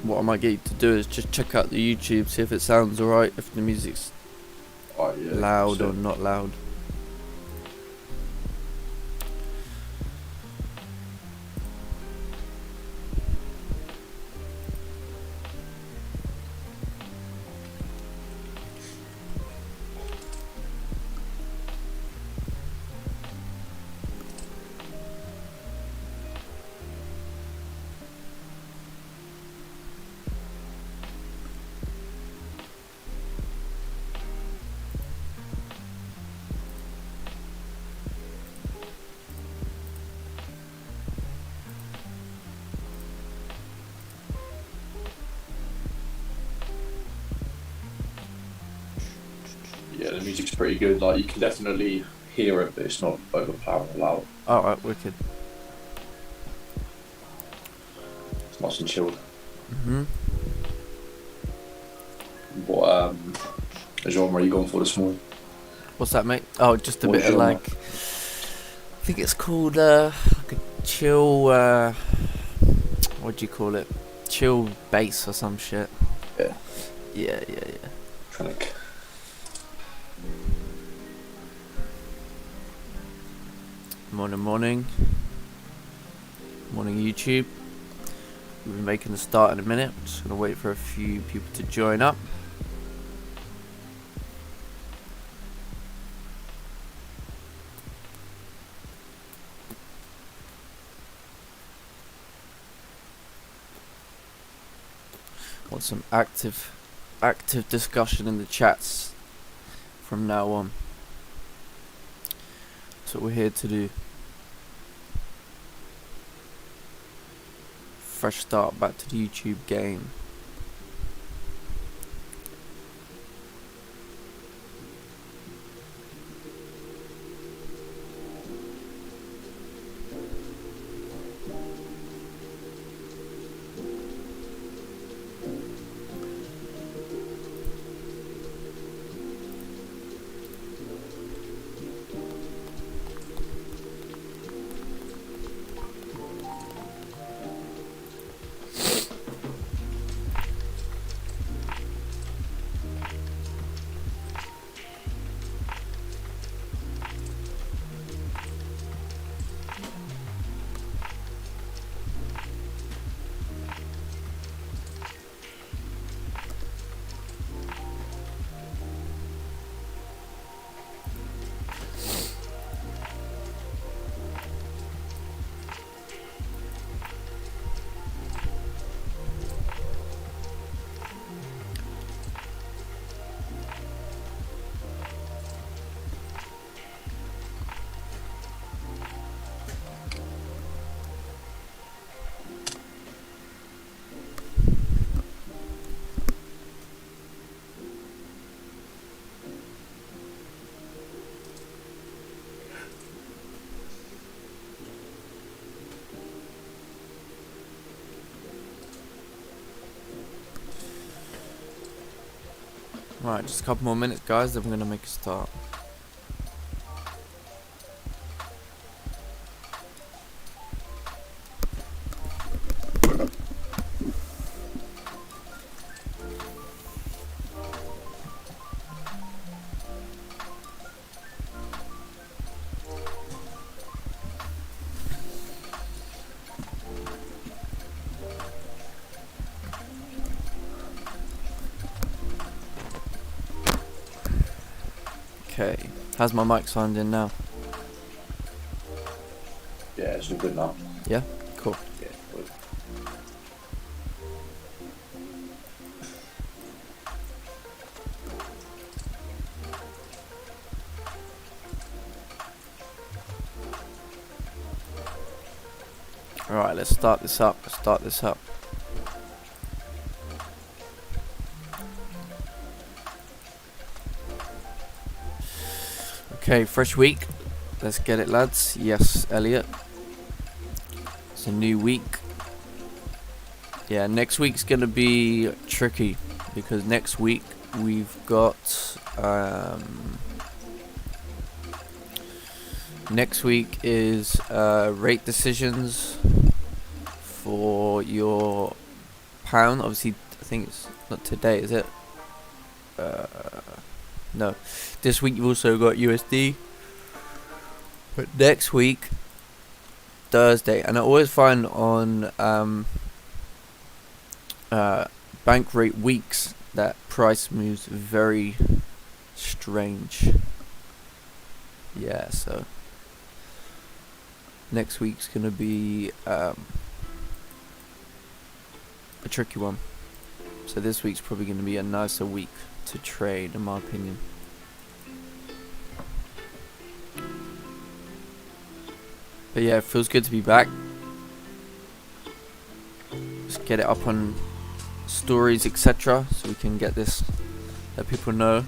what I might get you to do is just check out the YouTube, see if it sounds alright, if the music's Oh yeah. loud or So, not loud. yeah, the music's pretty good. Like you can definitely hear it, but it's not overpowering loud. Alright, wicked. It's nice and chilled. Mhm. What genre are you going for this morning? What's that, mate? Oh, just a What bit of genre? like, I think it's called like a chill, what do you call it? Chill bass or some shit. Yeah. Yeah. Electronic. Morning YouTube. We'll be making the start in a minute. Just gonna wait for a few people to join up. Want some active discussion in the chats from now on. That's what we're here to do. Fresh start back to the YouTube game. Right, just a couple more minutes, guys, then we're gonna make a start. Okay, how's my mic signed in now? Yeah, it's all good now. Yeah? Cool. Yeah. Good. Alright, let's start this up. Okay, fresh week. Let's get it, lads. Yes, Elliot. It's a new week. Yeah, next week's gonna be tricky because next week we've got next week is rate decisions for your pound. Obviously, I think it's not today, is it? No. This week you've also got USD. But next week, Thursday, and I always find on bank rate weeks that price moves very strange. Yeah, so next week's gonna be a tricky one. So this week's probably gonna be a nicer week to trade, in my opinion. But yeah, it feels good to be back. Just get it up on stories, etc., so we can get this, let people know.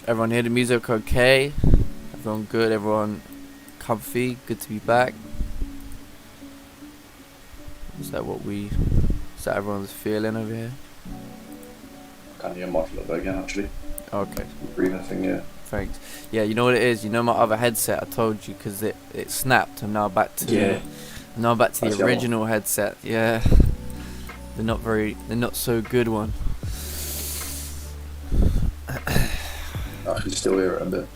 Everyone hear the music okay? Everyone good? Everyone comfy? Good to be back? Is that everyone's feeling over here? Can hear my flow again, actually. Okay. Breathing thing, yeah. Thanks. Yeah, you know what it is? You know my other headset, I told you, because it snapped. I'm now back to the original headset. Yeah. The not so good one. I can still hear it a bit.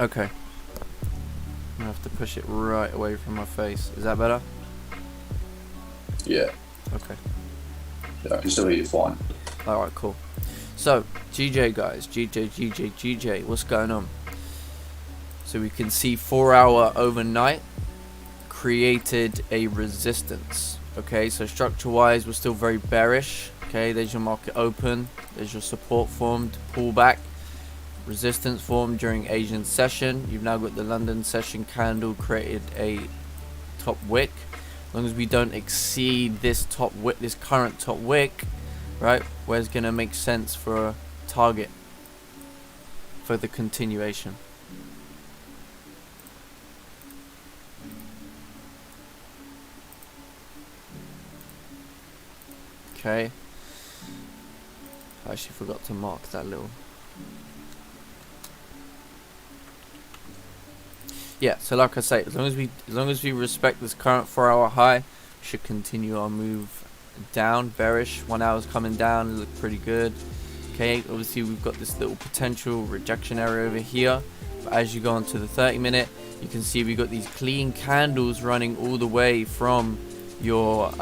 Okay. I'm gonna have to push it right away from my face. Is that better? Yeah. Okay. Yeah, I can still hear you fine. Alright, cool. So, GJ guys, GJ, what's going on? So we can see 4 hour overnight created a resistance. Okay, so structure wise we're still very bearish. Okay, there's your market open, there's your support formed, pullback, resistance formed during Asian session. You've now got the London session candle created a top wick. As long as we don't exceed this top wick, this current top wick, right, where it's gonna make sense for a target for the continuation. Okay, I actually forgot to mark that little. Yeah, so like I say, as long as we respect this current 4 hour high, we should continue our move down. Bearish 1 hour's coming down, look pretty good. Okay, obviously we've got this little potential rejection area over here, but as you go on to the 30-minute, you can see we got these clean candles running all the way from your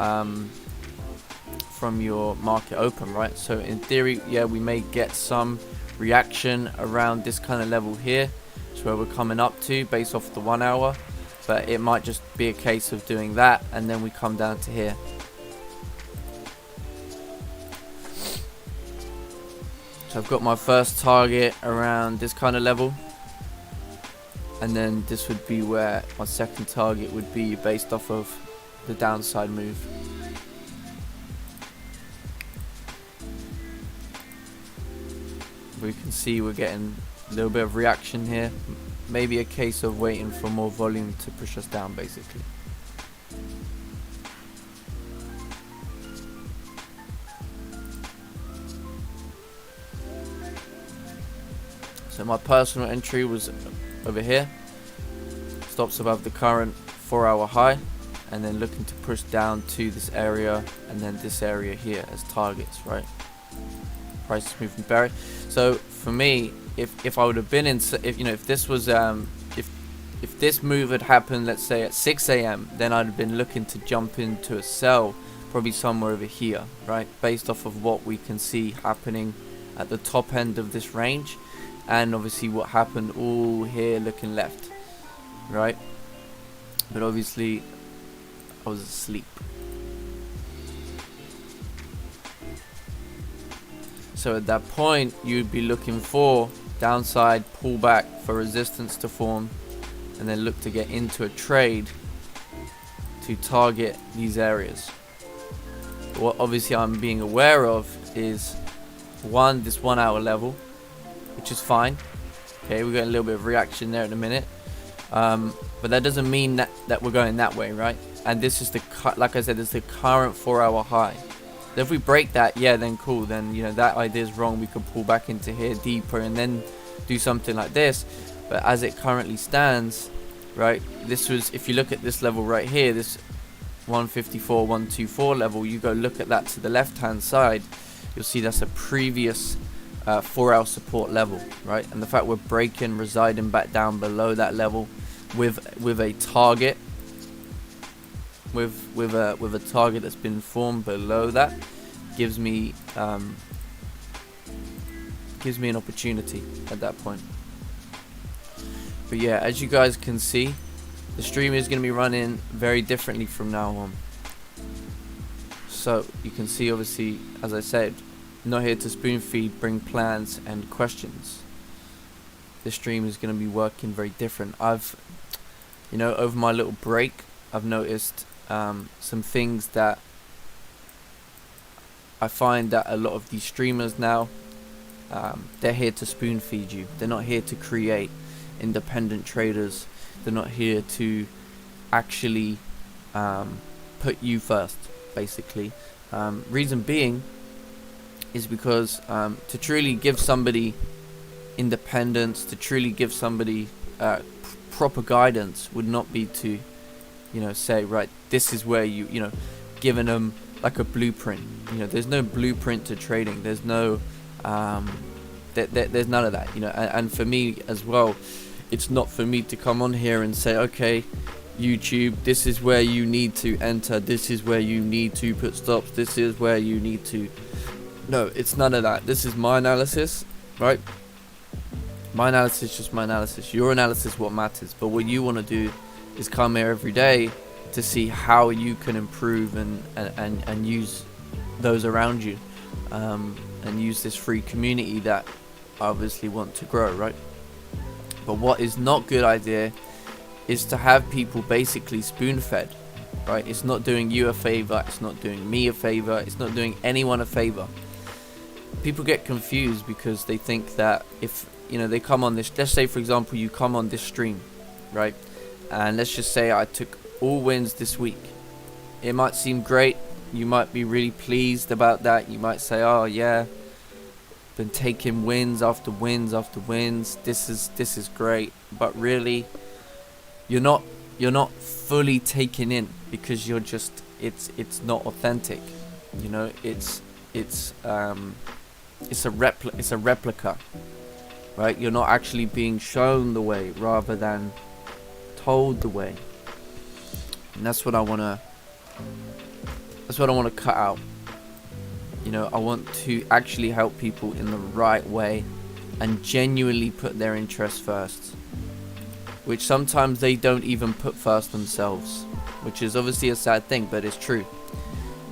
market open, right? So in theory, yeah, we may get some reaction around this kind of level here. It's where we're coming up to based off the 1 hour, but it might just be a case of doing that and then we come down to here. So I've got my first target around this kind of level, and then this would be where my second target would be based off of the downside move. We can see we're getting a little bit of reaction here. Maybe a case of waiting for more volume to push us down, basically. So my personal entry was over here, stops above the current 4 hour high, and then looking to push down to this area and then this area here as targets, right? Price is moving bearish. So for me, if I would have been in, if this was if this move had happened, let's say at 6 a.m., then I'd have been looking to jump into a sell, probably somewhere over here, right? Based off of what we can see happening at the top end of this range, and obviously what happened all here looking left, right? But obviously I was asleep. So at that point, you'd be looking for downside pullback for resistance to form, and then look to get into a trade to target these areas. What obviously I'm being aware of is this 1 hour level, which is fine. Okay, we got a little bit of reaction there in a minute, but that doesn't mean that we're going that way, right? And this is like I said, this is the current 4 hour high. So if we break that, yeah, then cool, then that idea is wrong. We could pull back into here deeper and then do something like this. But as it currently stands, right, this was, if you look at this level right here, this 154 124 level, you go look at that to the left hand side, you'll see that's a previous 4 hour support level, right? And the fact we're breaking, residing back down below that level with a target, with a target that's been formed below that, gives me an opportunity at that point. But yeah, as you guys can see, the stream is going to be running very differently from now on. So you can see, obviously, as I said, not here to spoon feed, bring plans and questions. The stream is going to be working very different. I've, over my little break, I've noticed some things that I find that a lot of these streamers now, they're here to spoon feed you. They're not here to create independent traders. They're not here to actually put you first, basically. Reason being is because to truly give somebody independence, to truly give somebody proper guidance would not be to say, right, this is where giving them like a blueprint. There's no blueprint to trading. There's no there's none of that. And for me as well, it's not for me to come on here and say, okay, YouTube, this is where you need to enter, this is where you need to put stops, this is where you need to. No, it's none of that. This is my analysis, right? My analysis is just my analysis. Your analysis is what matters. But what you want to do is come here every day to see how you can improve and use those around you, and use this free community that I obviously want to grow, right? But what is not good idea is to have people basically spoon-fed, right? It's not doing you a favor, it's not doing me a favor, it's not doing anyone a favor. People get confused because they think that if they come on this, let's say for example you come on this stream, right? And let's just say I took all wins this week. It might seem great, you might be really pleased about that, you might say, oh yeah, been taking wins after wins after wins, this is great. But really, you're not fully taken in, because you're just, it's not authentic. It's a replica, right? You're not actually being shown the way rather than told the way. And that's what I want to cut out. I want to actually help people in the right way and genuinely put their interests first, which sometimes they don't even put first themselves, which is obviously a sad thing, but it's true.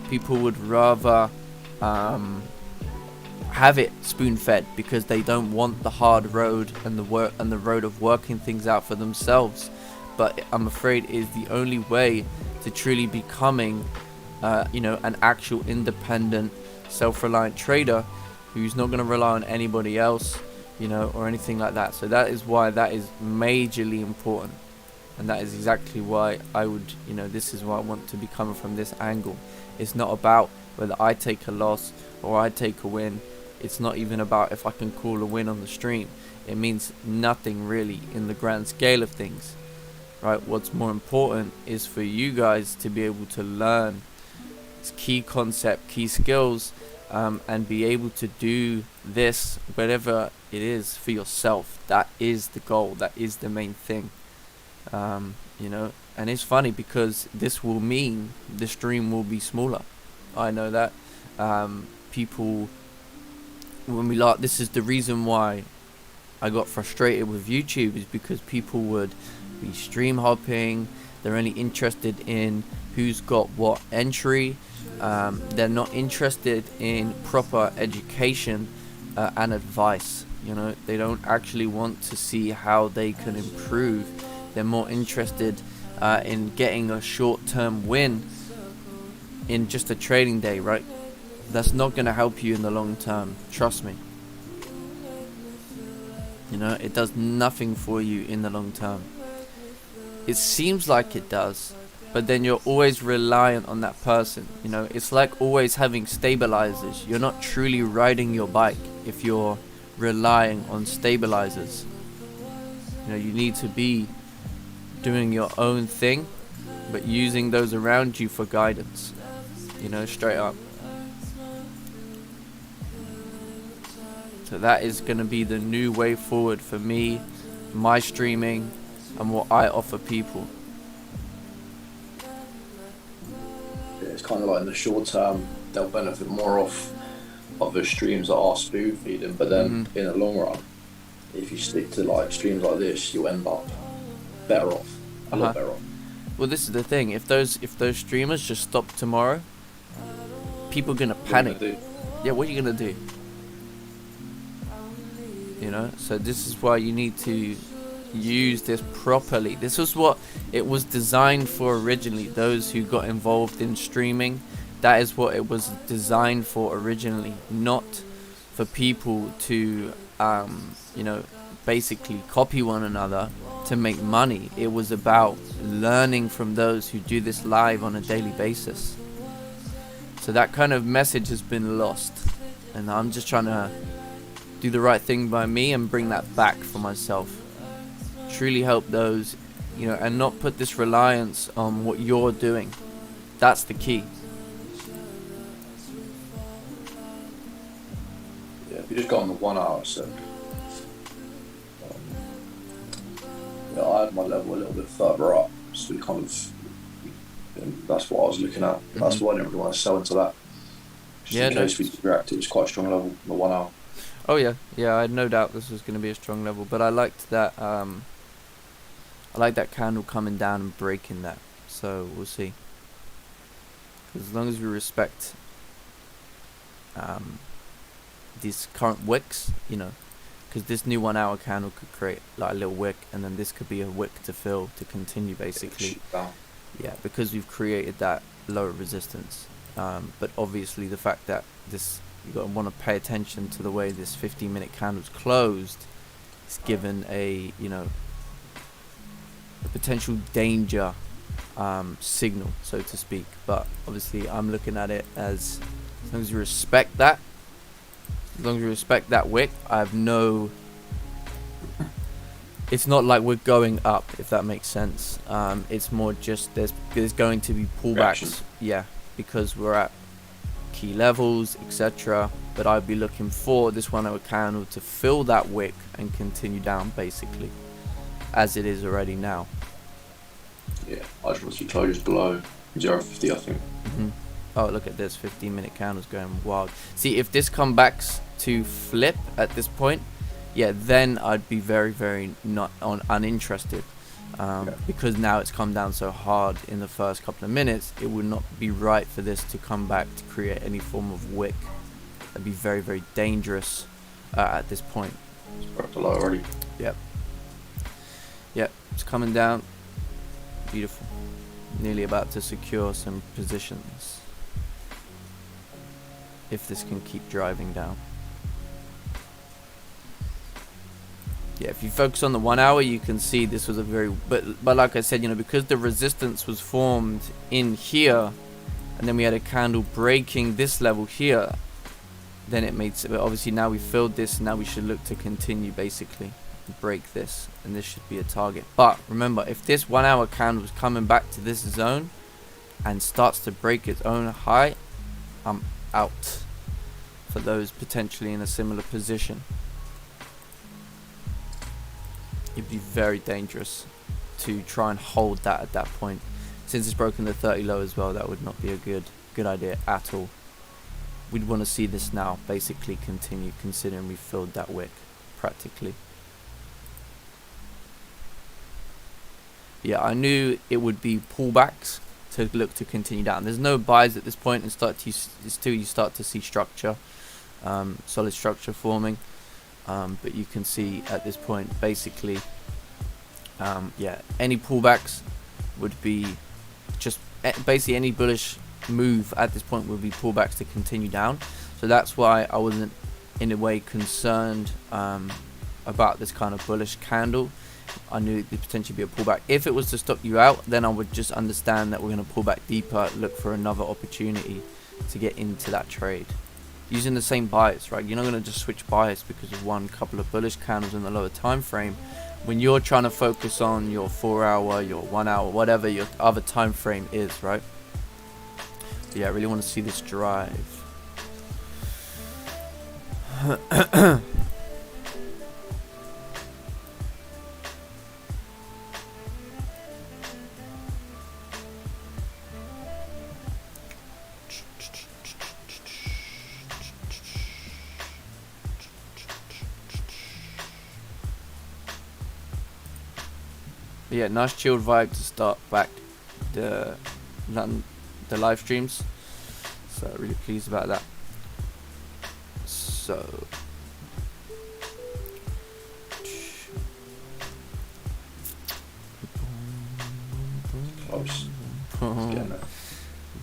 People would rather have it spoon-fed because they don't want the hard road and the road of working things out for themselves. But I'm afraid it is the only way to truly becoming an actual independent, self-reliant trader who's not going to rely on anybody else, or anything like that. So that is why that is majorly important, and that is exactly why I would, this is why I want to be coming from this angle. It's not about whether I take a loss or I take a win. It's not even about if I can call a win on the stream. It means nothing really in the grand scale of things. right? What's more important is for you guys to be able to learn key concept, key skills, and be able to do this, whatever it is, for yourself. That is the goal. That is the main thing. You know, and it's funny because this will mean the stream will be smaller. I know that. People, when we like, this is the reason why I got frustrated with YouTube, is because people would be stream hopping. They're only interested in who's got what entry. They're not interested in proper education and advice. You know, they don't actually want to see how they can improve. They're more interested in getting a short-term win in just a trading day, right? That's not going to help you in the long term. Trust me. You know, it does nothing for you in the long term. It seems like it does, but then you're always reliant on that person. You know, it's like always having stabilizers. You're not truly riding your bike if you're relying on stabilizers. You know, you need to be doing your own thing, but using those around you for guidance. You know, straight up. So that is going to be the new way forward for me, my streaming, and what I offer people. Yeah, it's kind of like in the short term, they'll benefit more off other streams that are spoon feeding, but then in the long run, if you stick to like streams like this, you'll end up better off, a lot better off. Well, this is the thing. If those streamers just stop tomorrow, people are gonna panic. Yeah, what are you gonna do? You know, so this is why you need to use this properly. This was what it was designed for originally. Those who got involved in streaming, that is what it was designed for originally, not for people to you know, basically copy one another to make money. It was about learning from those who do this live on a daily basis. So that kind of message has been lost, and I'm just trying to do the right thing by me and bring that back for myself. Truly help those, you know, and not put this reliance on what you're doing. That's the key. Yeah, if you just got on the 1 hour, so yeah, I had my level a little bit further up, so kind of, that's what I was looking at. That's why I didn't really want to sell into that. Just in case we reacted, it's quite a strong level, the 1 hour. Oh yeah, I had no doubt this was going to be a strong level, but I liked that. I like that candle coming down and breaking that. So we'll see. As long as we respect these current wicks, you know, because this new 1 hour candle could create like a little wick, and then this could be a wick to fill to continue basically. Yeah, because we've created that lower resistance. But obviously the fact that this, you got to want to pay attention to the way this 15-minute candle's closed. It's given a, you know, a potential danger signal, so to speak. But obviously I'm looking at it as long as you respect that, as long as you respect that wick, I have no, it's not like we're going up, if that makes sense. It's more just there's going to be pullbacks. Reaction. Yeah, because we're at key levels, etc. But I'd be looking for this 1 hour candle to fill that wick and continue down basically, as it is already now. Yeah, I just want to see closures below 0.50, I think. Oh, look at this, 15-minute candles going wild. See, if this comes back to flip at this point, yeah, then I'd be very, very uninterested. Because now it's come down so hard in the first couple of minutes, it would not be right for this to come back to create any form of wick. That'd be very, very dangerous at this point. It's broke the low already. Yep, it's coming down. Beautiful. Nearly about to secure some positions, if this can keep driving down. Yeah, if you focus on the 1 hour, you can see this was a very, but like I said, you know, because the resistance was formed in here, and then we had a candle breaking this level here, then it made, obviously now we filled this, and now we should look to continue basically. break this, and this should be a target. But remember, if this 1 hour candle is coming back to this zone and starts to break its own high, I'm out for those potentially in a similar position. It'd be very dangerous to try and hold that at that point. Since it's broken the 30 low as well, that would not be a good idea at all. We'd want to see this now basically continue, considering we filled that wick practically. Yeah, I knew it would be pullbacks to look to continue down. There's no buys at this point, and still you start to see structure, solid structure forming. But you can see at this point basically, yeah, any pullbacks would be just basically any bullish move at this point would be pullbacks to continue down. So that's why I wasn't in a way concerned about this kind of bullish candle. I knew it could potentially be a pullback. If it was to stop you out, then I would just understand that we're going to pull back deeper, look for another opportunity to get into that trade using the same bias, right? You're not going to just switch bias because of one couple of bullish candles in the lower time frame when you're trying to focus on your 4 hour, your 1 hour, whatever your other time frame is, right? But yeah, I really want to see this drive. But yeah, nice chilled vibe to start back the live streams. So really pleased about that. So Close. boom,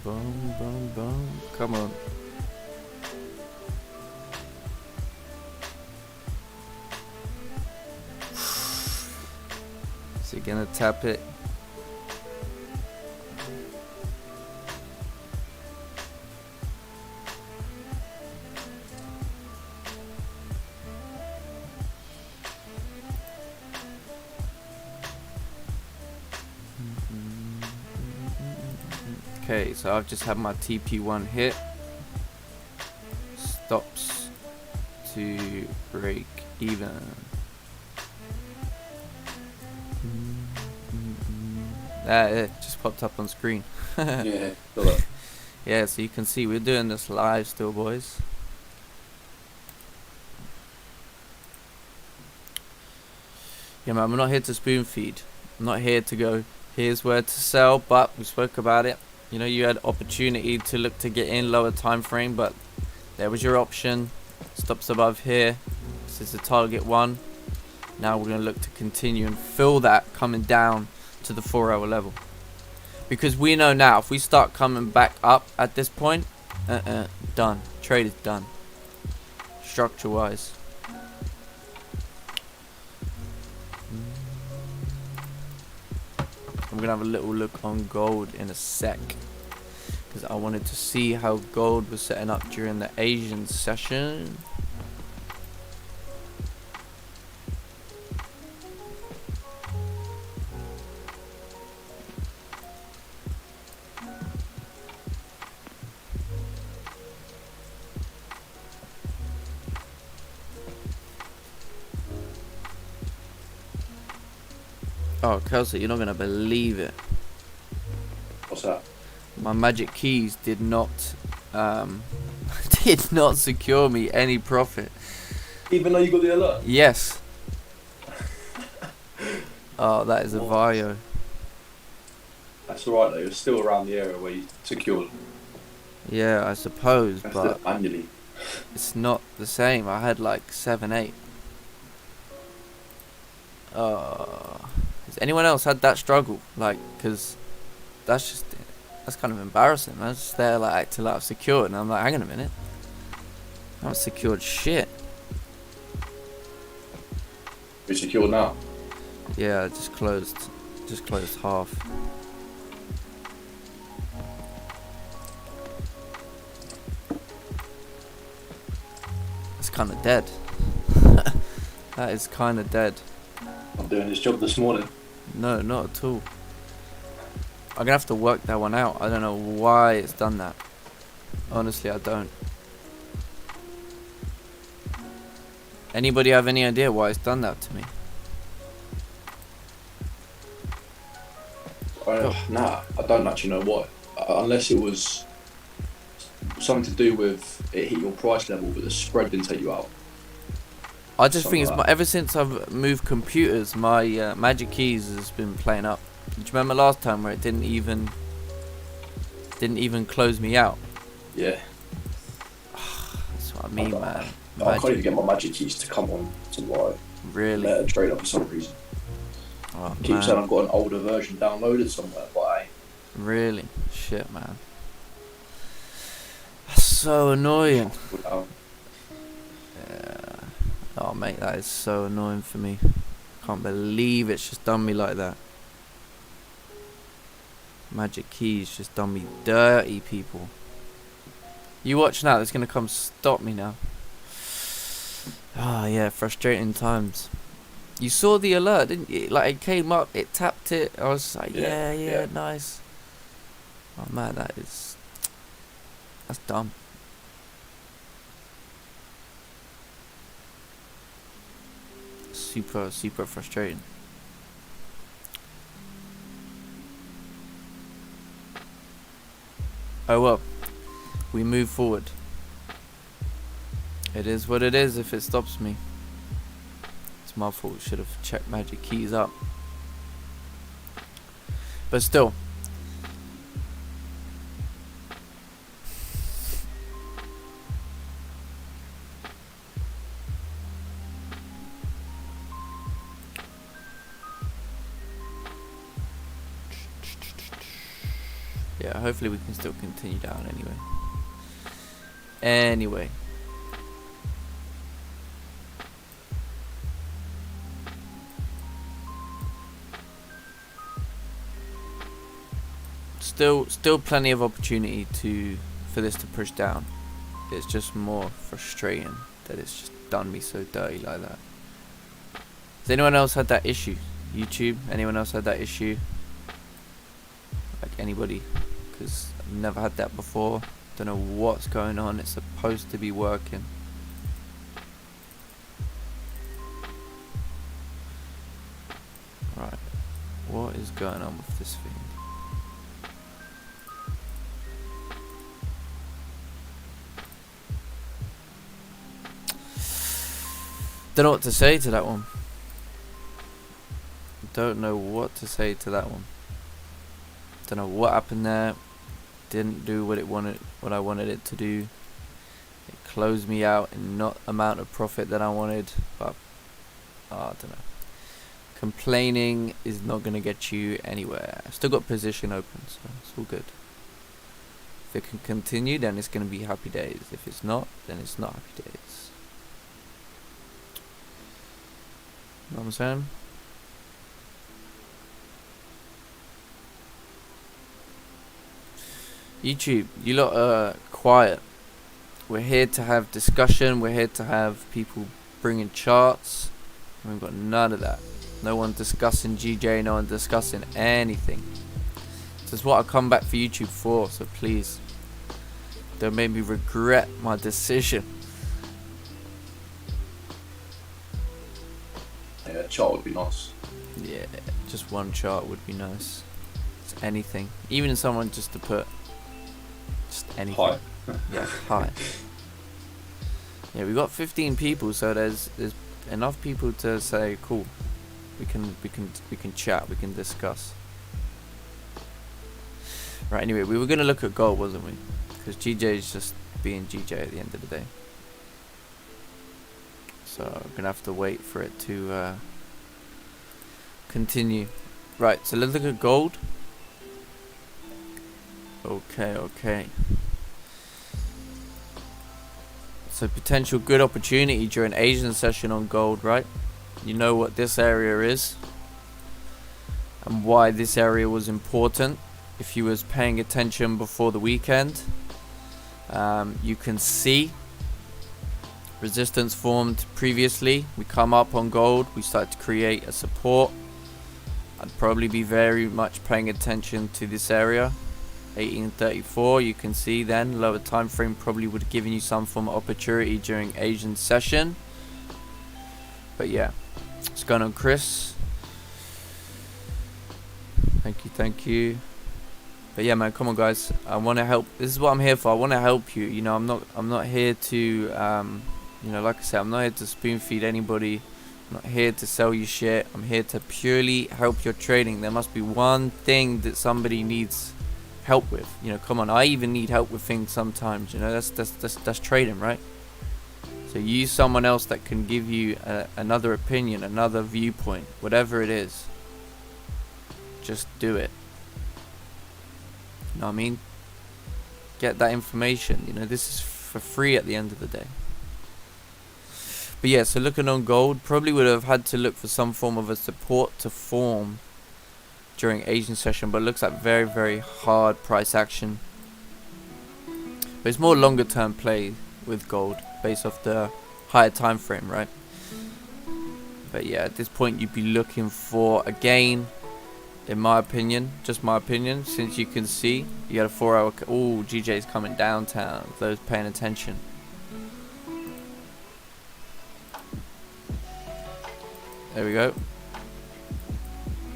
boom, boom, boom. Come on. So you're gonna tap it. Okay, so I've just had my TP1 hit. Stops to break even. It just popped up on screen. Yeah, got that. Yeah, so you can see we're doing this live still, boys. Yeah, man, we're not here to spoon feed. I'm not here to go, here's where to sell, but we spoke about it. You know, you had opportunity to look to get in lower time frame, but there was your option. Stops above here. This is the target one. Now we're going to look to continue and fill that coming down to the 4 hour level. Because we know now, if we start coming back up at this point, done. Trade is done. Structure wise. I'm gonna have a little look on gold in a sec, because I wanted to see how gold was setting up during the Asian session. Oh, Kelsey, you're not gonna believe it. What's that? My magic keys did not did not secure me any profit. Even though you got the alert? Yes. Oh, that is a Vario. That's alright though, you're still around the area where you secured. Yeah, I suppose, That's but manually. it's not the same. I had like 7, 8. Has anyone else had that struggle? Like, because that's kind of embarrassing. I was just there like acting like I've secured, and I'm like, hang on a minute, I haven't secured shit. You're secured now? Yeah, I just closed half. It's kind of dead. That is kind of dead. I'm doing this job this morning. No, not at all. I'm gonna have to work that one out. I don't know why it's done that. Honestly, I don't. Anybody have any idea why it's done that to me? Nah, I don't actually know why. Unless it was something to do with it hit your price level, but the spread didn't take you out. I just Something think it's like ever since I've moved computers, my magic keys has been playing up. Do you remember last time where it didn't even close me out? Yeah. That's what I mean, man. I can't even get my magic keys to come on to my Really? trader for some reason. Oh, Keep man. saying I've got an older version downloaded somewhere, but I ain't. Really? Shit, man. That's so annoying. Yeah. Oh, mate, that is so annoying for me. Can't believe it's just done me like that. Magic keys just done me dirty, people. You watch now, it's gonna come stop me now. Ah, yeah, frustrating times. You saw the alert, didn't you? Like, it came up, it tapped it. I was like, yeah, nice. Oh man, that's dumb. Super frustrating. Oh well, we move forward. It is what it is if it stops me. It's my fault, should have checked magic keys up. But still. Yeah, hopefully we can still continue down anyway. Still plenty of opportunity for this to push down. It's just more frustrating that it's just done me so dirty like that. Has anyone else had that issue? YouTube? Anyone else had that issue? Like anybody? Because I've never had that before. Don't know what's going on. It's supposed to be working. Right. What is going on with this thing? Don't know what to say to that one. Don't know what to say to that one. Don't know what happened there. Didn't do what I wanted it to do. It closed me out in not amount of profit that I wanted, but I don't know. Complaining is not gonna get you anywhere. I've still got position open, so it's all good. If it can continue, then it's gonna be happy days. If it's not, then it's not happy days. You know what I'm saying? YouTube, you lot are quiet. We're here to have discussion. We're here to have people bringing charts. We've got none of that. No one discussing GJ. No one discussing anything. This is what I come back for YouTube for. So please, don't make me regret my decision. Yeah, a chart would be nice. Yeah, just one chart would be nice. Just anything. Even someone just to put just anything. Hi. Yeah, hi. Yeah, we got 15 people, so there's enough people to say, cool. We can chat, we can discuss. Right, anyway, we were gonna look at gold, wasn't we? Because GJ is just being GJ at the end of the day. So we're gonna have to wait for it to continue. Right, so let's look at gold. Okay. So potential good opportunity during Asian session on gold, right? You know what this area is and why this area was important. If you was paying attention before the weekend, you can see resistance formed previously. We come up on gold, we start to create a support. I'd probably be very much paying attention to this area. 1834, you can see then lower time frame probably would have given you some form of opportunity during Asian session. But yeah, what's going on, Chris? Thank you. But yeah, man, come on, guys. I want to help. This is what I'm here for. I want to help you. You know, I'm not here to, you know, like I said, I'm not here to spoon feed anybody. I'm not here to sell you shit. I'm here to purely help your trading. There must be one thing that somebody needs help with. You know, come on. I even need help with things sometimes. You know, that's trading, right? So use someone else that can give you another opinion, another viewpoint, whatever it is. Just do it. You know what I mean? Get that information. You know, this is for free at the end of the day. But yeah, so looking on gold, probably would have had to look for some form of a support to form during Asian session, but it looks like very, very hard price action. But it's more longer term play with gold based off the higher time frame, right? But yeah, at this point you'd be looking for a gain, in my opinion, just my opinion, since you can see you got a 4 hour. Oh, GJ's coming downtown. Those paying attention. There we go.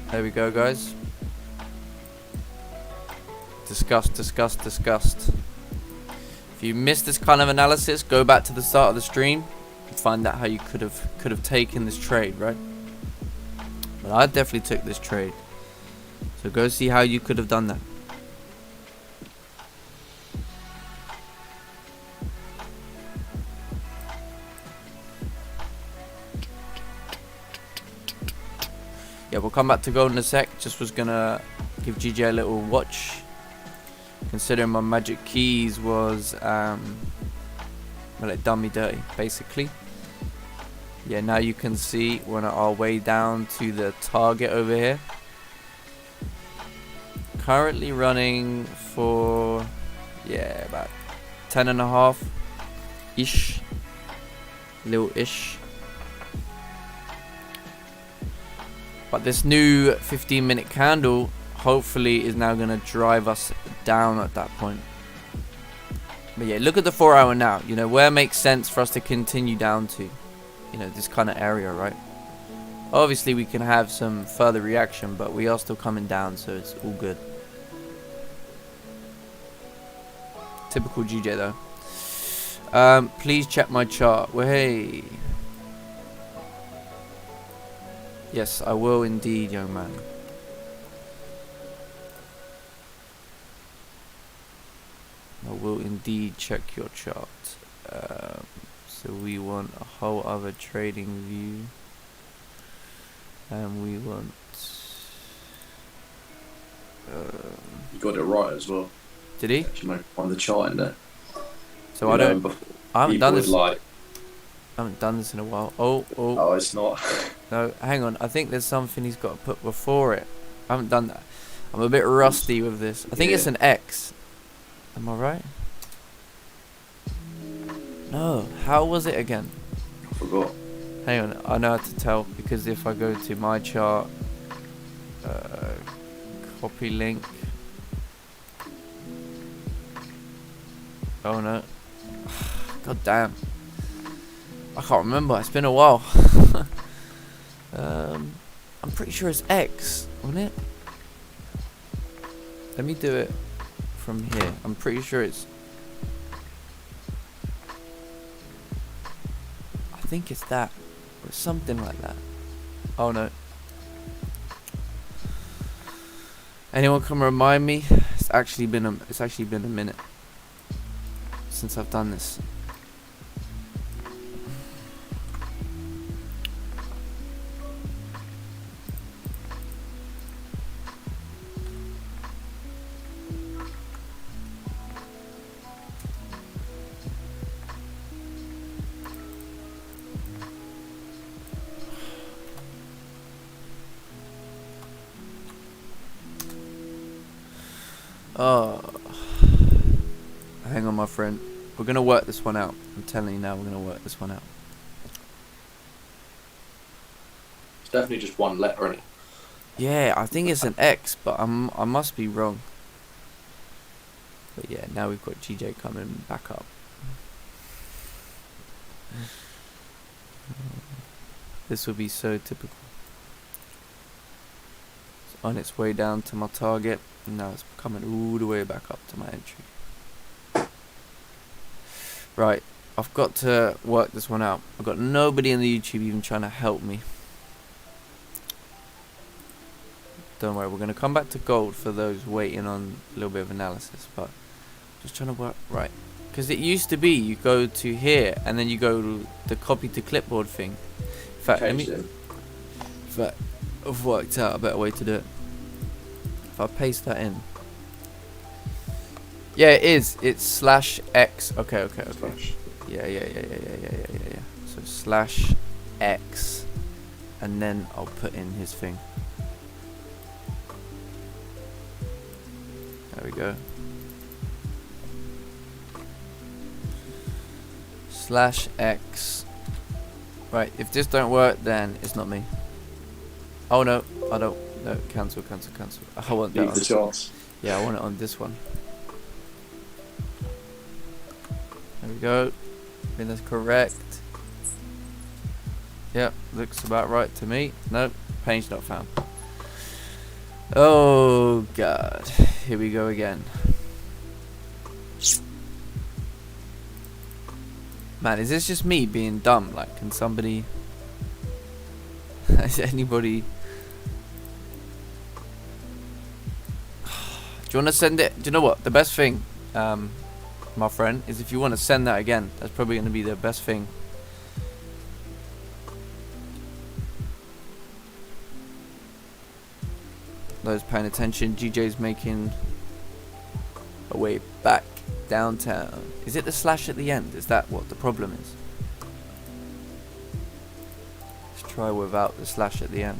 There we go, guys. Disgust. If you missed this kind of analysis, go back to the start of the stream and find out how you could have taken this trade, right? But I definitely took this trade. So go see how you could have done that. Yeah, we'll come back to gold in a sec. Just was gonna give GJ a little watch. Considering my magic keys was well, it done me dirty, basically. Yeah, now you can see we're on our way down to the target over here. Currently running for, yeah, about 10.5 ish, little ish. But this new 15-minute candle hopefully is now going to drive us down at that point. But yeah, look at the 4 hour now. You know, where it makes sense for us to continue down to, you know, this kind of area, right? Obviously we can have some further reaction, but we are still coming down, so it's all good. Typical GJ though. Please check my chart. Well, hey. Yes, I will indeed, young man. I will indeed check your chart. So we want a whole other trading view. And we want... you got it right as well. Did he? Actually, on the chart in there. So I haven't done this. I haven't done this in a while. Oh, it's not. No, hang on. I think there's something he's got to put before it. I haven't done that. I'm a bit rusty with this. I think it's an X. Am I right? No. How was it again? I forgot. Hang on. I know how to tell because if I go to my chart, copy link. Oh no. God damn. I can't remember. It's been a while. I'm pretty sure it's X, wasn't it? Let me do it from here. I'm pretty sure it's... I think it's that. Or something like that. Oh no. Anyone come remind me? It's actually been a minute since I've done this. Oh, hang on, my friend. We're gonna work this one out. I'm telling you now, we're gonna work this one out. It's definitely just one letter in it. Yeah, I think it's an X, but I must be wrong. But yeah, now we've got GJ coming back up. This will be so typical. It's on its way down to my target, and now it's coming all the way back up to my entry. Right, I've got to work this one out. I've got nobody on the YouTube even trying to help me. Don't worry, we're going to come back to gold for those waiting on a little bit of analysis, but just trying to work right. Because it used to be you go to here and then you go to the copy to clipboard thing. In fact, I've worked out a better way to do it. If I paste that in. Yeah, it is. It's /x. Okay. Yeah. So /x, and then I'll put in his thing. There we go. /x. Right, if this don't work, then it's not me. Oh no, I don't. No, cancel. I want that. Leave the chance. Yeah, I want it on this one. There we go. I think that's correct. Yep, looks about right to me. Nope, page not found. Oh god, here we go again. Man, is this just me being dumb? Like, can somebody... is anybody... Do you want to send it? Do you know what? The best thing, my friend, is if you want to send that again. That's probably going to be the best thing. Those paying attention, GJ's making a way back downtown. Is it the slash at the end? Is that what the problem is? Let's try without the slash at the end.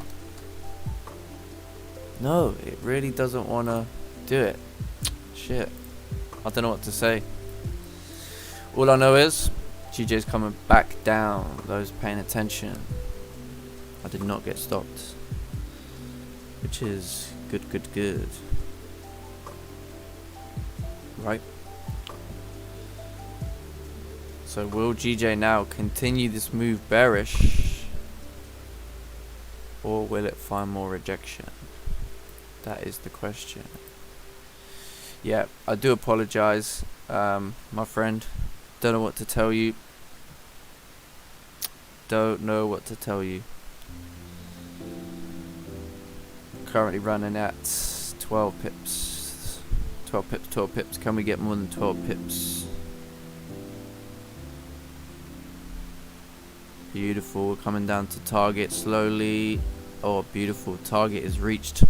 No, it really doesn't want to do it. Shit. I don't know what to say. All I know is GJ's coming back down. Those paying attention. I did not get stopped. Which is good. Right. So will GJ now continue this move bearish, or will it find more rejection? That is the question. Yeah, I do apologize, my friend. Don't know what to tell you. Currently running at 12 pips. 12 pips. Can we get more than 12 pips? Beautiful. Coming down to target slowly. Oh, beautiful. Target is reached.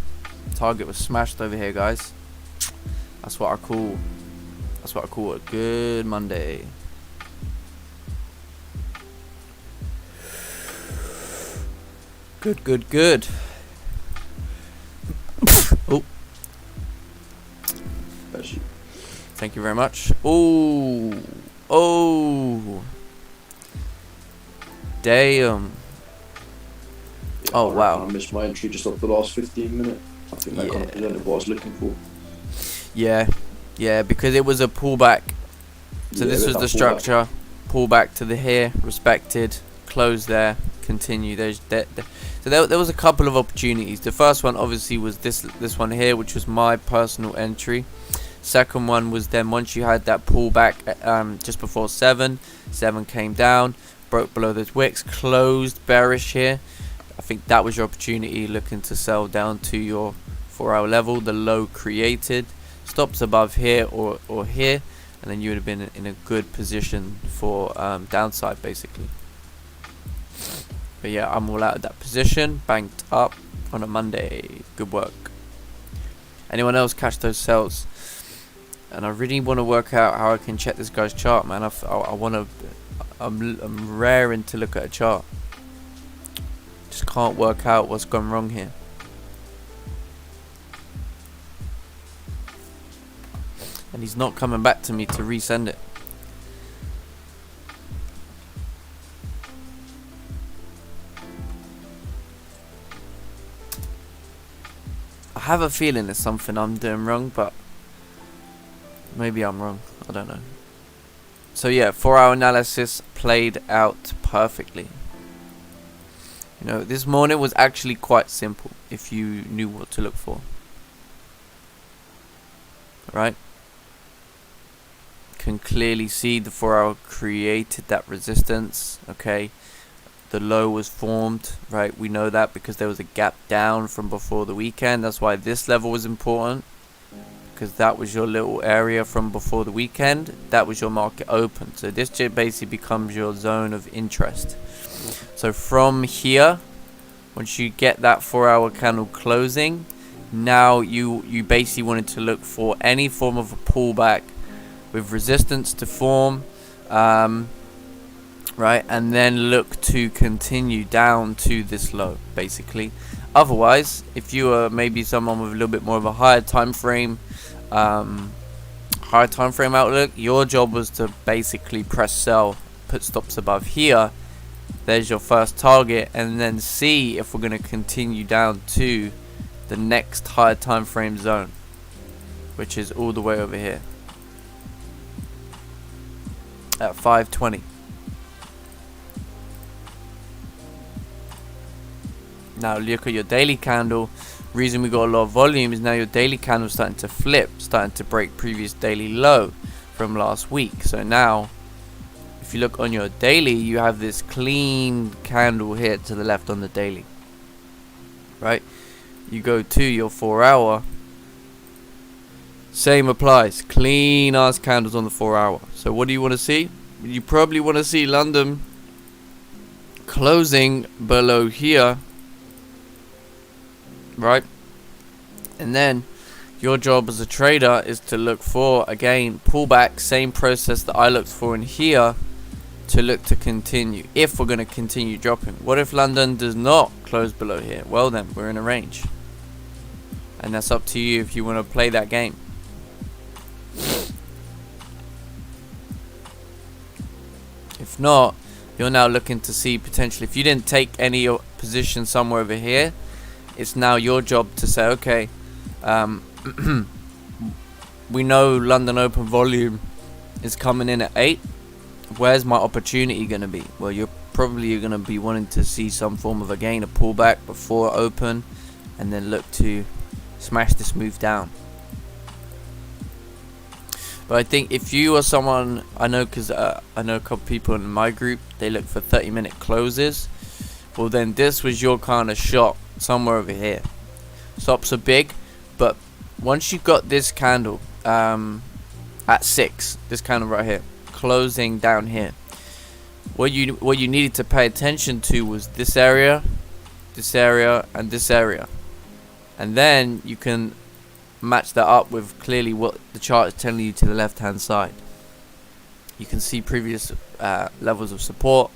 Target was smashed over here, guys. That's what I call a good Monday. Good. Oh. Thank you very much. Oh. Damn. Yeah, Oh wow. I missed my entry just off the last 15 minutes. I think that kind of presented what I was looking for. Yeah, because it was a pullback. So this was the structure. Pullback to the here, respected, close there, continue. So there was a couple of opportunities. The first one obviously was this one here, which was my personal entry. Second one was then once you had that pullback just before 7 came down, broke below those wicks, closed bearish here. I think that was your opportunity, looking to sell down to your 4-hour level, the low created, stops above here or here, and then you would have been in a good position for downside basically. But yeah, I'm all out of that position, banked up on a Monday. Good work. Anyone else catch those sells? And I really want to work out how I can check this guy's chart, man. I'm raring to look at a chart. Just can't work out what's gone wrong here. And he's not coming back to me to resend it. have a feeling it's something I'm doing wrong, but maybe I'm wrong. I don't know. So yeah, 4-hour analysis played out perfectly. You know, this morning was actually quite simple if you knew what to look for. Right? Can clearly see the 4-hour created that resistance. Okay, the low was formed, right? We know that because there was a gap down from before the weekend. That's why this level was important, because that was your little area from before the weekend. That was your market open. So this basically becomes your zone of interest. So from here, once you get that 4-hour candle closing, now you basically wanted to look for any form of a pullback with resistance to form, right, and then look to continue down to this low, basically. Otherwise, if you are maybe someone with a little bit more of a higher time frame outlook, your job was to basically press sell, put stops above here. There's your first target, and then see if we're going to continue down to the next higher time frame zone, which is all the way over here at 520. Now look at your daily candle. Reason we got a lot of volume is now your daily candle starting to flip, starting to break previous daily low from last week. So now if you look on your daily, you have this clean candle here to the left on the daily, right? You go to your 4-hour, same applies, clean ass candles on the 4-hour. So what do you want to see? You probably want to see London closing below here, right? And then your job as a trader is to look for, again, pullback, same process that I looked for in here, to look to continue if we're going to continue dropping. What if London does not close below here? Well then, we're in a range, and that's up to you if you want to play that game. If not, you're now looking to see potentially, if you didn't take any position somewhere over here, it's now your job to say, okay, we know London open volume is coming in at 8. Where's my opportunity going to be? Well, you're probably going to be wanting to see some form of, again, a pullback before open, and then look to smash this move down. But I think if you are someone, I know, because I know a couple people in my group, they look for 30-minute closes. Well, then this was your kind of shot somewhere over here. Stops are big, but once you got this candle at 6, this candle right here, closing down here, what you needed to pay attention to was this area, and this area, and then you can match that up with clearly what the chart is telling you to the left hand side. You can see previous levels of support.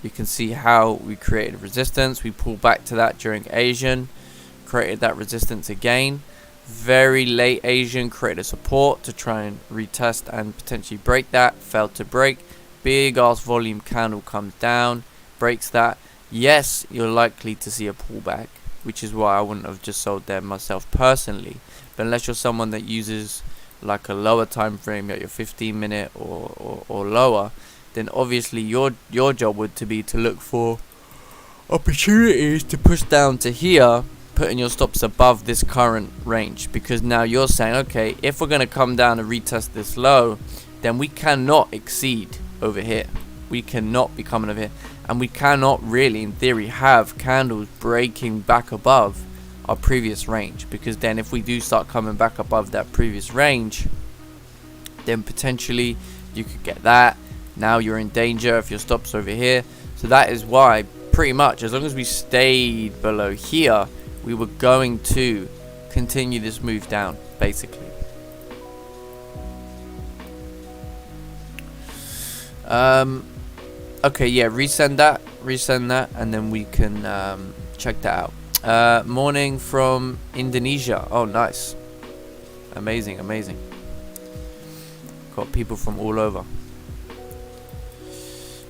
You can see how we created resistance. We pulled back to that during Asian, created that resistance again. Very late Asian, created a support to try and retest and potentially break that. Failed to break. Big ass volume candle comes down, breaks that. Yes, you're likely to see a pullback, which is why I wouldn't have just sold there myself personally. But unless you're someone that uses like a lower time frame, at your 15-minute or lower, then obviously your job would to be to look for opportunities to push down to here, putting your stops above this current range, because now you're saying, okay, if we're going to come down and retest this low, then we cannot exceed over here. We cannot be coming over here, and we cannot really, in theory, have candles breaking back above our previous range, because then if we do start coming back above that previous range, then potentially you could get that. Now you're in danger if your stops over here. So that is why pretty much as long as we stayed below here, we were going to continue this move down, basically. Okay, yeah, resend that, and then we can check that out. Morning from Indonesia. Oh, nice. Amazing. Got people from all over.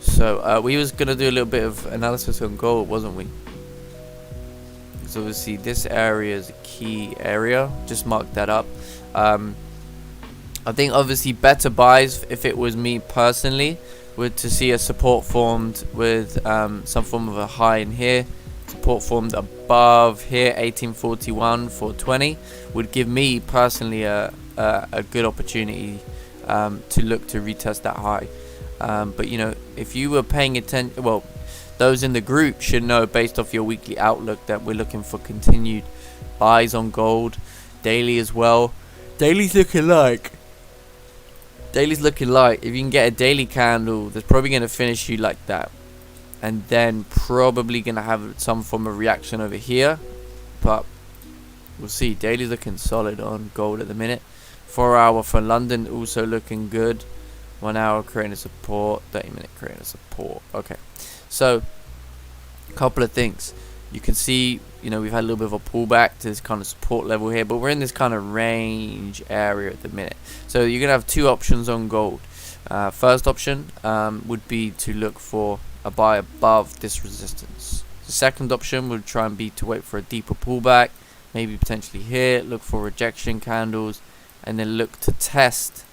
So we was gonna do a little bit of analysis on gold, wasn't we? because obviously this area is a key area. Just mark that up. I think obviously better buys, if it was me personally, would to see a support formed with some form of a high in here, support formed above here, 1841 420 would give me personally a good opportunity to look to retest that high. But you know, if you were paying attention, well, those in the group should know based off your weekly outlook that we're looking for continued buys on gold, daily as well. Daily's looking like if you can get a daily candle that's probably going to finish you like that, and then probably going to have some form of reaction over here, but we'll see. Daily's looking solid on gold at the minute. 4 hour for London also looking good. 1 hour creating a support, 30-minute creating a support. Okay, so a couple of things. You can see, you know, we've had a little bit of a pullback to this kind of support level here, but we're in this kind of range area at the minute. So you're gonna have two options on gold. First option would be to look for a buy above this resistance. The second option would try and be to wait for a deeper pullback, maybe potentially here, look for rejection candles, and then look to test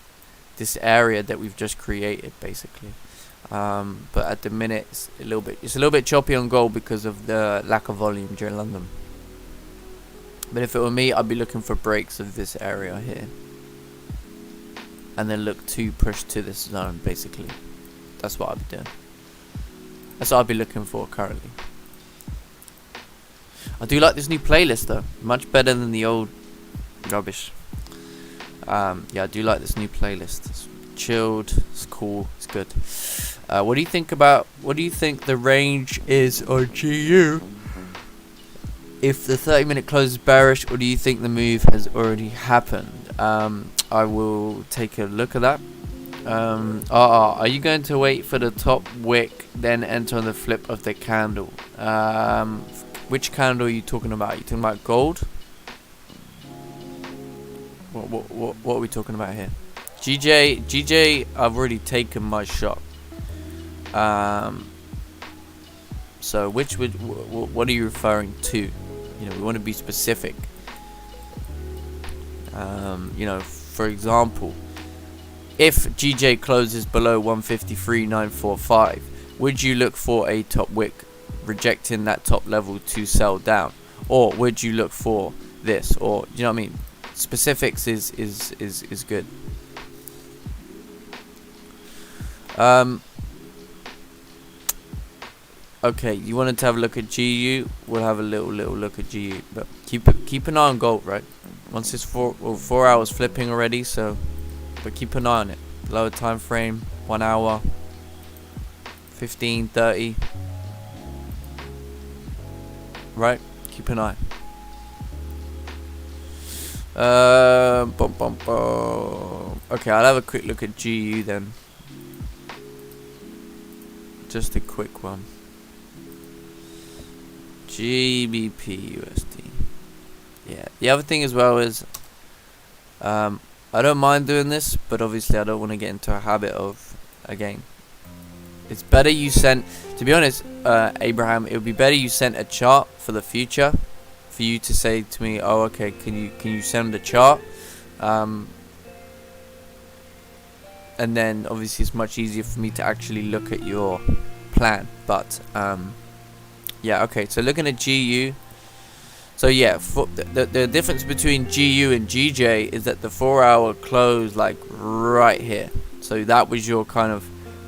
this area that we've just created, basically. But at the minute it's a little bit choppy on gold because of the lack of volume during London. But if it were me, I'd be looking for breaks of this area here, and then look to push to this zone, basically. That's what I'd be doing. That's what I'd be looking for currently. I do like this new playlist though, much better than the old rubbish. Yeah, I do like this new playlist. It's chilled, it's cool, it's good. What do you think the range is on GU? If the 30-minute close is bearish, or do you think the move has already happened? I will take a look at that. Are you going to wait for the top wick, then enter on the flip of the candle? Which candle are you talking about? Are you talking about gold? What are we talking about here? GJ, I've already taken my shot. So what are you referring to? You know, we want to be specific. You know, for example, if GJ closes below 153.945, would you look for a top wick rejecting that top level to sell down, or would you look for this? Or, you know what I mean? Specifics is good. Okay, you wanted to have a look at GU. We'll have a little look at GU, but keep an eye on gold, right? Once it's 4 hours flipping already, so but keep an eye on it. Lower time frame, 1 hour, 15, 30, right? Keep an eye. Okay, I'll have a quick look at GU then. Just a quick one. GBP USD. Yeah. The other thing as well is, I don't mind doing this, but obviously I don't want to get into a habit of, again, it's better you sent, to be honest, Abraham, it would be better you sent a chart for the future, for you to say to me, oh, okay, can you send a chart, and then obviously it's much easier for me to actually look at your plan. But yeah, okay, so looking at GU, so yeah, the difference between GU and GJ is that the 4 hour close like right here, so that was your kind of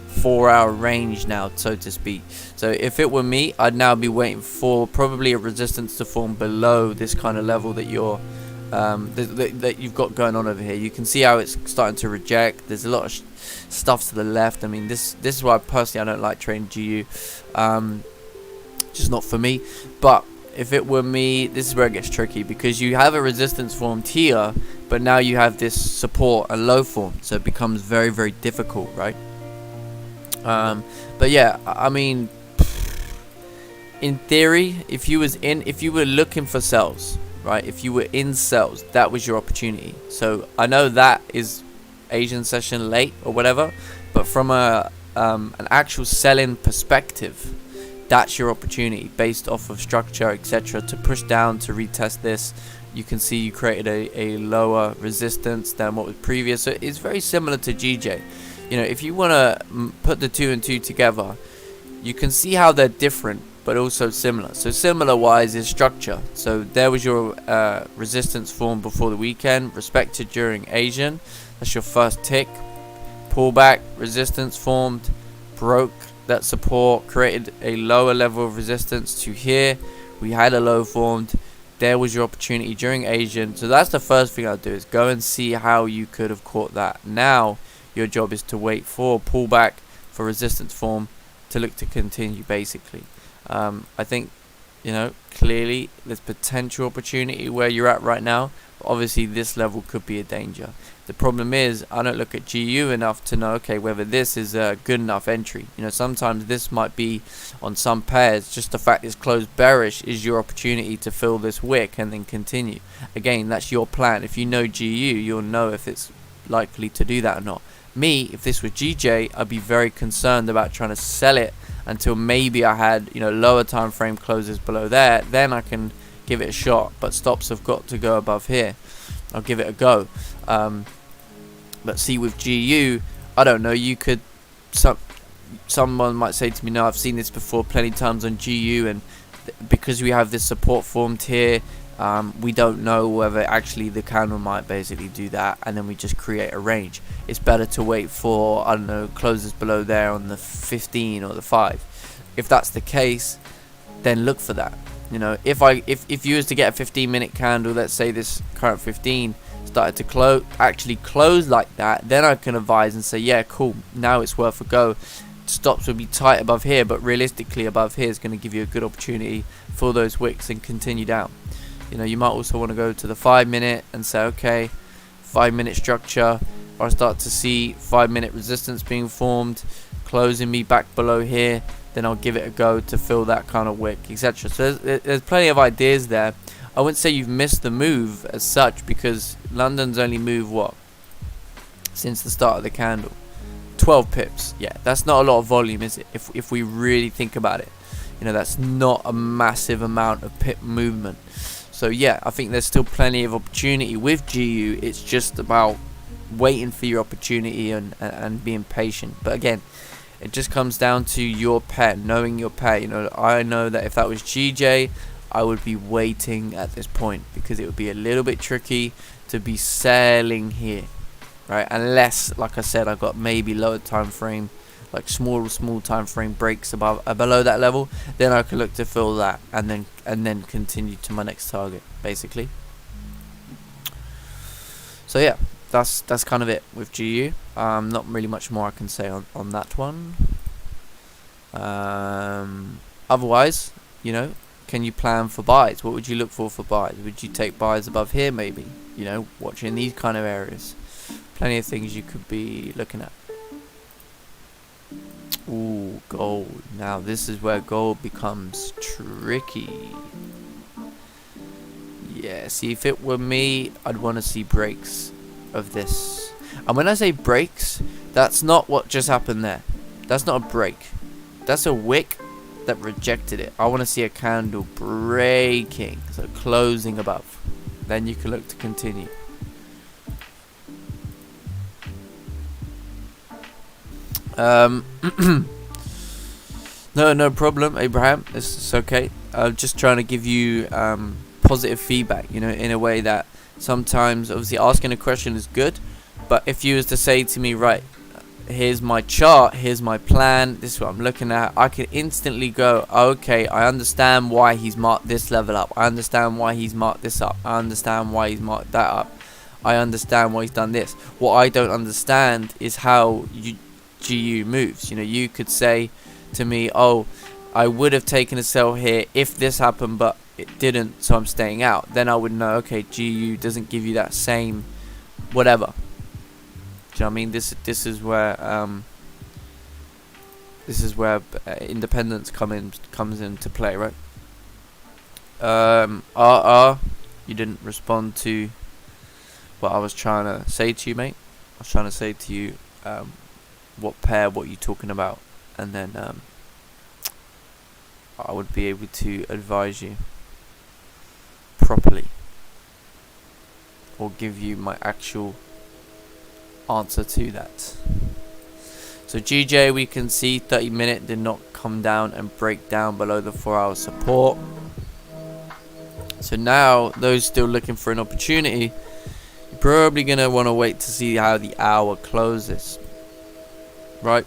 4 hour range now, so to speak. So if it were me, I'd now be waiting for probably a resistance to form below this kind of level that you're that you've got going on over here. You can see how it's starting to reject. There's a lot of stuff to the left. I mean, this is why personally I don't like trading GU, just not for me. But if it were me, this is where it gets tricky, because you have a resistance formed here, but now you have this support and low form, so it becomes very, very difficult, right? But yeah, I mean, in theory, if you were looking for sells, right, if you were in sells, that was your opportunity. So I know that is Asian session late or whatever, but from an actual selling perspective, that's your opportunity based off of structure, etc., to push down to retest this. You can see you created a lower resistance than what was previous, so it's very similar to GJ. You know, if you want to put the 2 and 2 together, you can see how they're different but also similar. So similar wise is structure. So there was your resistance formed before the weekend, respected during Asian. That's your first tick. Pullback, resistance formed, broke that support, created a lower level of resistance to here. We had a low formed. There was your opportunity during Asian. So that's the first thing I'll do, is go and see how you could have caught that. Now your job is to wait for pullback, for resistance form, to look to continue basically. I think, you know, clearly there's potential opportunity where you're at right now, but obviously this level could be a danger. The problem is I don't look at GU enough to know, okay, whether this is a good enough entry. You know, sometimes this might be on some pairs, just the fact it's closed bearish is your opportunity to fill this wick and then continue. Again, that's your plan. If you know GU, you'll know if it's likely to do that or not. Me, if this was GJ, I'd be very concerned about trying to sell it until maybe I had, you know, lower time frame closes below there. Then I can give it a shot, but stops have got to go above here. I'll give it a go. But see, with GU, I don't know, you could, someone might say to me, no, I've seen this before plenty of times on GU, and because we have this support formed here, we don't know whether actually the candle might basically do that, and then we just create a range. It's better to wait for, I don't know, closes below there on the 15 or the 5. If that's the case, then look for that. You know, if you was to get a 15-minute candle, let's say this current 15 started to actually close like that, then I can advise and say, yeah, cool, now it's worth a go. Stops will be tight above here, but realistically above here is going to give you a good opportunity for those wicks and continue down. You know, you might also want to go to the 5-minute and say, okay, 5-minute structure, or I start to see 5-minute resistance being formed, closing me back below here, then I'll give it a go to fill that kind of wick, etc. So there's plenty of ideas there. I wouldn't say you've missed the move as such, because London's only moved, what, since the start of the candle? 12 pips. Yeah, that's not a lot of volume, is it? If we really think about it, you know, that's not a massive amount of pip movement. So yeah, I think there's still plenty of opportunity with GU. It's just about waiting for your opportunity and being patient. But again, it just comes down to your pair, knowing your pair. You know, I know that if that was GJ, I would be waiting at this point, because it would be a little bit tricky to be selling here, right? Unless, like I said, I've got maybe lower time frame, like small time frame breaks below that level, then I can look to fill that and then continue to my next target, basically. So yeah, that's kind of it with GU. Not really much more I can say on that one. Otherwise, you know, can you plan for buys? What would you look for buys? Would you take buys above here, maybe? You know, watching these kind of areas. Plenty of things you could be looking at. Ooh, gold. Now this is where gold becomes tricky. Yeah, see, if it were me, I'd want to see breaks of this. And when I say breaks, that's not what just happened there. That's not a break. That's a wick that rejected it. I want to see a candle breaking, so closing above. Then you can look to continue. No problem, Abraham. It's okay. I'm just trying to give you positive feedback, you know, in a way that sometimes, obviously, asking a question is good, but if you was to say to me, right, here's my chart, here's my plan, this is what I'm looking at, I could instantly go, okay, I understand why he's marked this level up, I understand why he's marked this up, I understand why he's marked that up, I understand why he's done this. What I don't understand is how GU moves. You know, you could say to me, oh, I would have taken a sell here if this happened, but it didn't, so I'm staying out. Then I would know, okay, GU doesn't give you that same whatever. Do you know what I mean? This is where independence comes into play, right? You didn't respond to what I was trying to say to you, mate. I was trying to say to you, what pair, what you talking about, and then I would be able to advise you properly, or give you my actual answer to that. So GJ, we can see 30-minute did not come down and break down below the 4-hour support. So now those still looking for an opportunity, you're probably going to want to wait to see how the hour closes, right?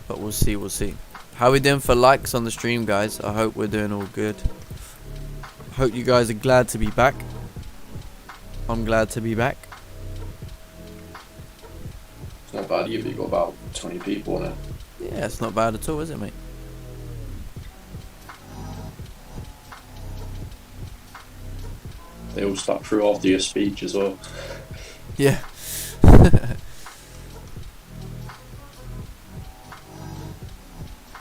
But we'll see. How we doing for likes on the stream, guys? I hope we're doing all good. Hope you guys are glad to be back. I'm glad to be back. It's not bad either. You've got about 20 people on it. Yeah, it's not bad at all, is it, mate? They all stuck through after your speech as well. Yeah.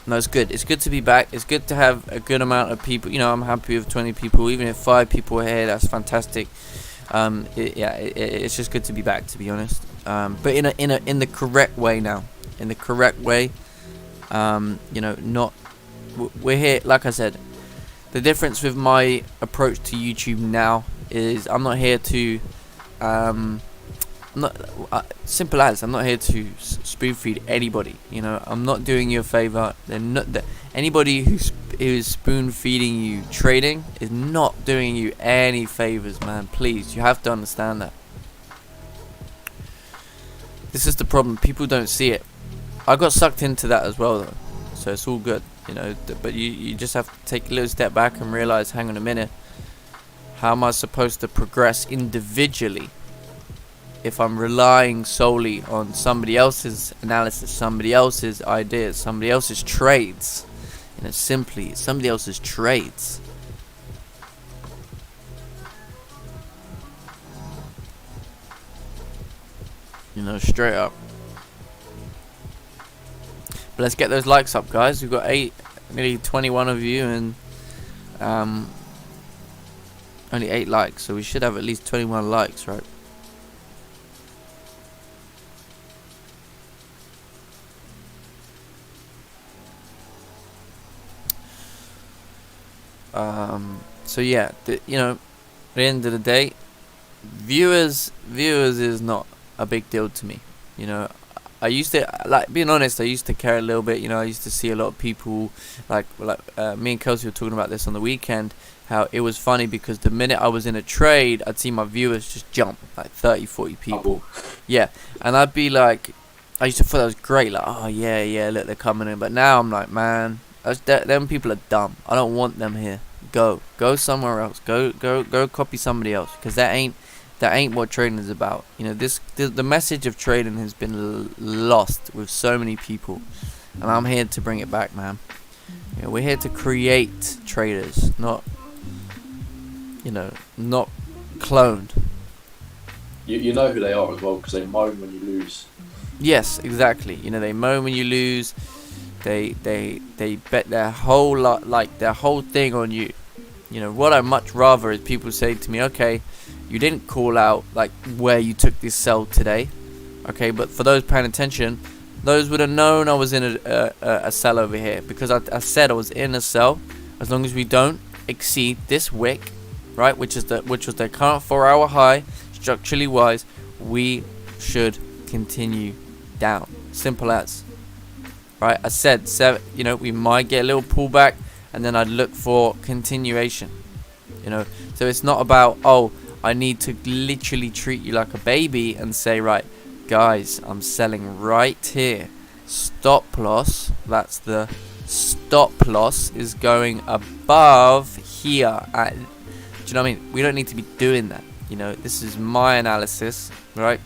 No, it's good. It's good to be back. It's good to have a good amount of people. You know, I'm happy with 20 people. Even if 5 people are here, that's fantastic. It's just good to be back, to be honest. But in the correct way now. In the correct way. You know, not. We're here. Like I said, the difference with my approach to YouTube now is I'm not here to. Simple as I'm not here to spoon feed anybody. You know, I'm not doing you a favor. Anybody who's spoon feeding you trading is not doing you any favors, man. Please, you have to understand that. This is the problem. People don't see it. I got sucked into that as well, though. So it's all good, you know. But you just have to take a little step back and realize, hang on a minute. How am I supposed to progress individually if I'm relying solely on somebody else's analysis, somebody else's ideas, somebody else's trades? You know, simply somebody else's trades. You know, straight up. But let's get those likes up, guys. We've got nearly 21 of you, and only 8 likes, so we should have at least 21 likes, right? So yeah, you know, at the end of the day, viewers is not a big deal to me. You know, I used to, like, being honest, I used to care a little bit. You know, I used to see a lot of people, like me and Kelsey were talking about this on the weekend, how it was funny because the minute I was in a trade, I'd see my viewers just jump, like 30, 40 people. Yeah, and I'd be like, I used to thought that was great, like, oh yeah, look, they're coming in. But now I'm like, man, them people are dumb. I don't want them here. Go somewhere else. Go copy somebody else, because that ain't what trading is about. You know, the message of trading has been lost with so many people, and I'm here to bring it back, man. You know, we're here to create traders, not cloned. You know who they are as well, because they moan when you lose. Yes, exactly. You know, they moan when you lose. They bet their whole lot, like their whole thing on you. You know, what I much rather is people say to me, okay, you didn't call out like where you took this sell today, okay, but for those paying attention, those would have known I was in a sell over here, because I said I was in a sell. As long as we don't exceed this wick, right, which was the current 4-hour high, structurally wise, we should continue down. Simple as. Right, I said, you know, we might get a little pullback, and then I'd look for continuation. You know, so it's not about, oh, I need to literally treat you like a baby and say, right, guys, I'm selling right here. Stop loss. That's the stop loss is going above here. Do you know what I mean? We don't need to be doing that. You know, this is my analysis, right?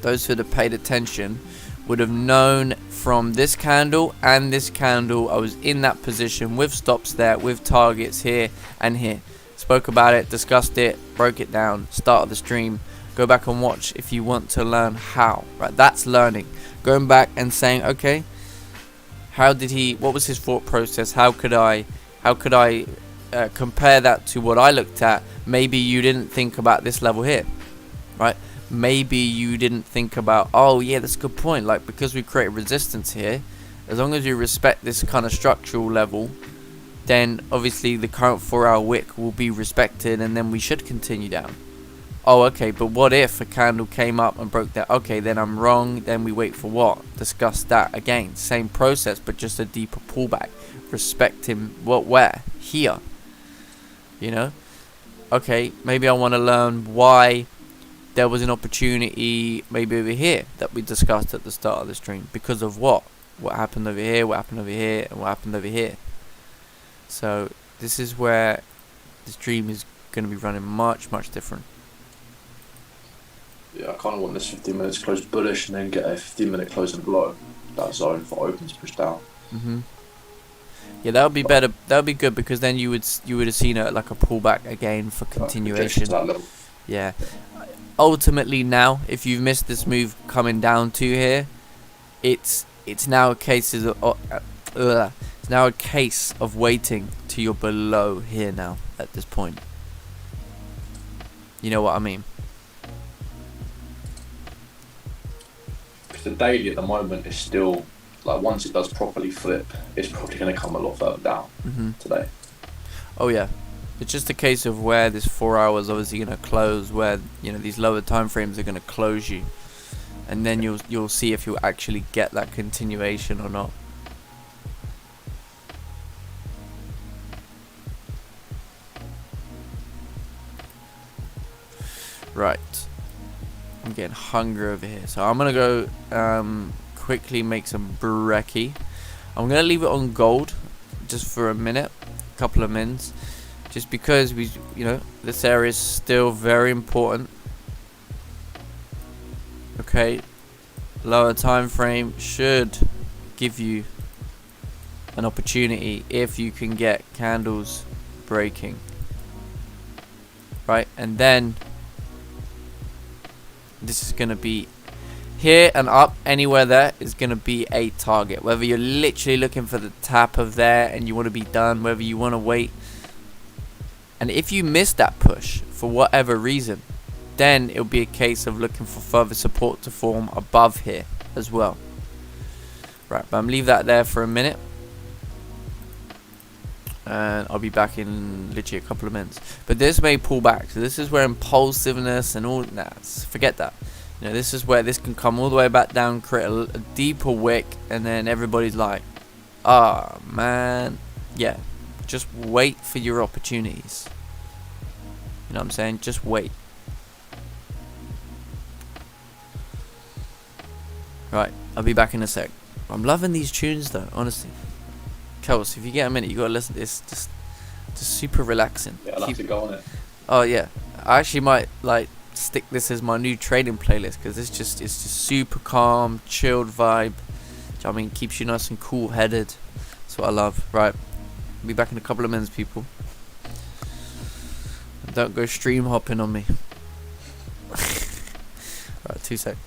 Those who have paid attention would have known from this candle and this candle I was in that position with stops there, with targets here and here. Spoke about it, discussed it, broke it down, started the stream. Go back and watch if you want to learn how. Right, that's learning. Going back and saying, okay, what was his thought process? How could I compare that to what I looked at? Maybe you didn't think about this level here. right? Maybe you didn't think about, oh yeah, that's a good point, like because we create resistance here, as long as you respect this kind of structural level, then obviously the current 4-hour wick will be respected, and then we should continue down. Oh, okay, but what if a candle came up and broke that? Okay, then I'm wrong. Then we wait for what? Discuss that again. Same process, but just a deeper pullback. Respect him. What? Where? Here. You know? Okay, maybe I want to learn why there was an opportunity maybe over here that we discussed at the start of the stream. Because of what? What happened over here, what happened over here, and what happened over here. So, this is where the stream is going to be running much, much different. Yeah, I kind of want this 15 minutes close bullish and then get a 15-minute close and below that zone for open to push down. Yeah, that would be better. That would be good, because then you would have seen a pullback again for continuation. That level. Yeah. Ultimately, now if you've missed this move coming down to here, it's now a case of waiting till you're below here now at this point. You know what I mean? The daily at the moment is still, like, once it does properly flip, it's probably going to come a lot further down today. Oh yeah, it's just a case of where this 4 hours obviously going to close, where these lower time frames are going to close you, and then you'll see if you actually get that continuation or not. Right. I'm getting hungry over here, so I'm gonna go quickly make some brekkie. I'm gonna leave it on gold just for a minute, a couple of minutes, just because this area is still very important. Okay, lower time frame should give you an opportunity if you can get candles breaking, right? And then this is going to be here and up, anywhere there is going to be a target. Whether you're literally looking for the tap of there and you want to be done, whether you want to wait. And if you miss that push for whatever reason, then it'll be a case of looking for further support to form above here as well. Right, but I'm leave that there for a minute. And I'll be back in literally a couple of minutes. But this may pull back, so this is where impulsiveness and all that, forget that. This is where this can come all the way back down, create a deeper wick, and then everybody's like, ah, man. Yeah, just wait for your opportunities. You know what I'm saying? Just wait. Right, I'll be back in a sec. I'm loving these tunes though, honestly. Kels, if you get a minute, you gotta listen to this. Just super relaxing. Yeah, I'll have to go on it. Oh yeah, I actually might stick this as my new trading playlist, because it's just super calm, chilled vibe. I mean, keeps you nice and cool headed. That's what I love. Right, I'll be back in a couple of minutes, people. And don't go stream hopping on me. Right, 2 seconds.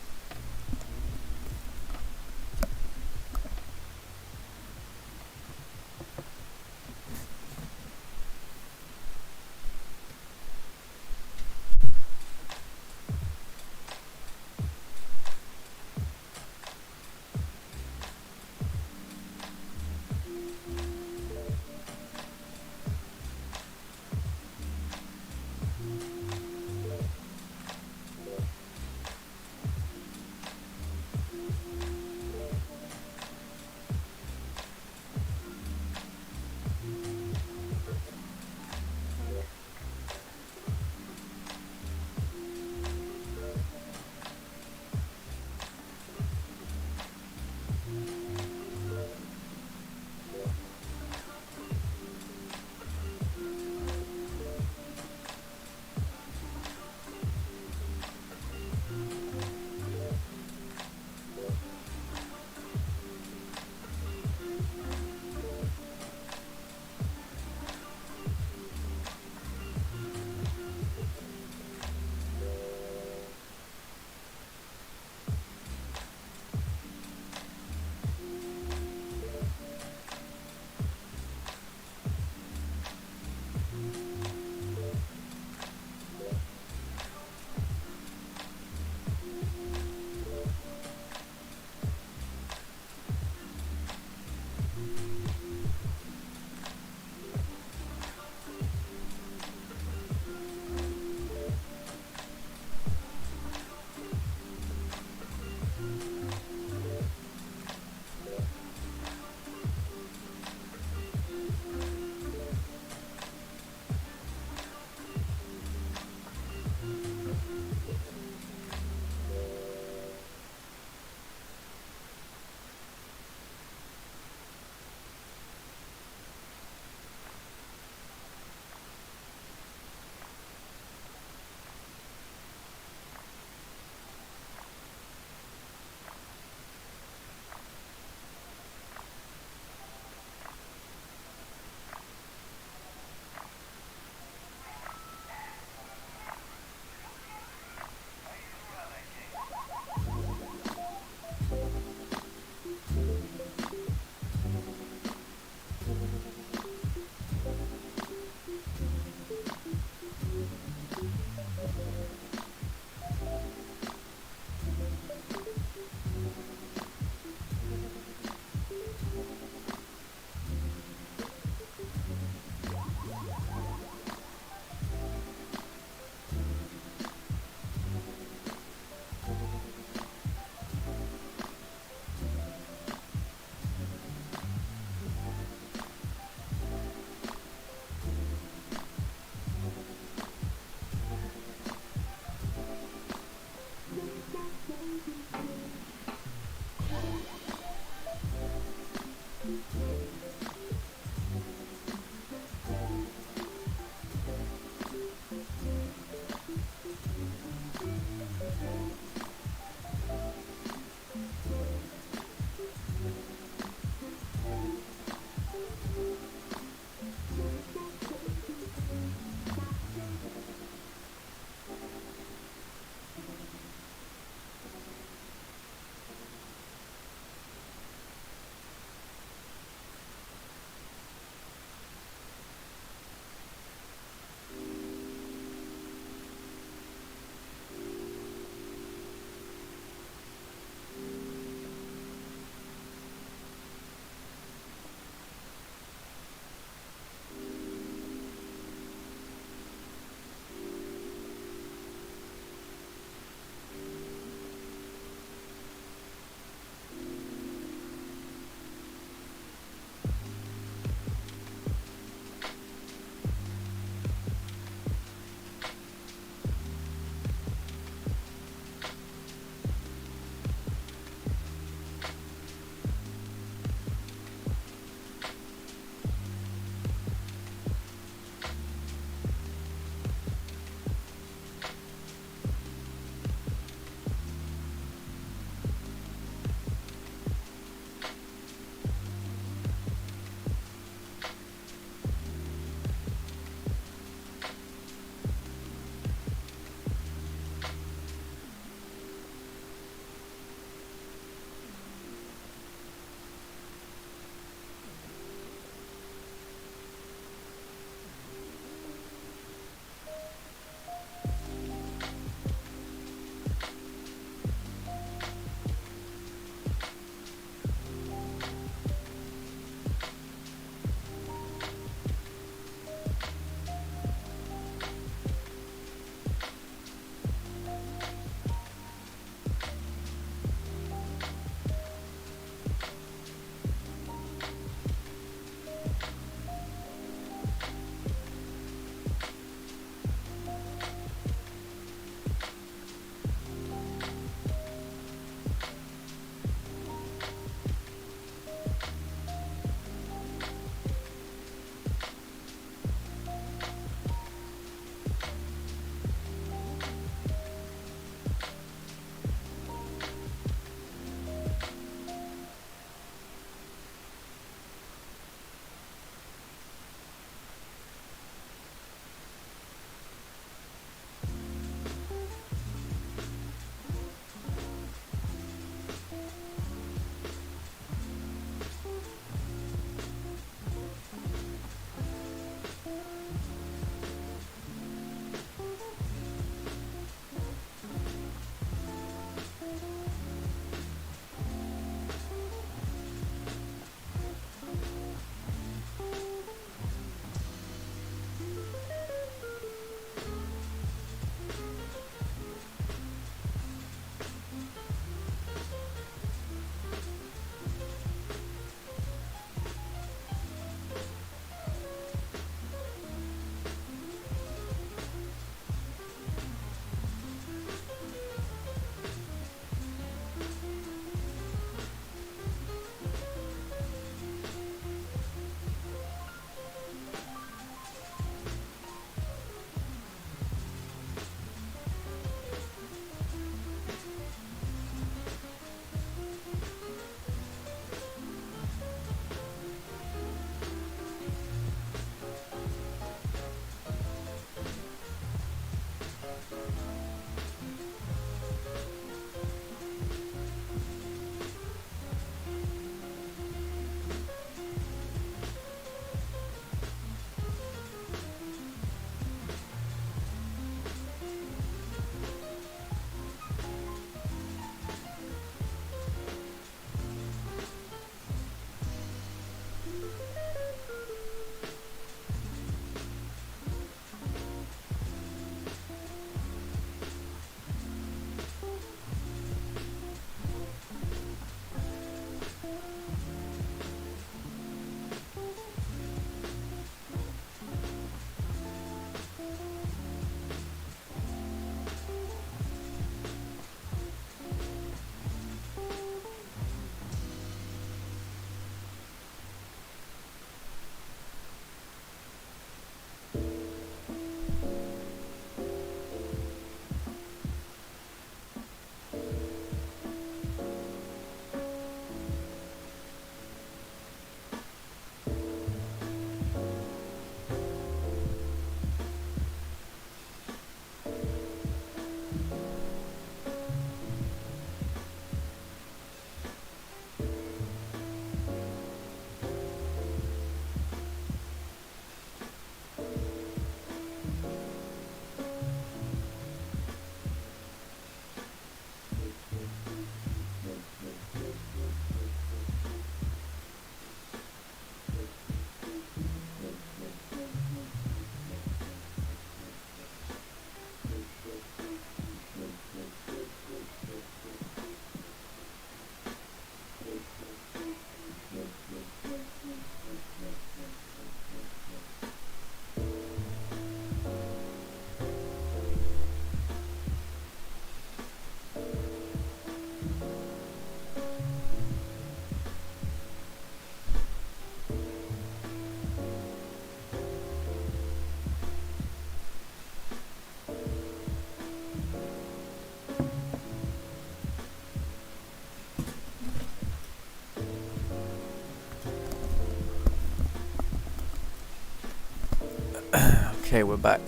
Okay, we're back.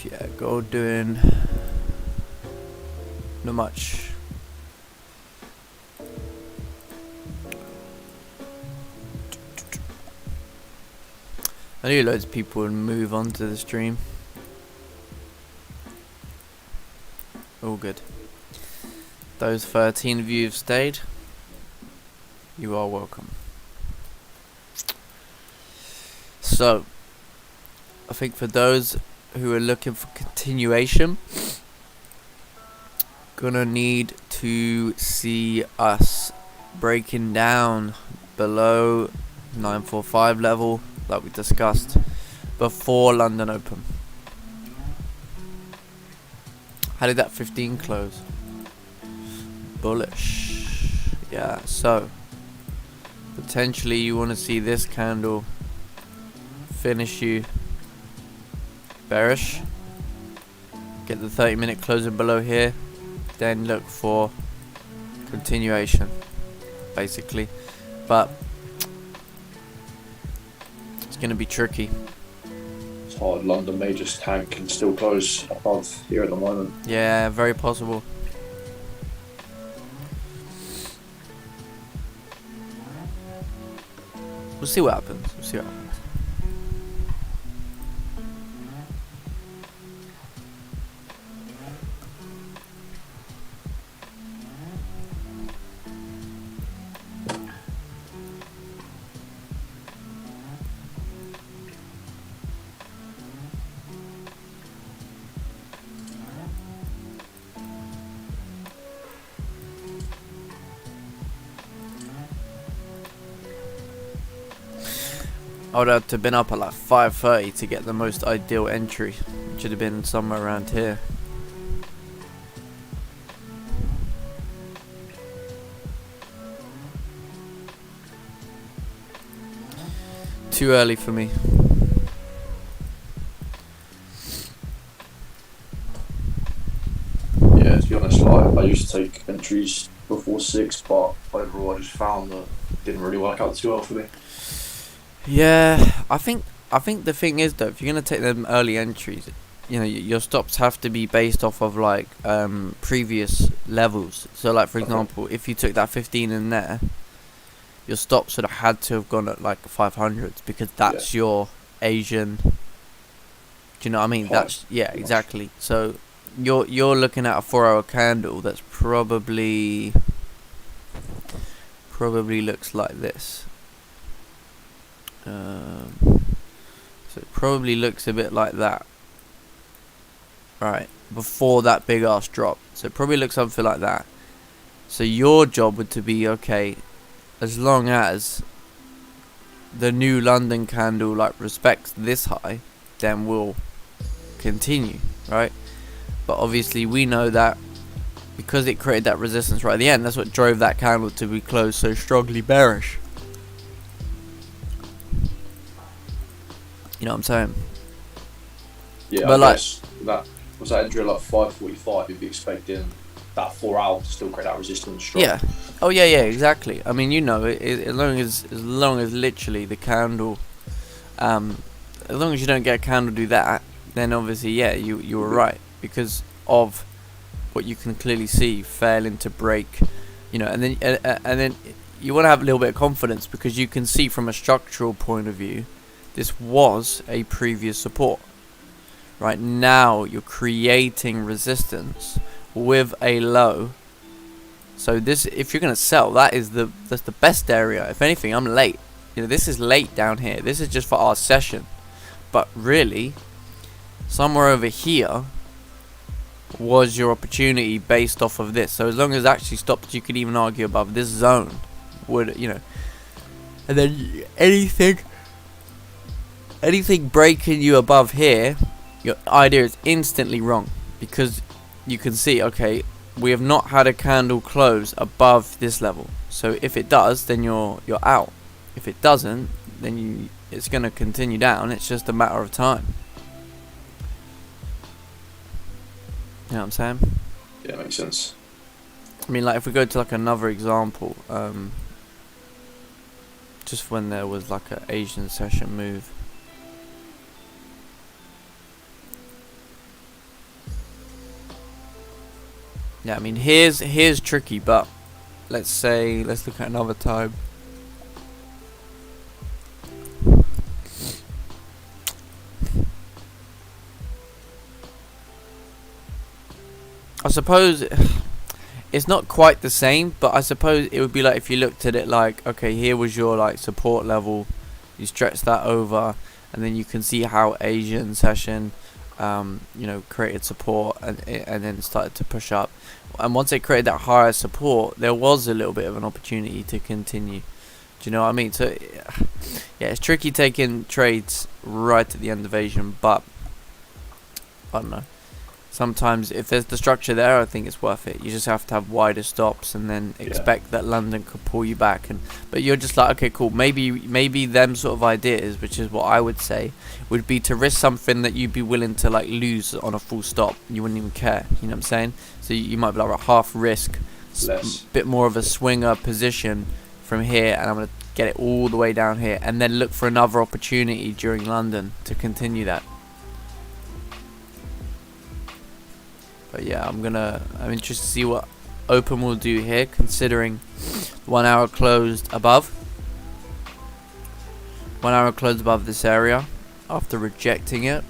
Yeah, gold doing not much. I knew loads of people would move on to the stream. All good. Those 13 of you who've stayed, you are welcome. So, I think for those who are looking for continuation, gonna need to see us breaking down below 945 level, like we discussed, before London Open. How did that 15 close? Bullish. Yeah, so potentially you want to see this candle finish you bearish, get the 30-minute closing below here, then look for continuation basically, but it's going to be tricky. It's hard. London Majors tank can still close above here at the moment. Yeah, very possible. We'll see what happens. We'll see what happens. I would have to been up at like 5:30 to get the most ideal entry. It should have been somewhere around here. Too early for me. Yeah, to be honest, like I used to take entries before 6, but overall I just found that it didn't really work out too well for me. Yeah, I think the thing is though, if you're gonna take them early entries, you know, your stops have to be based off of like previous levels. So like for example, if you took that 15 in there, your stops would have had to have gone at like 500s because that's your Asian. Do you know what I mean? That's exactly. So you're looking at a 4-hour candle that's probably looks like this. So it probably looks a bit like that, right, before that big ass drop. So it probably looks something like that. So your job would to be, okay, as long as the new London candle like respects this high, then we'll continue, right? But obviously we know that because it created that resistance right at the end, that's what drove that candle to be closed so strongly bearish. You know what I'm saying? Yeah, but I guess that was that entry like 5:45. You'd be expecting that 4 hour to still create that resistance strong. Yeah. Oh yeah, exactly. I mean, you know, as long as literally the candle, as long as you don't get a candle do that, then obviously you were right because of what you can clearly see failing to break, you know, and then you want to have a little bit of confidence because you can see from a structural point of view. This was a previous support. Right now you're creating resistance with a low. So this, if you're gonna sell, that's the best area. If anything, I'm late. You know, this is late down here. This is just for our session. But really, somewhere over here was your opportunity based off of this. So as long as it actually stopped, you could even argue above this zone would, you know. And then anything breaking you above here, your idea is instantly wrong because you can see, okay, we have not had a candle close above this level. So if it does, then you're out. If it doesn't, then it's going to continue down. It's just a matter of time. You know what I'm saying? Yeah, makes sense. I mean, like if we go to like another example, just when there was like an Asian session move. Yeah, I mean here's tricky, but let's look at another time. I suppose it's not quite the same, but I suppose it would be like if you looked at it like, okay, here was your like support level, you stretch that over, and then you can see how Asian session, you know, created support and then started to push up. And once it created that higher support, there was a little bit of an opportunity to continue. Do you know what I mean? So yeah, it's tricky taking trades right at the end of Asian, but I don't know. Sometimes if there's the structure there, I think it's worth it. You just have to have wider stops and then expect that London could pull you back. But you're just like, okay, cool. Maybe them sort of ideas, which is what I would say, would be to risk something that you'd be willing to like lose on a full stop. You wouldn't even care. You know what I'm saying? So you might be like a half risk, bit more of a swinger position from here, and I'm gonna get it all the way down here, and then look for another opportunity during London to continue that. But yeah, I'm interested to see what Open will do here, considering 1 hour closed above. 1 hour closed above this area after rejecting it.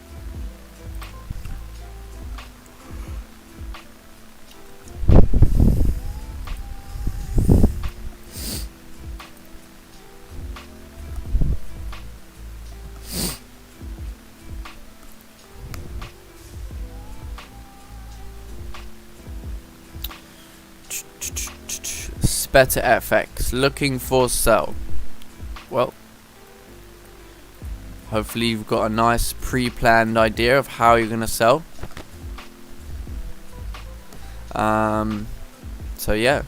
Better FX looking for sell. Well, hopefully you've got a nice pre-planned idea of how you're gonna sell. So yeah,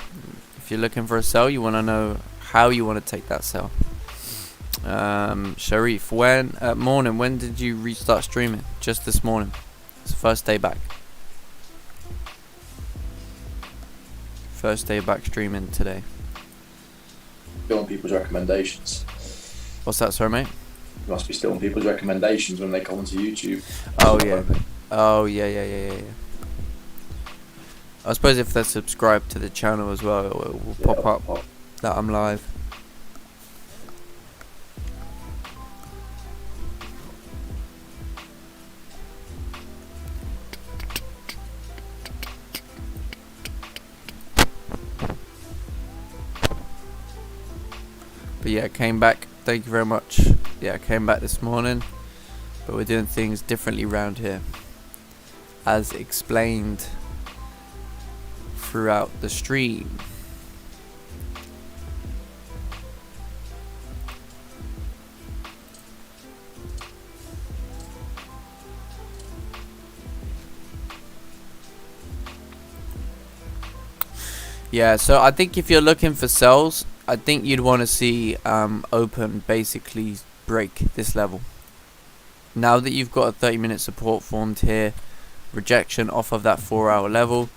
if you're looking for a sell, you want to know how you want to take that sell. Sharif, when did you restart streaming? Just this morning. It's the first day back. First day back streaming today. Still on people's recommendations. What's that, sorry, mate? You must be still on people's recommendations when they come onto YouTube. Oh yeah. Oh yeah. I suppose if they're subscribed to the channel as well, it will pop up that I'm live. But yeah, came back. Thank you very much. Yeah, I came back this morning, but we're doing things differently around here, as explained throughout the stream. Yeah, so I think if you're looking for sells, I think you'd want to see Open basically break this level. Now that you've got a 30-minute support formed here, rejection off of that 4-hour level,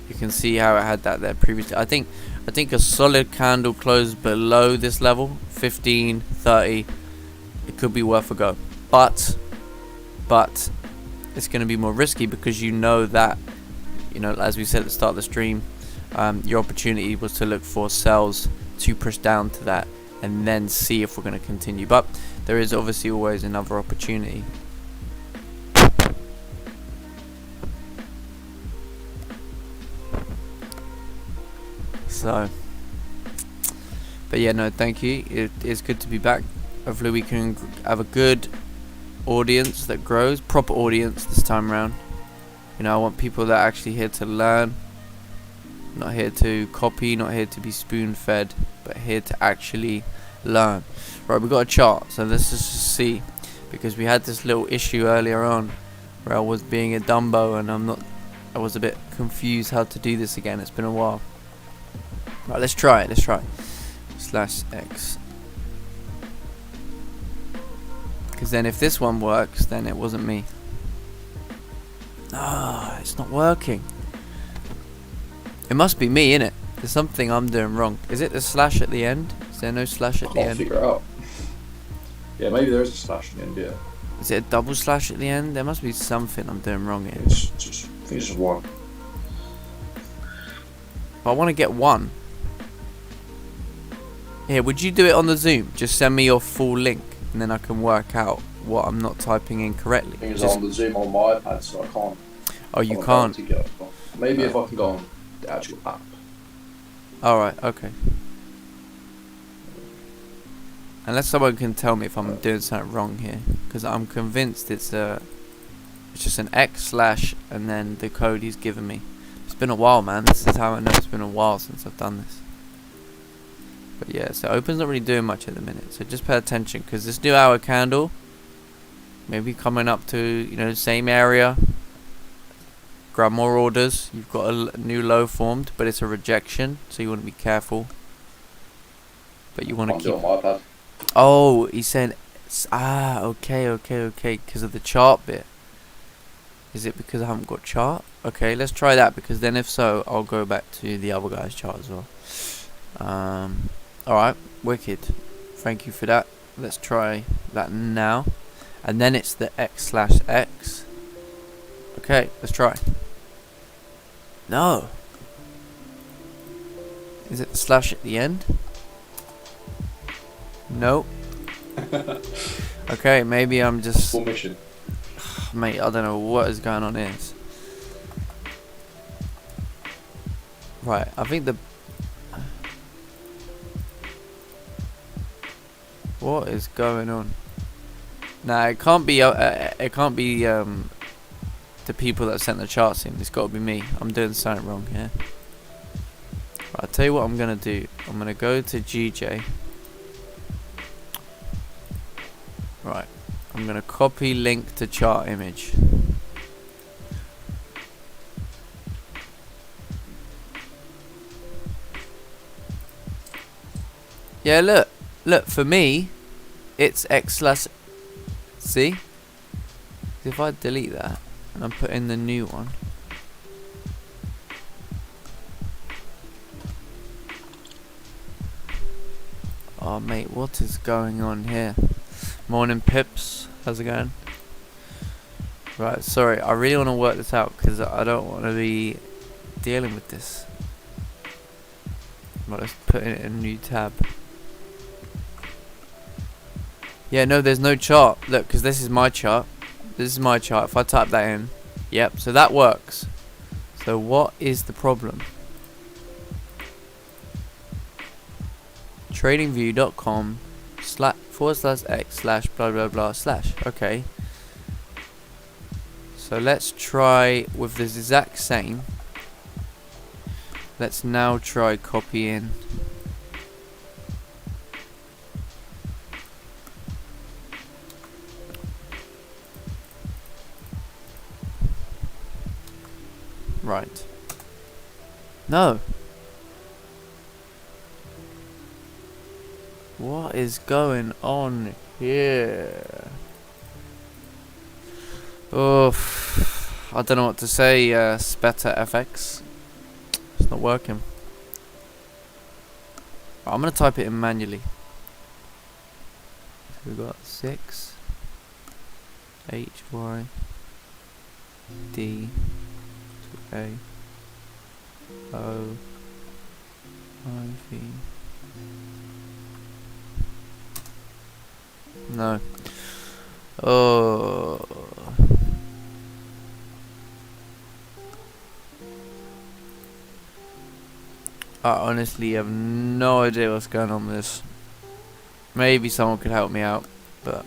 you can see how it had that there previously. I think a solid candle close below this level, 15, 30, it could be worth a go. But it's going to be more risky because you know that, you know, as we said at the start of the stream, your opportunity was to look for sells to push down to that and then see if we're going to continue. But there is obviously always another opportunity. So, but yeah, no, thank you. It is good to be back. Hopefully we can have a good audience that grows, proper audience this time around. You know, I want people that are actually here to learn, not here to copy, not here to be spoon-fed, but here to actually learn. Right, we got a chart, so let's just see, because we had this little issue earlier on where I was being a Dumbo and I was a bit confused how to do this again. It's been a while. Right, let's try it. /X, because then if this one works, then it wasn't me. Ah, it's not working. It must be me, innit? There's something I'm doing wrong. Is it the slash at the end? Is there no slash at the end? Can't figure it out. Yeah, maybe there is a slash in the end. Yeah. Is it a double slash at the end? There must be something I'm doing wrong here. It's just, I think it's just one. But I want to get one. Here, would you do it on the Zoom? Just send me your full link, and then I can work out what I'm not typing in correctly. I think it's on the Zoom on my iPad, so I can't. Oh, you can't. Maybe if I can go on the actual app. Alright, okay. Unless someone can tell me if I'm doing something wrong here, because I'm convinced it's just an X slash and then the code he's given me. It's been a while, man. This is how I know it's been a while since I've done this. But yeah, so Open's not really doing much at the minute, so just pay attention, because this new hour candle maybe coming up to, you know, the same area. Grab more orders. You've got a new low formed, but it's a rejection, so you want to be careful. But you want to keep. On my iPad. Oh, he's saying, okay, because of the chart bit. Is it because I haven't got chart? Okay, let's try that, because then if so, I'll go back to the other guy's chart as well. Alright, wicked. Thank you for that. Let's try that now. And then it's the X slash X. Okay, let's try. No. Is it the slash at the end? No. Okay, maybe I'm just... Full mission. Mate, I don't know what is going on here. Right, I think the... What is going on? Nah, it can't be the people that sent the charts in. It's got to be me. I'm doing something wrong here. Right, I'll tell you what I'm gonna do. I'm gonna go to GJ. Right, I'm gonna copy link to chart image. Yeah, look, for me, it's X slash. See? If I delete that and I put in the new one. Oh, mate, what is going on here? Morning, Pips. How's it going? Right, sorry, I really want to work this out, because I don't want to be dealing with this. Right, let's put in a new tab. Yeah, no, there's no chart. Look, because this is my chart. This is my chart. If I type that in, yep, so that works. So what is the problem? Tradingview.com /x/ blah blah blah /. Okay. So let's try with this exact same. Let's now try copying. Right. No. What is going on here? Oof. I don't know what to say, Speta FX. It's not working. Right, I'm going to type it in manually. So we've got 6 HY D A O I V. No. Oh. I honestly have no idea what's going on with this. Maybe someone could help me out, but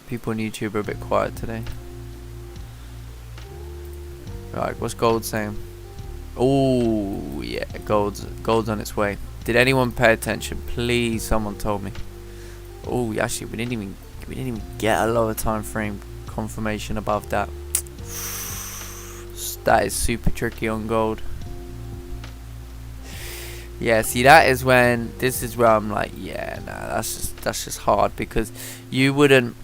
people on YouTube are a bit quiet today. Right, what's gold saying? Oh yeah, gold's on its way. Did anyone pay attention? Please, someone told me. Oh, actually, we didn't even get a lower time frame confirmation above that. That is super tricky on gold. Yeah, see, that is when this is where I'm like, yeah, nah, that's just hard, because you wouldn't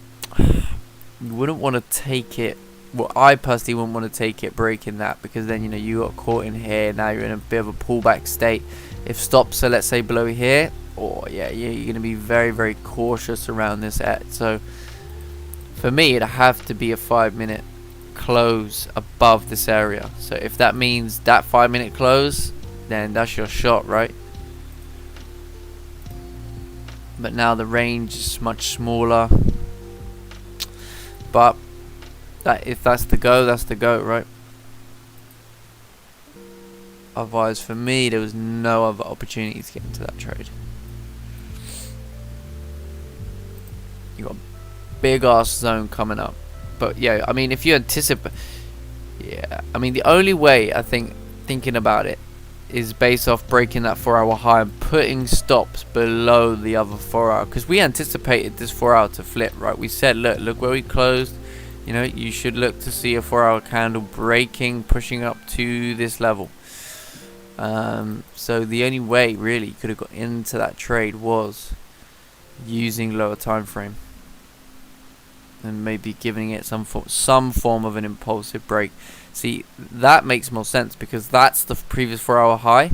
want to take it. Well, I personally wouldn't want to take it breaking that, because then, you know, you got caught in here. Now you're in a bit of a pullback state. If stops are, let's say, below here, or yeah, you're going to be very, very cautious around this so for me, it'd have to be a 5-minute close above this area. So if that means that 5-minute close, then that's your shot, right? But now the range is much smaller. But if that's the go, that's the go, right? Otherwise, for me, there was no other opportunity to get into that trade. You got a big ass zone coming up. But yeah, I mean, if you anticipate, yeah, I mean, the only way I think thinking about it is based off breaking that 4-hour high and putting stops below the other 4-hour, because we anticipated this 4-hour to flip, right? We said, look where we closed. You know, you should look to see a 4-hour candle breaking, pushing up to this level. So the only way really you could have got into that trade was using lower time frame and maybe giving it some form of an impulsive break. See, that makes more sense because that's the previous 4-hour high,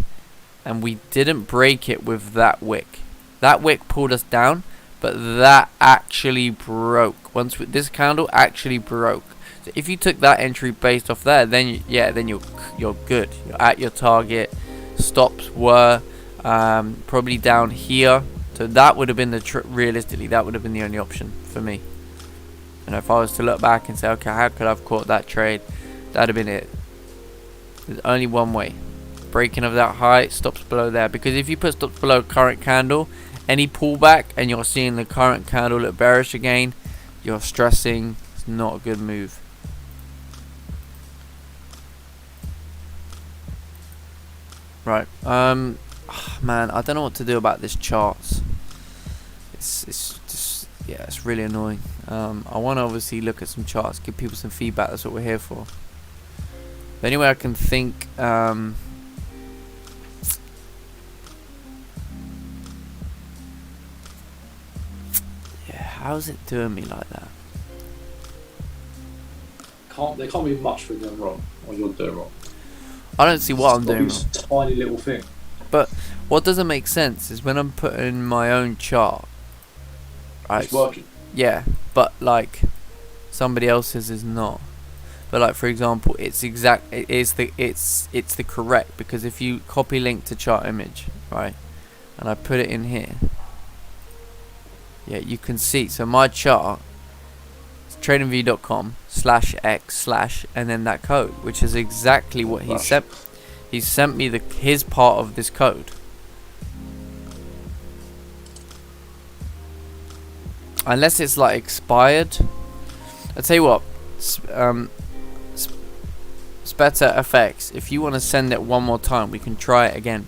and we didn't break it with that wick. That wick pulled us down, but that actually broke. This candle actually broke. So if you took that entry based off there, then you're good. You're at your target. Stops were probably down here, so that would have been realistically that would have been the only option for me. And if I was to look back and say, okay, how could I have caught that trade? That'd have been it. There's only one way: breaking of that high, stops below there. Because if you put stops below current candle, any pullback, and you're seeing the current candle look bearish again, you're stressing. It's not a good move. Right. Man, I don't know what to do about this charts. It's just, yeah, it's really annoying. I want to obviously look at some charts, give people some feedback. That's what we're here for. But anyway, I can think. Yeah, how's it doing me like that? There can't be much for doing wrong, or you're doing wrong. I don't see what I'm doing wrong. Tiny little thing. But what doesn't make sense is when I'm putting my own chart. Right, it's working. Yeah, but like somebody else's is not. But like for example, it's the correct, because if you copy link to chart image, right, and I put it in here, yeah, you can see. So my chart, tradingview.com/x/ and then that code, which is exactly what he sent. He sent me his part of this code. Unless it's like expired. I'll tell you what, Speta FX, if you want to send it one more time, we can try it again.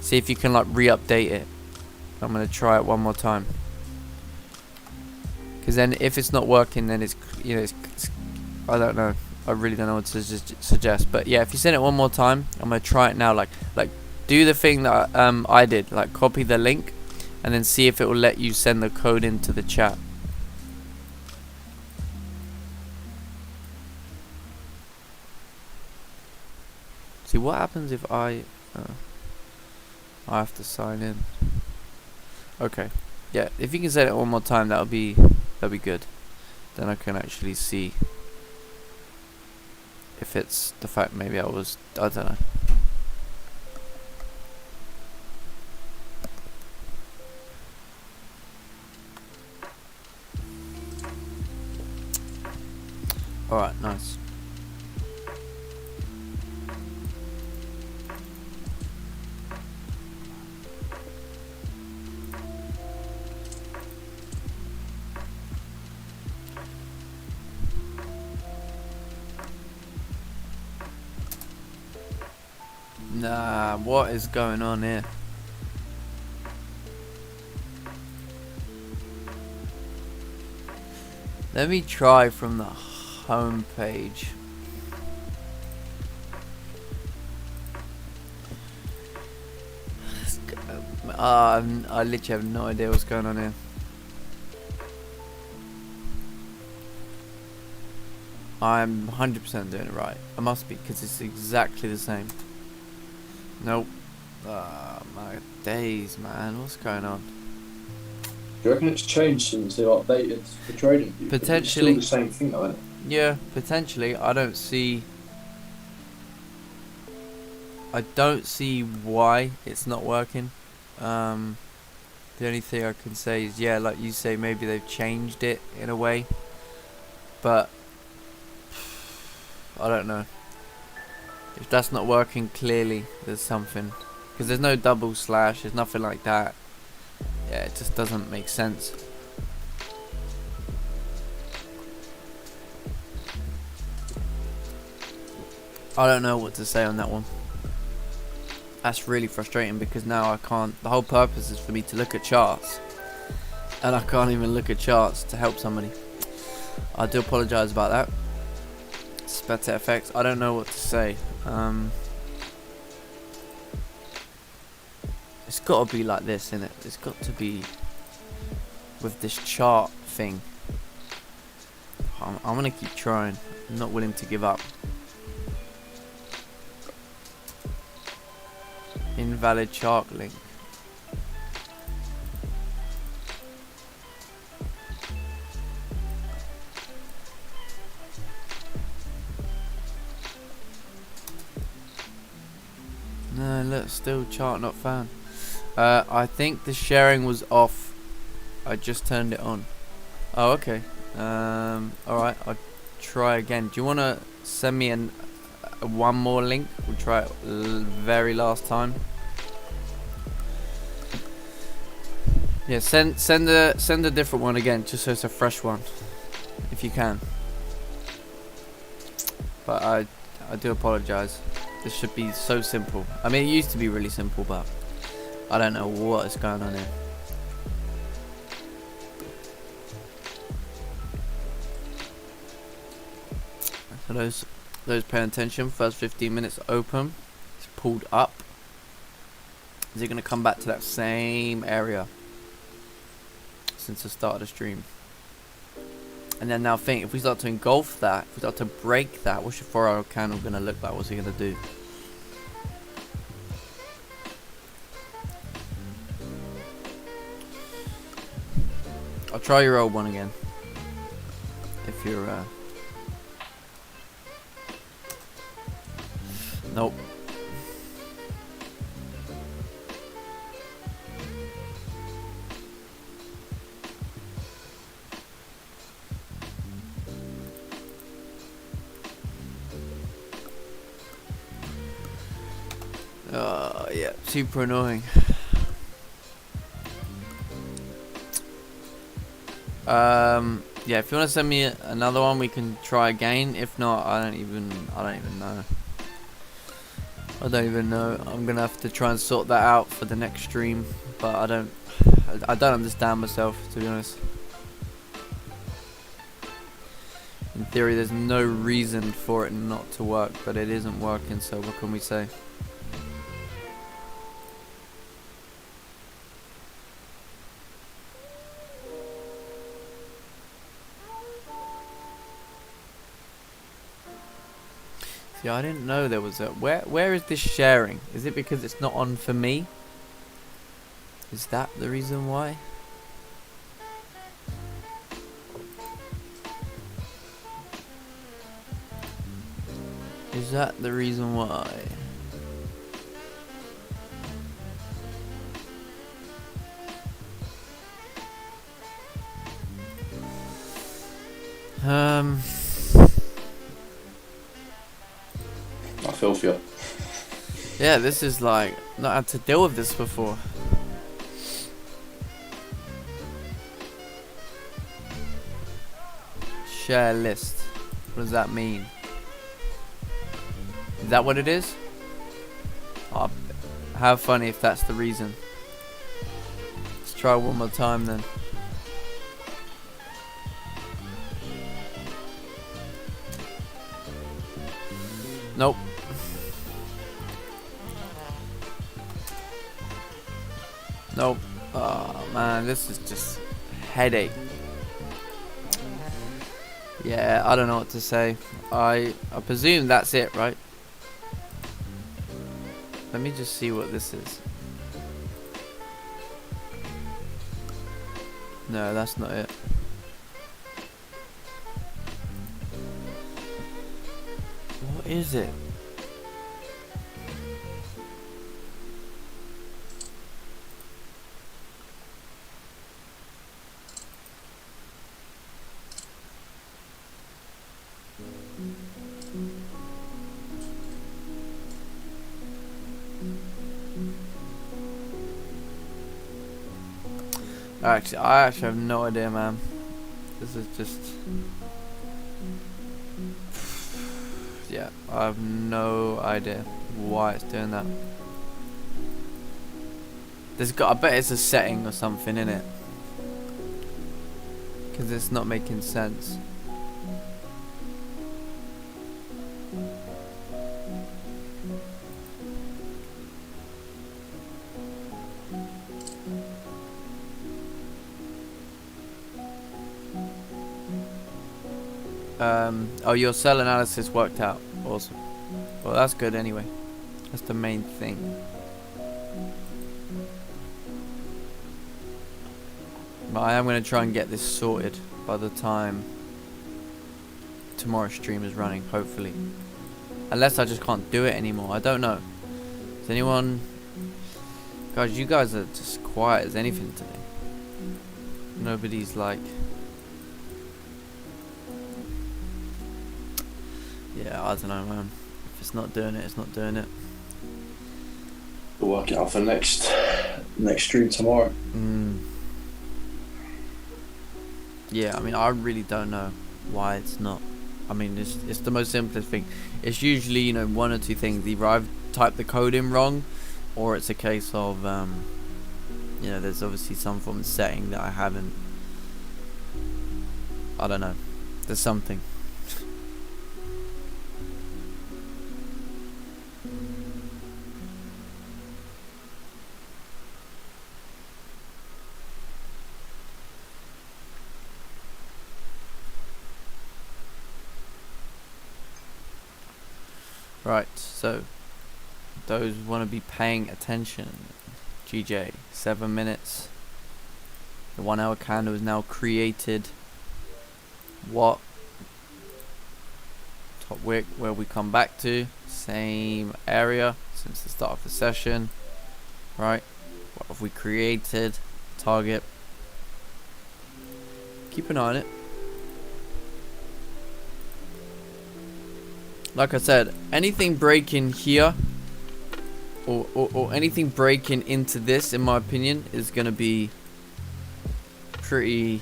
See if you can like re-update it. I'm going to try it one more time. Because then if it's not working, then it's, you know, it's I don't know. I really don't know what to suggest. But yeah, if you send it one more time, I'm going to try it now. Like do the thing that I did. Like copy the link and then see if it will let you send the code into the chat. See what happens if I have to sign in. Okay. Yeah, if you can send it one more time, that'll be good. Then I can actually see if it's the fact maybe I don't know. Alright, nice. Nah, what is going on here? Let me try from the home page. I literally have no idea what's going on here. I'm 100% doing it right. I must be, because it's exactly the same. Nope, My days, man. What's going on? Do you reckon it's changed since they updated the trading view? It's still Potentially. the same thing though, isn't it? Yeah, potentially. I don't see why it's not working. The only thing I can say is, yeah, like you say, maybe they've changed it in a way, but I don't know. If that's not working, clearly there's something, because there's no double slash, there's nothing like that. Yeah, it just doesn't make sense. I don't know what to say on that one. That's really frustrating, because now I can't. The whole purpose is for me to look at charts, and I can't even look at charts to help somebody. I do apologise about that. It's better effects. I don't know what to say. It's got to be like this, innit? It's got to be with this chart thing. I'm gonna keep trying. I'm not willing to give up. Invalid chart link. No, look, still chart not found. I think the sharing was off. I just turned it on. Oh, okay. Alright, I'll try again. Do you want to send me one more link? We'll try it very last time. Yeah, send a different one again, just so it's a fresh one, if you can. But I do apologise. This should be so simple. I mean, it used to be really simple, but I don't know what is going on here. So those paying attention, first 15 minutes open. It's pulled up. Is it going to come back to that same area since the start of the stream? And then now think, if we start to engulf that, if we start to break that, what's your 4-hour candle going to look like? What's it going to do? I'll try your old one again. If you're nope. Yeah, super annoying. Yeah, if you want to send me another one, we can try again. If not, I don't even know. I don't even know. I'm gonna have to try and sort that out for the next stream, but I don't understand myself, to be honest. In theory, there's no reason for it not to work, but it isn't working, so what can we say? See, I didn't know there was a... Where is this sharing? Is it because it's not on for me? Is that the reason why? Is that the reason why? I feel for you. Yeah, this is like... not had to deal with this before. Share list. What does that mean? Is that what it is? Oh, how funny if that's the reason. Let's try one more time then. Nope. Nope. Oh man, this is just headache. Yeah, I don't know what to say. I presume that's it, right? Let me just see what this is. No, that's not it. What is it? I actually have no idea, man. This is just... Yeah, I have no idea why it's doing that. I bet it's a setting or something in it, because it's not making sense. Oh, your cell analysis worked out. Awesome. Well, that's good anyway. That's the main thing. But I am going to try and get this sorted by the time tomorrow's stream is running, hopefully. Unless I just can't do it anymore. I don't know. Is anyone... Guys, you guys are just quiet as anything today. Nobody's like... Yeah, I don't know, man. If it's not doing it, it's not doing it. We'll work it out for next stream tomorrow. Yeah, I mean, I really don't know why it's not. I mean, it's the most simplest thing. It's usually, you know, one or two things. Either I've typed the code in wrong, or it's a case of, you know, there's obviously some form of setting that I haven't. I don't know. There's something. Right, so those want to be paying attention. GJ, 7 minutes. The 1 hour candle is now created. What? Top wick, where we come back to. Same area since the start of the session. Right, what have we created? Target. Keep an eye on it. Like I said, anything breaking here or anything breaking into this, in my opinion, is going to be pretty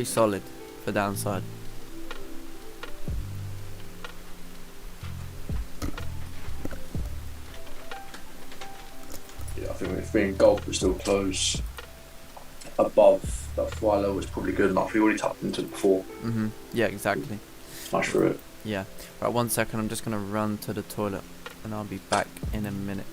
solid for downside. Yeah, I think if being gold was still close above that fly low was probably good enough. We already tapped into it before. Yeah, exactly. Smash through it. Yeah. Right, 1 second. I'm just going to run to the toilet and I'll be back in a minute.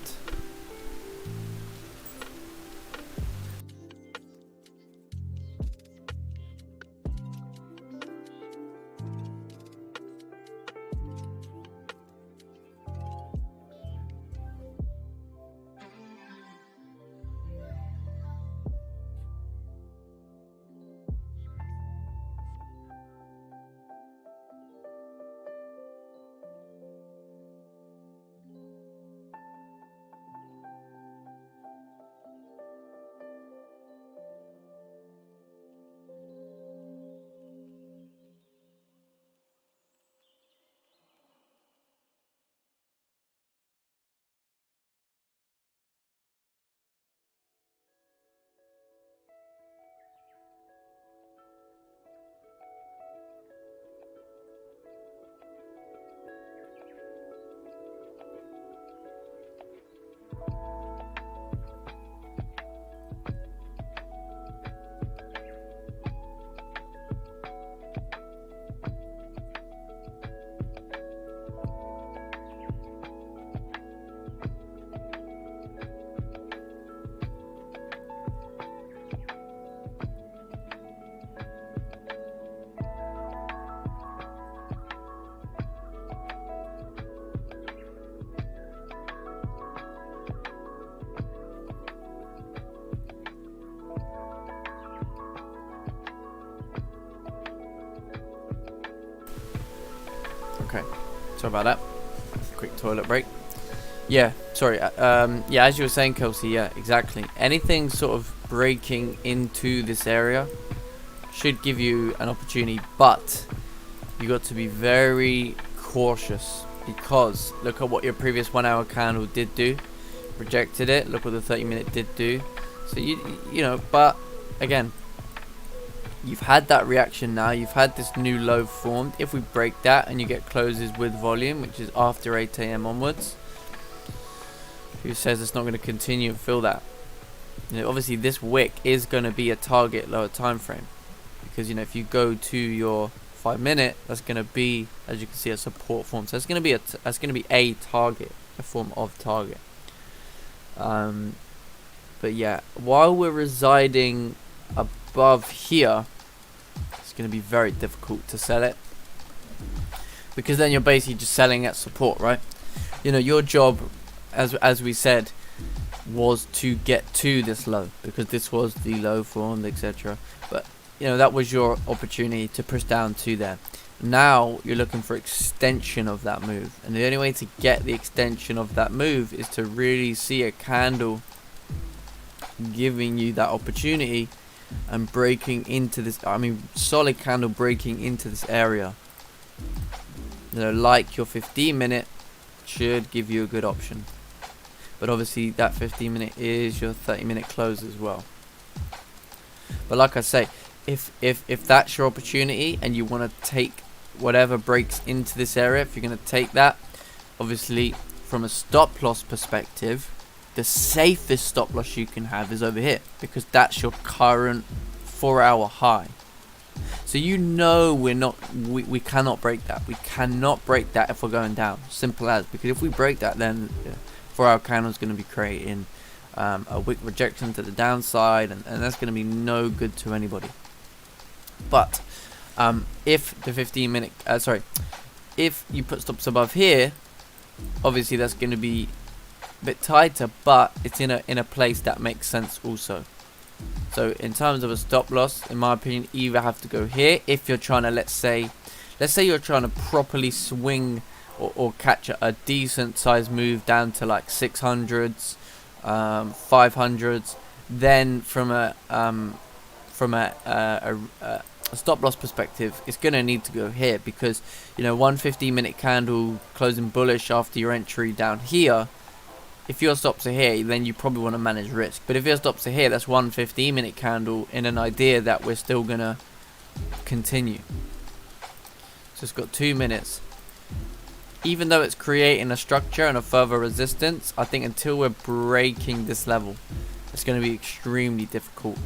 Sorry about that. Quick toilet break. Yeah, sorry. Yeah, as you were saying, Kelsey. Yeah, exactly. Anything sort of breaking into this area should give you an opportunity, but you got to be very cautious, because look at what your previous 1 hour candle did do. Rejected it. Look what the 30-minute did do. So you know, but again, you've had that reaction now. You've had this new low formed. If we break that and you get closes with volume, which is after 8 AM onwards, who says it's not going to continue and fill that? You know, obviously this wick is going to be a target lower time frame, because you know, if you go to your 5 minute, that's going to be, as you can see, a support form. So it's going to be a target, a form of target. But yeah, while we're residing above here, it's going to be very difficult to sell it, because then you're basically just selling at support, right? You know, your job, as we said, was to get to this low, because this was the low formed, etc. But you know, that was your opportunity to push down to there. Now you're looking for extension of that move, and the only way to get the extension of that move is to really see a candle giving you that opportunity and breaking into this, I mean, solid candle breaking into this area. You know, like your 15 minute should give you a good option, but obviously that 15 minute is your 30-minute close as well. But like I say, if that's your opportunity and you want to take whatever breaks into this area, if you're going to take that, obviously from a stop loss perspective, the safest stop loss you can have is over here, because that's your current 4 hour high. So you know we cannot break that. We cannot break that if we're going down. Simple as, because if we break that, then 4 hour candle is going to be creating a wick rejection to the downside, and that's going to be no good to anybody. But if the 15 minute if you put stops above here, obviously that's going to be a bit tighter, but it's in a place that makes sense also. So in terms of a stop loss, in my opinion, either have to go here if you're trying to, let's say you're trying to properly swing or catch a decent size move down to like 600s, 500s, then from a stop loss perspective, it's going to need to go here, because you know, 1 15-minute candle closing bullish after your entry down here, if your stops are here, then you probably want to manage risk. But if your stops are here, that's 1 15-minute candle in an idea that we're still going to continue. So it's got 2 minutes. Even though it's creating a structure and a further resistance, I think until we're breaking this level, it's going to be extremely difficult.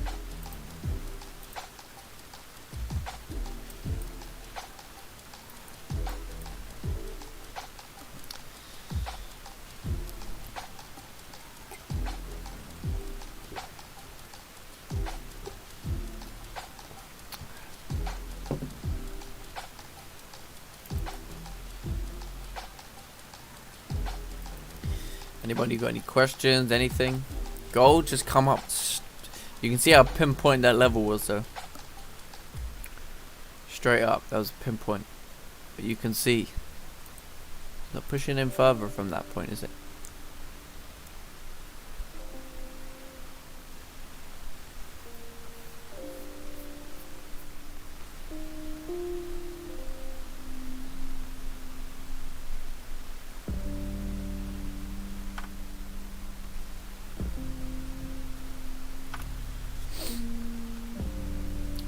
Anybody got any questions, anything? Gold just come up. You can see how pinpoint that level was though. Straight up, that was a pinpoint. But you can see, not pushing in further from that point, is it?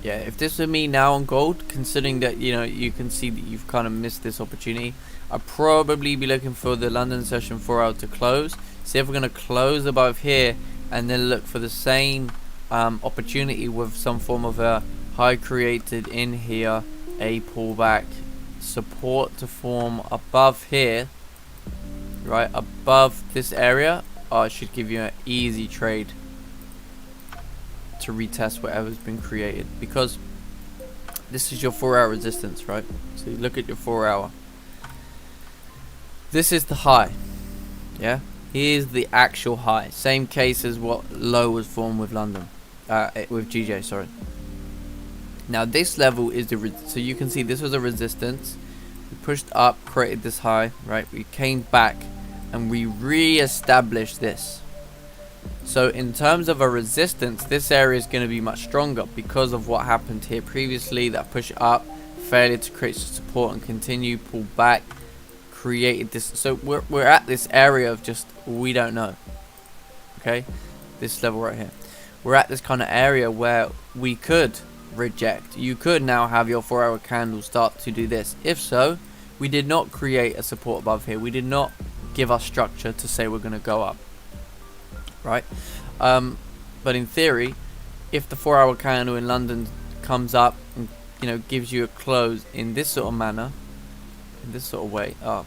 Yeah, if this were me now on gold, considering that, you know, you can see that you've kind of missed this opportunity, I'd probably be looking for the London session 4 hour to close. See if we're going to close above here, and then look for the same opportunity with some form of a high created in here, a pullback, support to form above here, right above this area. It should give you an easy trade to retest whatever's been created, because this is your 4 hour resistance, right? So you look at your 4 hour, this is the high, yeah, here's the actual high, same case as what low was formed with London, with GJ, sorry. Now this level is the so you can see this was a resistance, We pushed up, created this high, right? We came back and we re-established this. So in terms of a resistance, this area is going to be much stronger because of what happened here previously. That push up, failure to create support and continue, pull back, created this. So we're at this area of just, we don't know. Okay, this level right here. We're at this kind of area where we could reject. You could now have your 4-hour candle start to do this. If so, we did not create a support above here. We did not give us structure to say we're going to go up, right? But in theory, if the 4-hour candle in London comes up and, you know, gives you a close in this sort of manner, in this sort of way, oh,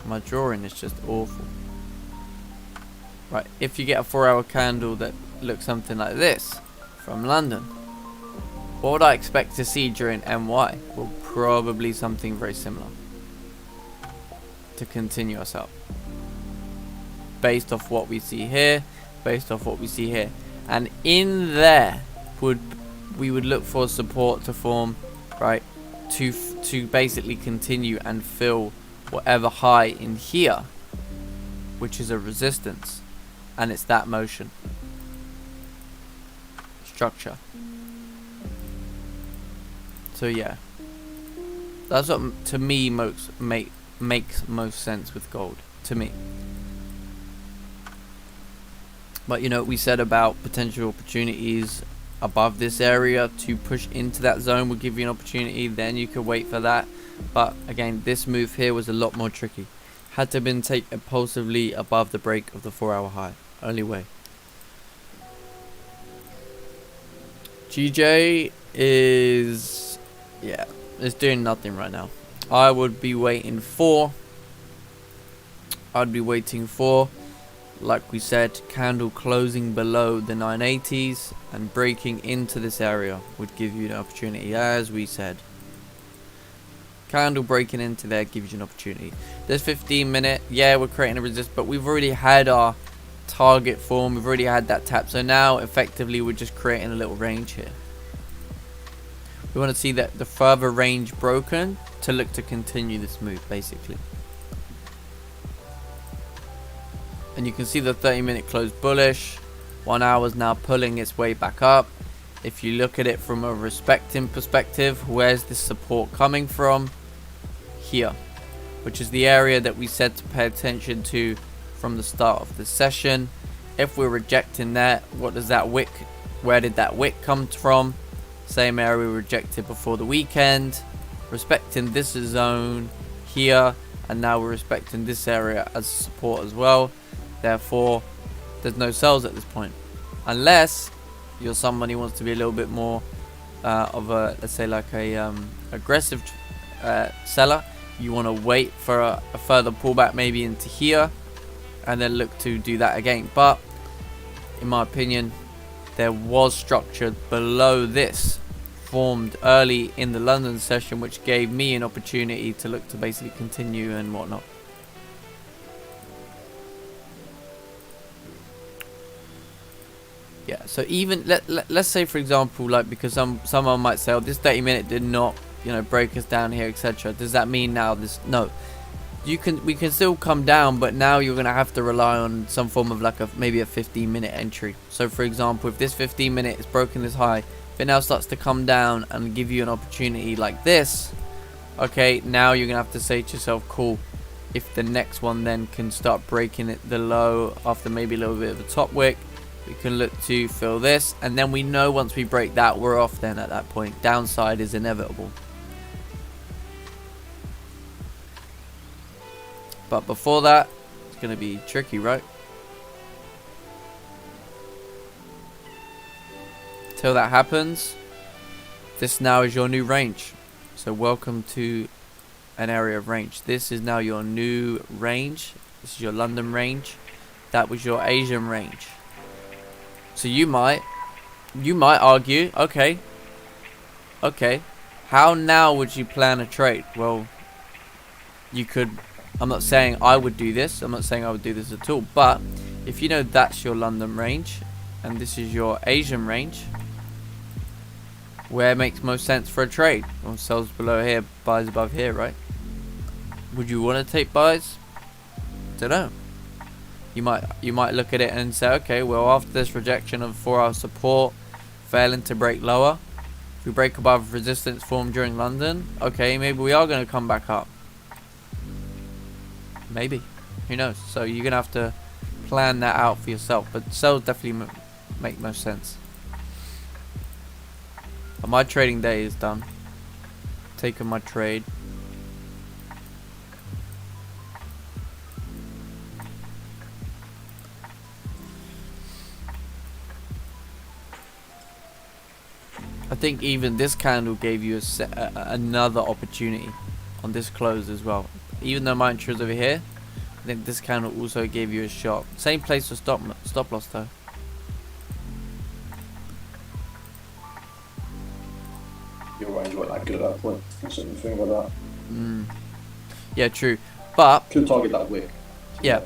my drawing is just awful. Right, if you get a 4-hour candle that looks something like this from London, what would I expect to see during NY? Well, probably something very similar to continue us up, based off what we see here, based off what we see here. And in there we would look for support to form, right, to basically continue and fill whatever high in here, which is a resistance. And it's that motion structure. So yeah, that's what to me makes most sense with gold, to me. But you know, we said about potential opportunities above this area to push into that zone would give you an opportunity, then you could wait for that. But again, this move here was a lot more tricky. Had to have been taken impulsively above the break of the 4-hour high. Only way. GJ is, yeah, it's doing nothing right now. I would be waiting for, like we said, candle closing below the 980s and breaking into this area would give you an opportunity, as we said. Candle breaking into there gives you an opportunity. This 15-minute, yeah, we're creating a resist, but we've already had our target form, we've already had that tap, so now effectively we're just creating a little range here. We want to see that the further range broken to look to continue this move, basically. And you can see the 30-minute close bullish. 1 hour's now pulling its way back up. If you look at it from a respecting perspective, where's this support coming from? Here, which is the area that we said to pay attention to from the start of the session. If we're rejecting that, what does that wick, where did that wick come from? Same area we rejected before the weekend. Respecting this zone here, and now we're respecting this area as support as well. Therefore, there's no sells at this point, unless you're somebody who wants to be a little bit more of a, let's say, like a aggressive seller. You want to wait for a further pullback, maybe into here, and then look to do that again. But in my opinion, there was structure below this formed early in the London session, which gave me an opportunity to look to basically continue and whatnot. Yeah, so even let's say, for example, like, because someone might say, oh, this 30-minute did not, you know, break us down here, etc. Does that mean now this? No, we can still come down, but now you're gonna have to rely on some form of like maybe a 15-minute entry. So for example, if this 15-minute is broken this high, if it now starts to come down and give you an opportunity like this, okay, now you're gonna have to say to yourself, cool, if the next one then can start breaking it the low after maybe a little bit of a top wick, we can look to fill this, and then we know once we break that, we're off then at that point. Downside is inevitable. But before that, it's going to be tricky, right? Till that happens, this now is your new range. So welcome to an area of range. This is now your new range. This is your London range. That was your Asian range. So you might argue, okay, how now would you plan a trade? Well, you could, I'm not saying I would do this, I'm not saying I would do this at all, but if you know that's your London range and this is your Asian range, where makes most sense for a trade? Well, sells below here, buys above here, right? Would you want to take buys? Don't know. You might look at it and say, okay, well, after this rejection of 4-hour support, failing to break lower, if we break above resistance formed during London, okay, maybe we are going to come back up. Maybe. Who knows? So you're going to have to plan that out for yourself. But sells definitely make most sense. But my trading day is done. Taking my trade. I think even this candle gave you another opportunity on this close as well. Even though my entry was over here, I think this candle also gave you a shot. Same place for stop loss though. Your range weren't that good at that point. Something think about that. Yeah, true. But could target that wick. Yeah.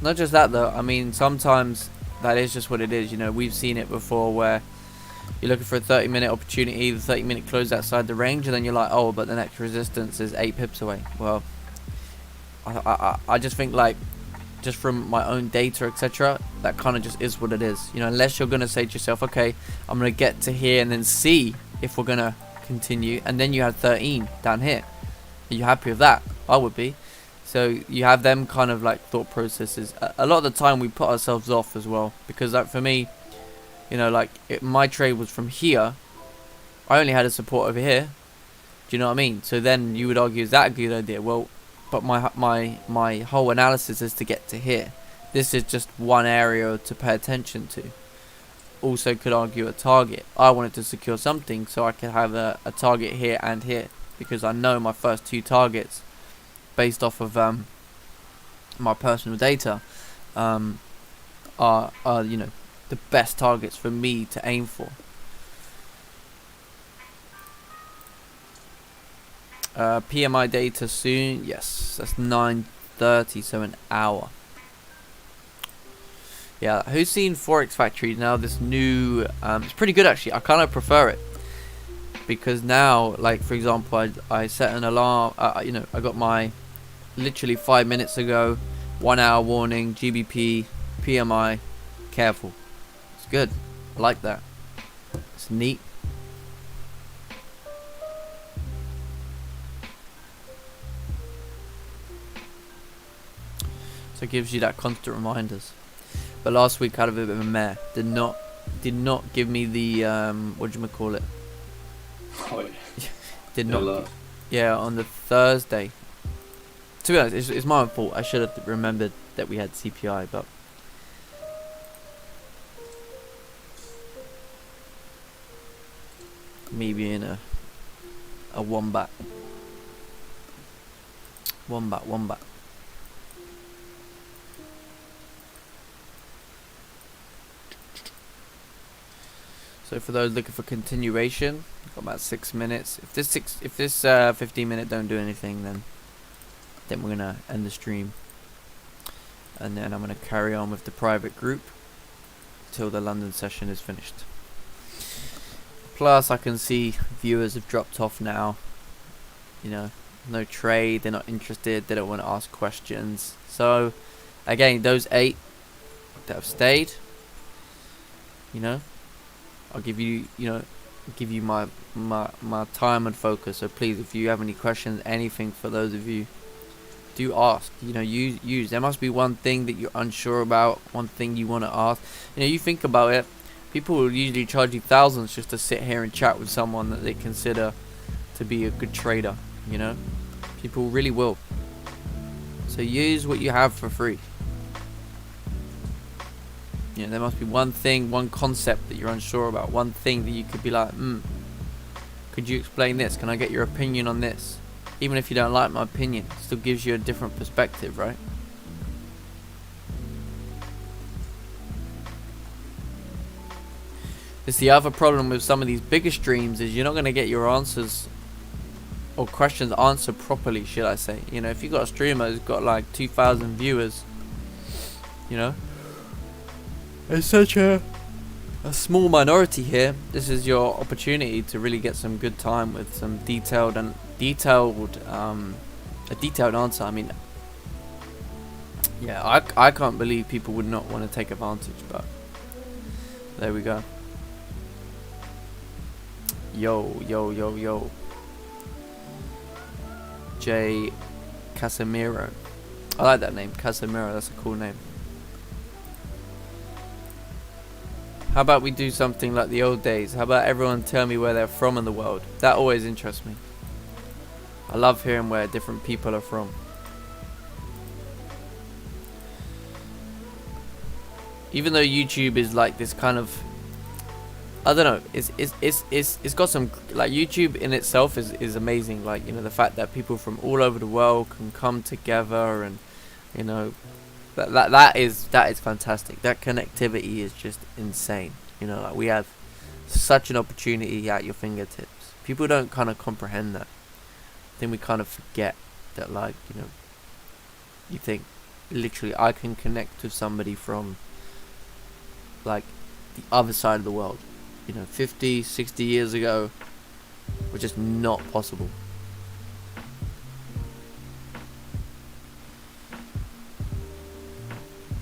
Not just that though. I mean, sometimes that is just what it is. You know, we've seen it before where you're looking for a 30-minute opportunity, the 30-minute close outside the range, and then you're like, oh, but the next resistance is 8 pips away. Well, I just think, like, just from my own data, etc., that kind of just is what it is. You know, unless you're going to say to yourself, okay, I'm going to get to here and then see if we're going to continue, and then you have 13 down here. Are you happy with that? I would be. So you have them kind of like thought processes. A lot of the time we put ourselves off as well, because like for me, you know, like my trade was from here. I only had a support over here. Do you know what I mean? So then you would argue, is that a good idea? Well, but my whole analysis is to get to here. This is just one area to pay attention to. Also could argue a target. I wanted to secure something so I could have a target here and here, because I know my first two targets, based off of my personal data, are you know, the best targets for me to aim for. PMI data soon. Yes, that's 9:30, so an hour. Yeah, who's seen Forex Factory now? This new, it's pretty good actually. I kind of prefer it because now, like for example, I set an alarm. You know, I got my literally 5 minutes ago, 1 hour warning, GBP, PMI, careful. It's good. I like that. It's neat. So it gives you that constant reminders. But last week I had a bit of a meh. Did not give me the what do you call it? Oh, Did not. Yeah, on the Thursday. To be honest, it's my own fault. I should have remembered that we had CPI, but me being a wombat. Wombat. So for those looking for continuation, got about 6 minutes. If this 15-minute don't do anything, then we're gonna end the stream, and then I'm gonna carry on with the private group till the London session is finished. Plus, I can see viewers have dropped off now. You know, no trade. They're not interested. They don't want to ask questions. So, again, those 8 that have stayed, you know, I'll give you, my time and focus. So please, if you have any questions, anything for those of you, do ask. You know, use. There must be one thing that you're unsure about, one thing you want to ask. You know, you think about it. People will usually charge you thousands just to sit here and chat with someone that they consider to be a good trader. You know, people really will. So use what you have for free. You know, there must be one thing, one concept that you're unsure about, one thing that you could be like, could you explain this? Can I get your opinion on this? Even if you don't like my opinion, it still gives you a different perspective, right? It's the other problem with some of these bigger streams is you're not going to get your answers or questions answered properly, should I say. You know, if you've got a streamer who's got like 2,000 viewers, you know, it's such a small minority here. This is your opportunity to really get some good time with some detailed and detailed answer. I mean, yeah, I can't believe people would not want to take advantage, but there we go. Yo. J Casemiro. I like that name, Casemiro. That's a cool name. How about we do something like the old days? How about everyone tell me where they're from in the world? That always interests me. I love hearing where different people are from. Even though YouTube is like this kind of, I don't know, it's got some, like, YouTube in itself is amazing. Like, you know, the fact that people from all over the world can come together, and you know, that is fantastic. That connectivity is just insane. You know, like, we have such an opportunity at your fingertips. People don't kind of comprehend that. I think we kind of forget that, like, you know, you think literally I can connect with somebody from like the other side of the world. You know, 50, 60 years ago was just not possible.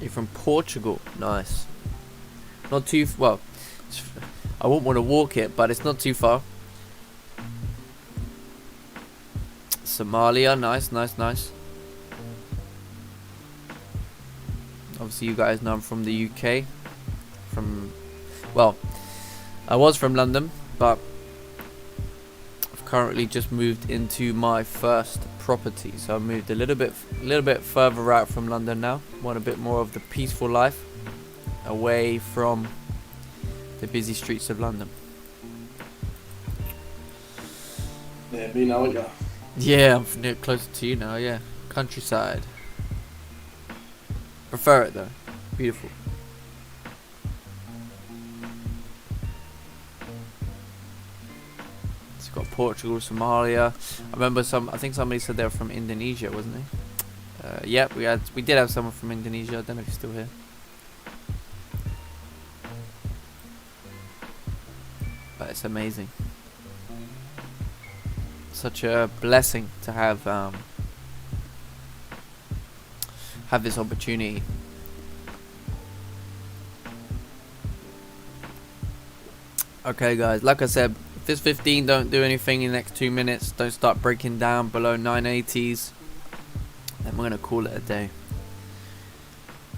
You're from Portugal. Nice. Not too well. I wouldn't want to walk it, but it's not too far. Somalia. Nice. Obviously, you guys know I'm from the UK. Well, I was from London, but I've currently just moved into my first property. So I moved a little bit further out from London now. Want a bit more of the peaceful life, away from the busy streets of London. Yeah, me now, yeah. Yeah, I'm near closer to you now. Yeah, countryside. Prefer it though. Beautiful. It's got Portugal, Somalia. I remember I think somebody said they were from Indonesia, wasn't they? Yeah, we did have someone from Indonesia. I don't know if he's still here. But it's amazing. Such a blessing to have this opportunity. Okay, guys, like I said, if this 15 don't do anything in the next 2 minutes, don't start breaking down below 980s, then we're gonna call it a day.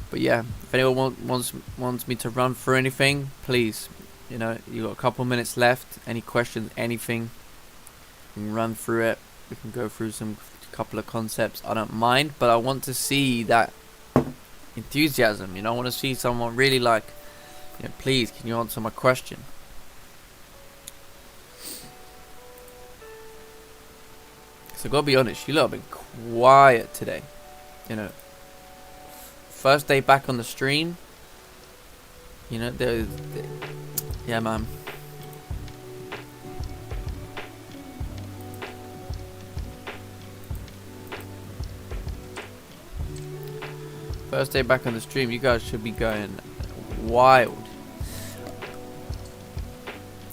But yeah, if anyone wants me to run through anything, please, you know, you got a couple minutes left. Any questions, anything, we can run through it. We can go through couple of concepts. I don't mind, but I want to see that enthusiasm. You know, I want to see someone really like, you know, please, can you answer my question? So gotta be honest, you lot have been quiet today. You know, first day back on the stream. You know, yeah, man. First day back on the stream, you guys should be going wild.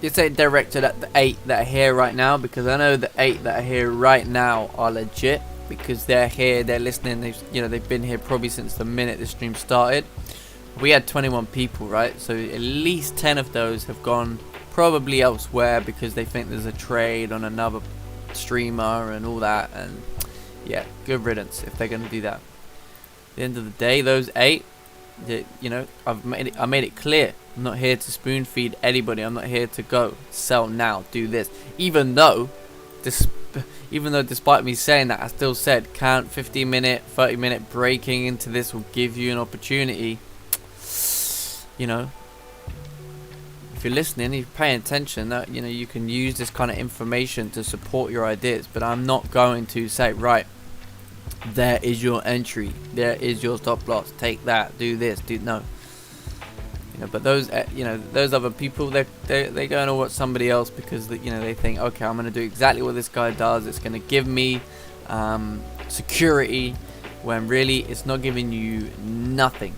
This ain't directed at the 8 that are here right now, because I know the 8 that are here right now are legit, because they're here, they're listening, they've been here probably since the minute the stream started. We had 21 people, right? So at least 10 of those have gone probably elsewhere because they think there's a trade on another streamer and all that, and yeah, good riddance if they're gonna do that. At the end of the day, those 8, you know, I made it clear. I'm not here to spoon feed anybody. I'm not here to go sell now, do this. Even though despite me saying that, I still said count 15-minute, 30-minute breaking into this will give you an opportunity. You know, if you're listening, you're paying attention, that, you know, you can use this kind of information to support your ideas. But I'm not going to say, right, there is your entry, there is your stop loss, take that, do this, no. You know, but those those other people, they're going to watch somebody else because they think, okay, I'm going to do exactly what this guy does. It's going to give me security, when really it's not giving you nothing.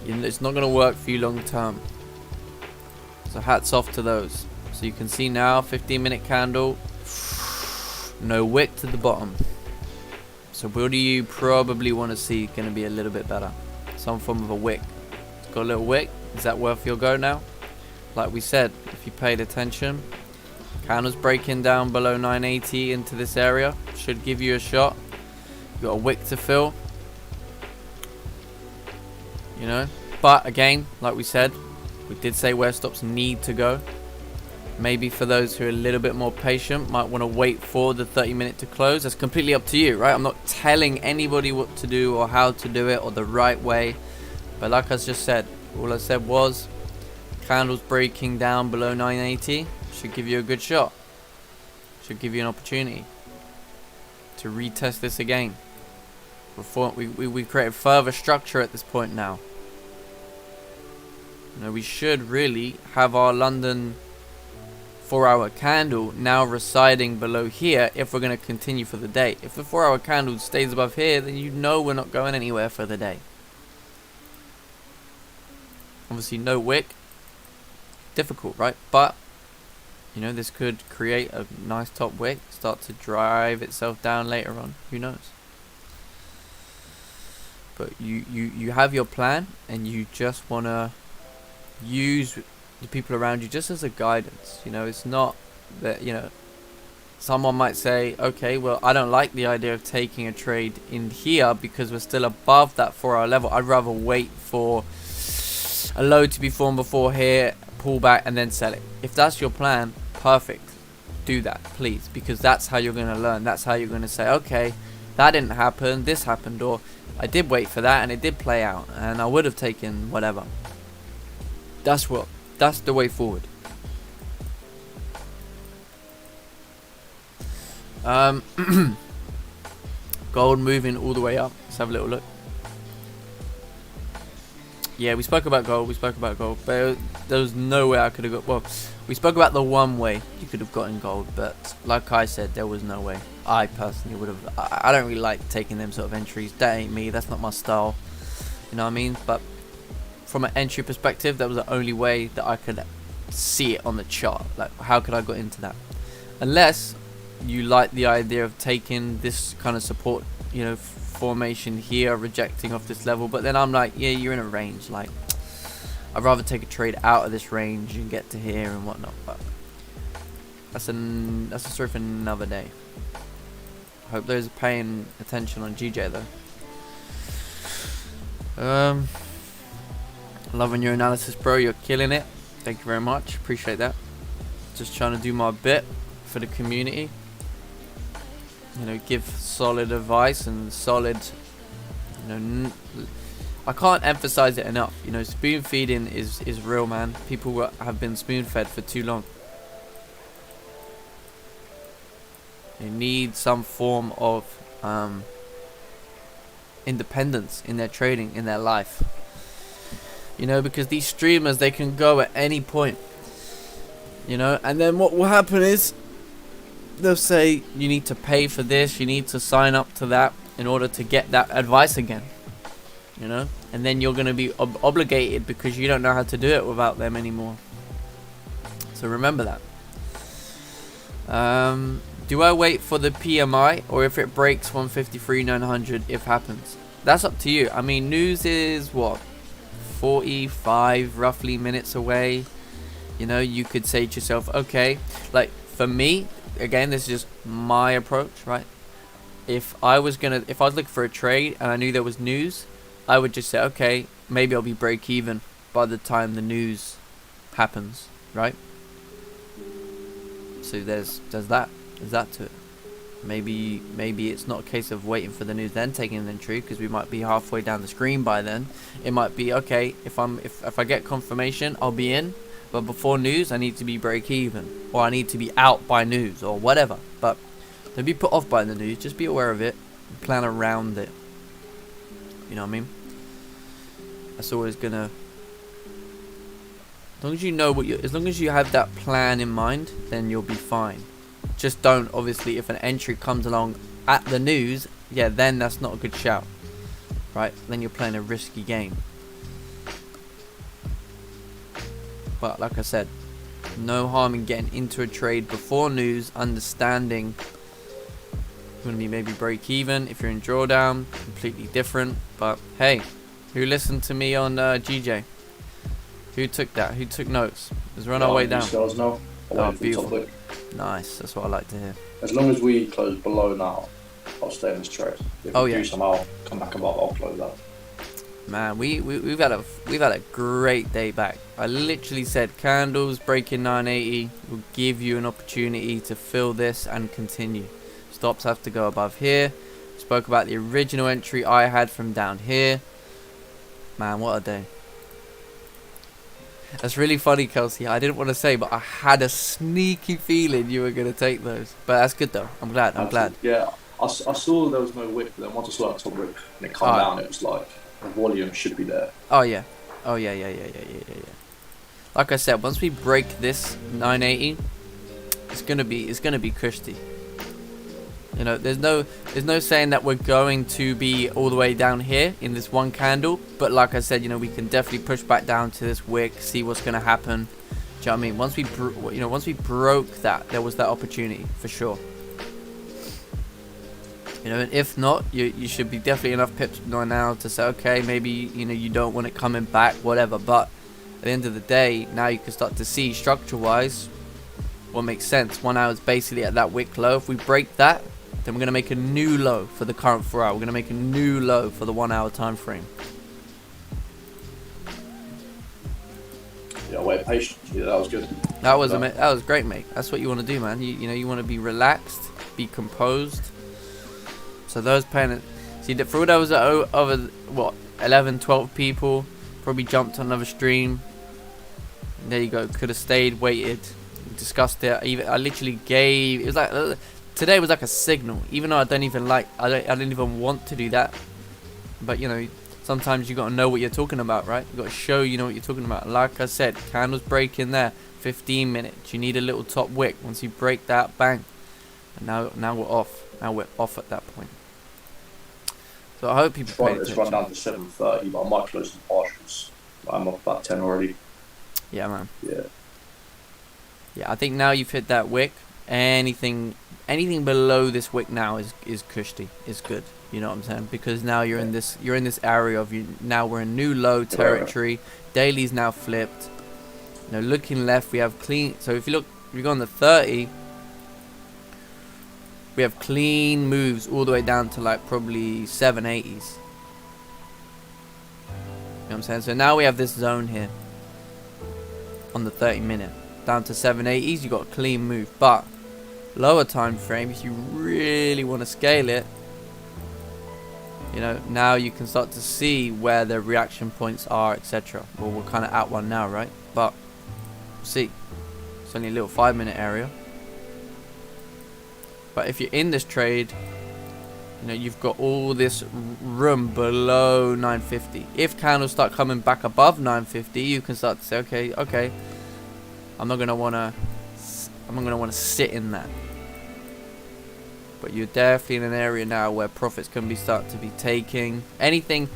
It's not going to work for you long term. So hats off to those. So you can see now, 15-minute candle. no wick to the bottom. So what do you probably want to see going to be a little bit better? Some form of a wick. Got a little wick. Is that worth your go now? Like we said, if you paid attention, candles breaking down below 980 into this area should give you a shot. You got a wick to fill, you know. But again, like we said, we did say where stops need to go. Maybe for those who are a little bit more patient, might want to wait for the 30-minute to close. That's completely up to you, right? I'm not telling anybody what to do or how to do it or the right way. But like I just said, all I said was candles breaking down below 980 should give you a good shot. Should give you an opportunity to retest this again. We've created further structure at this point now. You know, we should really have our London 4-hour candle now residing below here if we're going to continue for the day. If the 4-hour candle stays above here, then you know we're not going anywhere for the day. Obviously no wick, difficult, right? But you know, this could create a nice top wick, start to drive itself down later on, who knows. But you have your plan, and you just want to use the people around you just as a guidance. You know, it's not that, you know, someone might say, okay, well, I don't like the idea of taking a trade in here because we're still above that 4-hour level. I'd rather wait for a low to be formed before here, pull back, and then sell it. If that's your plan, perfect. Do that, please, because that's how you're going to learn. That's how you're going to say, okay, that didn't happen, this happened, or I did wait for that and it did play out, and I would have taken whatever. That's the way forward. Gold moving all the way up. Let's have a little look. Yeah, we spoke about gold. But there was no way I could have got. Well, we spoke about the one way you could have gotten gold, but like I said, there was no way. I personally would have. I don't really like taking them sort of entries. That ain't me. That's not my style. You know what I mean? But from an entry perspective, that was the only way that I could see it on the chart. Like, how could I got into that? Unless you like the idea of taking this kind of support, you know, formation here, rejecting off this level. But then I'm like, yeah, you're in a range. Like, I'd rather take a trade out of this range and get to here and whatnot. But that's a story for another day. I hope those are paying attention on GJ though. Loving your analysis, bro. You're killing it. Thank you very much. Appreciate that. Just trying to do my bit for the community. You know, give solid advice and solid, you know, I can't emphasize it enough. You know, spoon feeding is real, man. People have been spoon fed for too long. They need some form of independence in their trading, in their life. You know, because these streamers, they can go at any point. You know, and then what will happen is they'll say you need to pay for this, you need to sign up to that in order to get that advice again. You know, and then you're going to be obligated because you don't know how to do it without them anymore. So remember that. Do I wait for the PMI, or if it breaks 153.900 if happens? That's up to you. I mean, news is what, 45 roughly minutes away. You know, you could say to yourself, okay, like for me, again, this is just my approach, right? If I was looking for a trade and I knew there was news, I would just say, okay, maybe I'll be break even by the time the news happens, right? So there's that to it. Maybe it's not a case of waiting for the news then taking an entry, because we might be halfway down the screen by then. It might be, okay, if I get confirmation, I'll be in, but before news I need to be break even, or I need to be out by news, or whatever. But don't be put off by the news, just be aware of it and plan around it. You know what I mean? That's always gonna, as long as you know as long as you have that plan in mind, then you'll be fine. Just don't, obviously, if an entry comes along at the news, yeah, then that's not a good shout, right? Then you're playing a risky game. But like I said, no harm in getting into a trade before news, understanding You want to be maybe break even. If you're in drawdown, completely different. But hey, who listened to me on GJ? Who took that? Who took notes? Let's run our way down. Now. Oh, beautiful. Nice. That's what I like to hear. As long as we close below now, I'll stay in this trade. If we do somehow come back above, I'll close that. Man, we've had a great day back. I literally said candles breaking 980 will give you an opportunity to fill this and continue. Stops have to go above here. Spoke about the original entry I had from down here. Man, what a day. That's really funny, Kelsey. I didn't want to say, but I had a sneaky feeling you were going to take those. But that's good though. I'm glad. Yeah, I saw there was no wick, but then once I saw that top wick and it come down, it was like the volume should be there. Oh yeah. Like I said, once we break this 980, it's gonna be cushy. You know, there's no saying that we're going to be all the way down here in this one candle, but like I said, you know, we can definitely push back down to this wick, see what's gonna happen. Do you know what I mean? Once we broke that, there was that opportunity for sure. You know, and if not, you should be definitely enough pips by now to say, okay, maybe, you know, you don't want it coming back, whatever. But at the end of the day, now you can start to see structure-wise what makes sense. 1 hour is basically at that wick low. If we break that, then we're going to make a new low for the current 4 hour. We're going to make a new low for the 1 hour time frame. Yeah, wait patiently. Yeah, that was good. That was great, mate. That's what you want to do, man. You know, you want to be relaxed, be composed. So those paying, see, for all those over what 11, 12 people probably jumped on another stream. There you go. Could have stayed, waited, discussed it. I literally gave. It was like today was like a signal. Even though I don't even want to do that. But you know, sometimes you got to know what you're talking about, right? You got to show you know what you're talking about. Like I said, candles break in there. 15 minutes. You need a little top wick. Once you break that, bang. And now we're off. Now we're off at that point. So I hope people pay attention. Let's run down to 7:30, but I might close the partials. I'm off about 10 already. Yeah, man. Yeah, I think now you've hit that wick. Anything below this wick now is cushy, is good. You know what I'm saying? Because now you're in this area of now we're in new low territory. Daily's now flipped. You know, looking left, we have clean. So if you go on the 30. We have clean moves all the way down to like probably 780s. You know what I'm saying? So now we have this zone here on the 30 minute. Down to 780s, you got a clean move. But lower time frame, if you really want to scale it, you know, now you can start to see where the reaction points are, etc. Well, we're kind of at one now, right? But we'll see. It's only a little 5 minute area. But if you're in this trade, you know, you've got all this room below 950. If candles start coming back above 950, you can start to say, okay, I'm not gonna wanna sit in that. But you're definitely in an area now where profits can start to be taking. Anything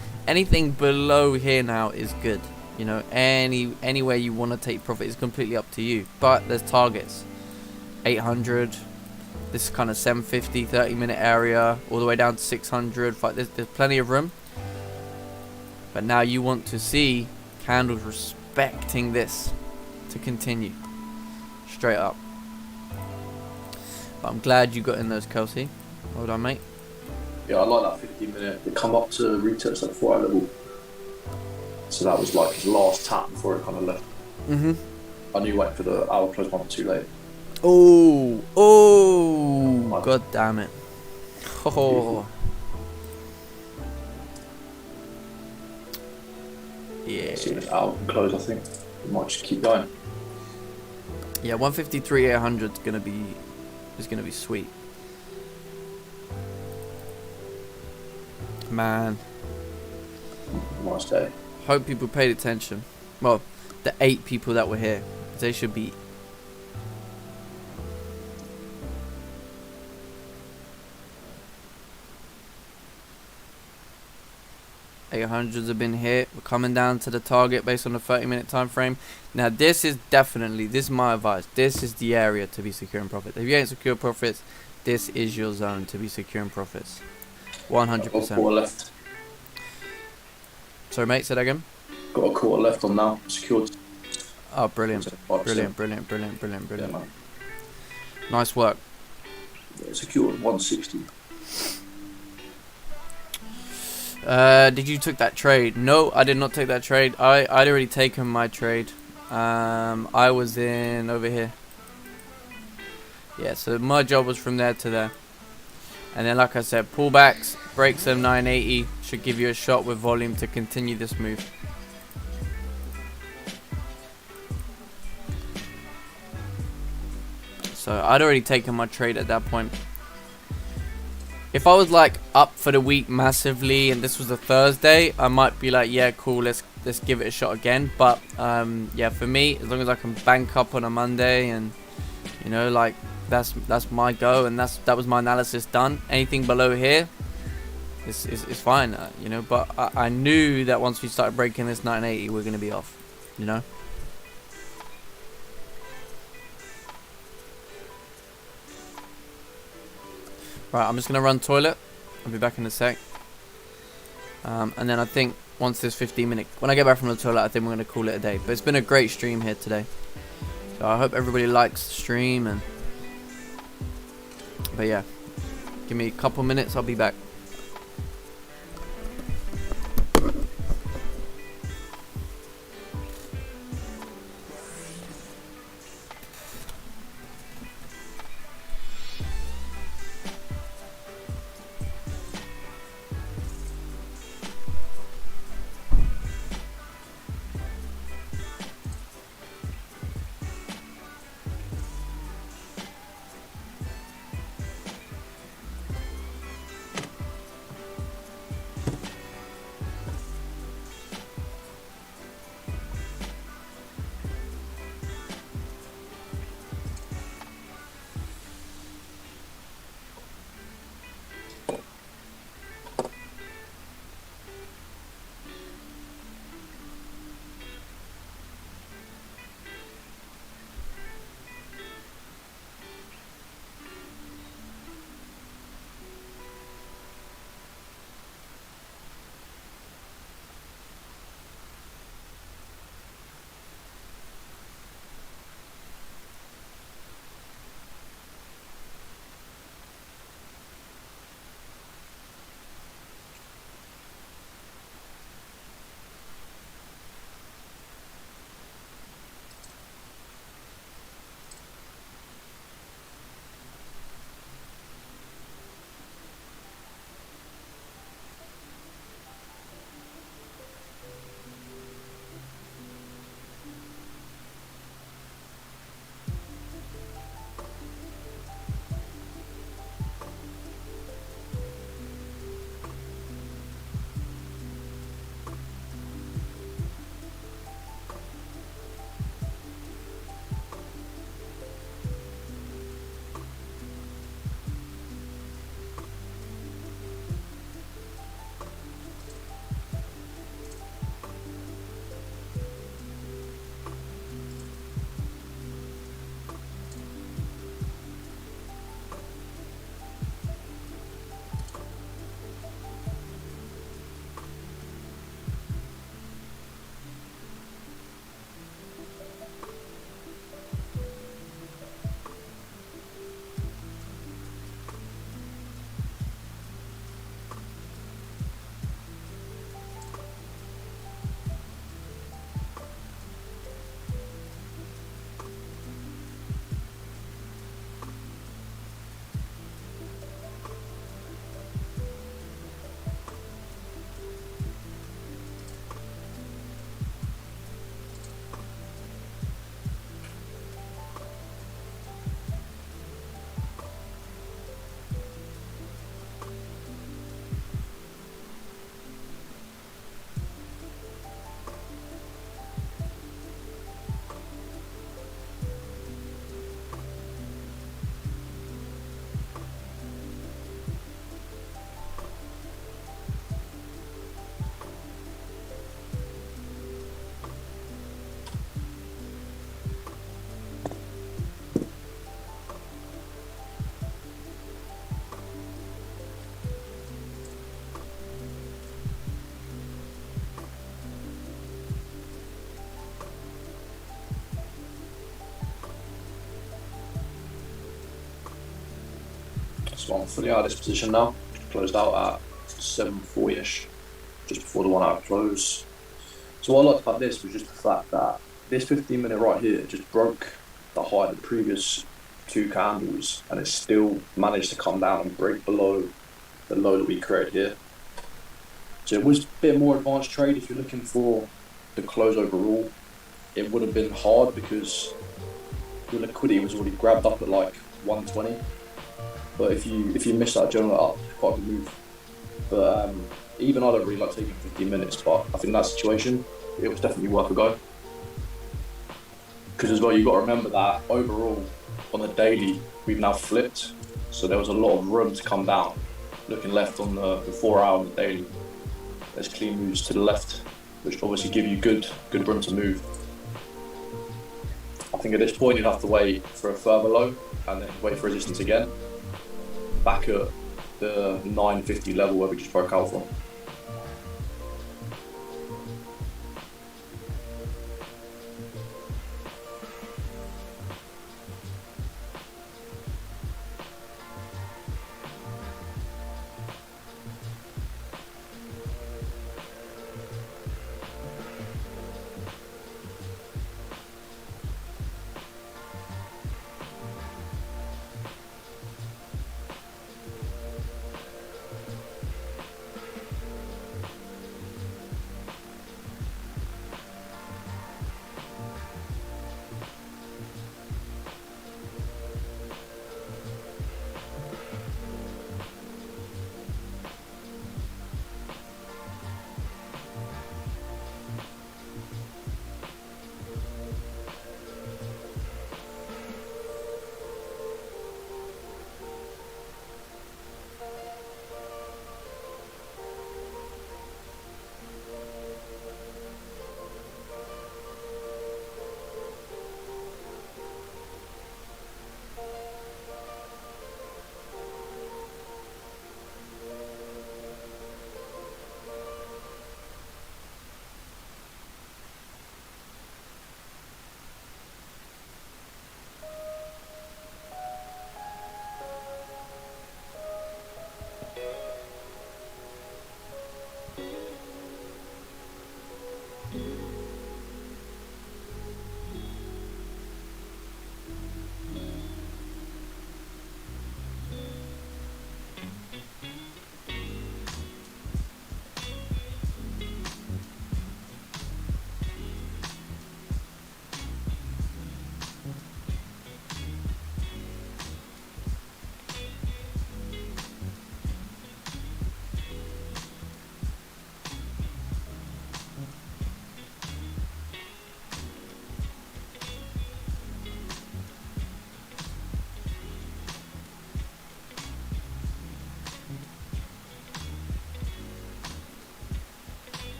below here now is good. You know, anywhere you want to take profit is completely up to you. But there's targets, 800. This kind of 750, 30 minute area, all the way down to 600. There's plenty of room. But now you want to see candles respecting this to continue straight up. But I'm glad you got in those, Kelsey. Well done, mate. Yeah, I like that 15 minute. They come up to retest at 4 level. So that was like his last tap before it kind of left. I knew wait for the hour close one too late. Oh, god damn it. Oh. Yeah. See this hour close, I think. We might just keep going. Yeah, 153 800 is gonna be sweet. Man. Nice day. Hope people paid attention. Well, the 8 people that were here. They should be 800s have been hit. We're coming down to the target based on the 30-minute time frame. Now this is my advice. This is the area to be securing profits. If you ain't secure profits, this is your zone to be securing profits. I've got a 100%. quarter left. Sorry, mate, say that again. Got a quarter left on now. Secured. Oh, brilliant. 5%. Brilliant. Yeah, man. Nice work. Yeah, secured 160. Did you took that trade? No, I did not take that trade. I'd already taken my trade. I was in over here. Yeah, so my job was from there to there. And then, like I said, pullbacks, breaks of 980 should give you a shot with volume to continue this move. So I'd already taken my trade at that point. If I was like up for the week massively and this was a Thursday, I might be like, yeah, cool, let's give it a shot again. But yeah, for me, as long as I can bank up on a Monday, and you know, like that's my go, and that was my analysis done. Anything below here is fine, you know. But I knew that once we started breaking this 980, we're gonna be off, you know. Right, I'm just gonna run toilet. I'll be back in a sec. And then I think once this 15-minute, when I get back from the toilet, I think we're gonna call it a day. But it's been a great stream here today. So I hope everybody likes the stream, and but yeah, give me a couple minutes. I'll be back. So I'm fully out of this position now. Closed out at 7.40ish, just before the 1 hour close. So what I liked about this was just the fact that this 15-minute right here just broke the high of the previous two candles, and it still managed to come down and break below the low that we created here. So it was a bit more advanced trade if you're looking for the close overall. It would have been hard because your liquidity was already grabbed up at like 120. But if you miss that journal up, quite a good move. But even I don't really like taking 15 minutes, but I think in that situation, it was definitely worth a go. Because as well, you've got to remember that overall, on the daily, we've now flipped. So there was a lot of room to come down. Looking left on the 4 hour on the daily, there's clean moves to the left, which obviously give you good room to move. I think at this point, you'd have to wait for a further low and then wait for resistance again. Back at the 950 level where we just broke out from.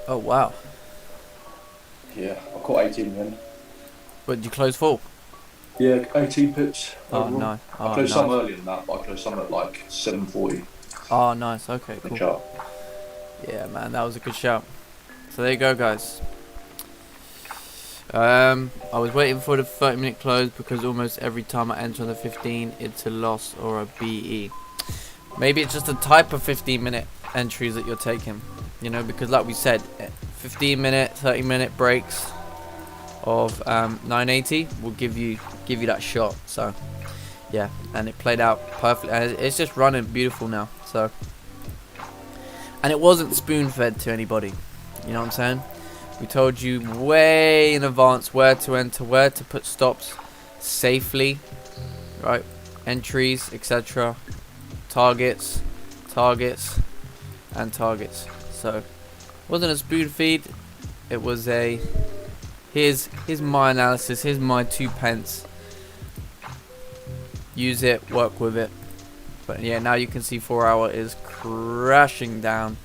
Oh wow. Yeah, I caught 18 then. But did you close full? Yeah, 18 pips Oh overall. nice. I Oh closed some nice. earlier than that, but I closed some at like 7:40 Oh nice. Okay, the cool. chart. Yeah, man, that was a good shout. So there you go, guys. I was waiting for the 30-minute close because almost every time I enter on the 15, it's a loss or a BE. Maybe it's just a type of 15-minute entries that you're taking, you know, because like we said, 15-minute, 30-minute breaks of 980 will give you that shot. So yeah, and it played out perfectly, and it's just running beautiful now. So, and it wasn't spoon-fed to anybody, you know what I'm saying? We told you way in advance where to enter, where to put stops safely, right? Entries, etc. Targets, and targets. So, it wasn't a spoon feed. It was a here's my analysis. Here's my 2 pence. Use it, work with it. But yeah, now you can see 4 hour is crashing down.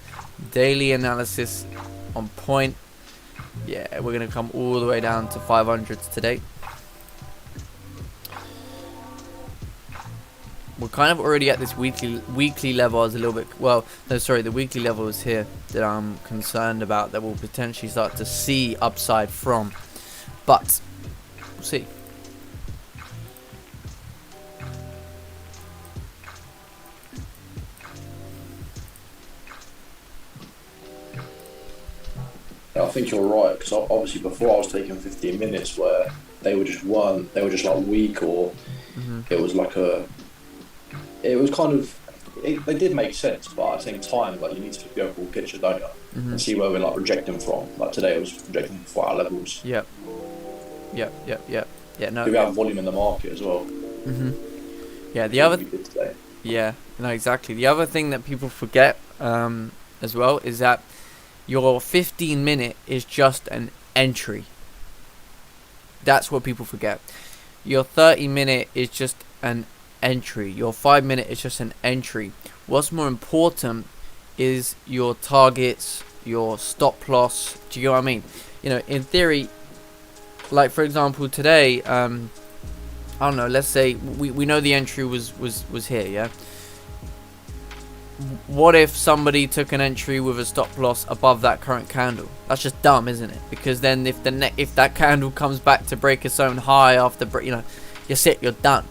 Daily analysis on point. Yeah, we're gonna come all the way down to 500s today. We're kind of already at this weekly level. I was a little bit, well, no, sorry, the weekly level is here that I'm concerned about, that we'll potentially start to see upside from, but we'll see. Yeah, I think you're right, because obviously before I was taking 15 minutes where they were just like weak, or it was like it was kind of, they did make sense, but at the same time, like, you need to look at the overall picture, don't you? And see where we're like rejecting from. Like today, it was rejecting from 4 hour levels. Yep. Yeah, no. Do we have volume in the market as well? Yeah, the other. We did today. Yeah, no, exactly. The other thing that people forget as well is that your 15-minute is just an entry. That's what people forget. Your 30-minute is just an entry. Your 5-minute is just an entry. What's more important is your targets, your stop loss. Do you know what I mean? You know, in theory, like for example today, I don't know, let's say we know the entry was here, yeah? What if somebody took an entry with a stop loss above that current candle? That's just dumb, isn't it? Because then if that candle comes back to break its own high after, you know, you're done,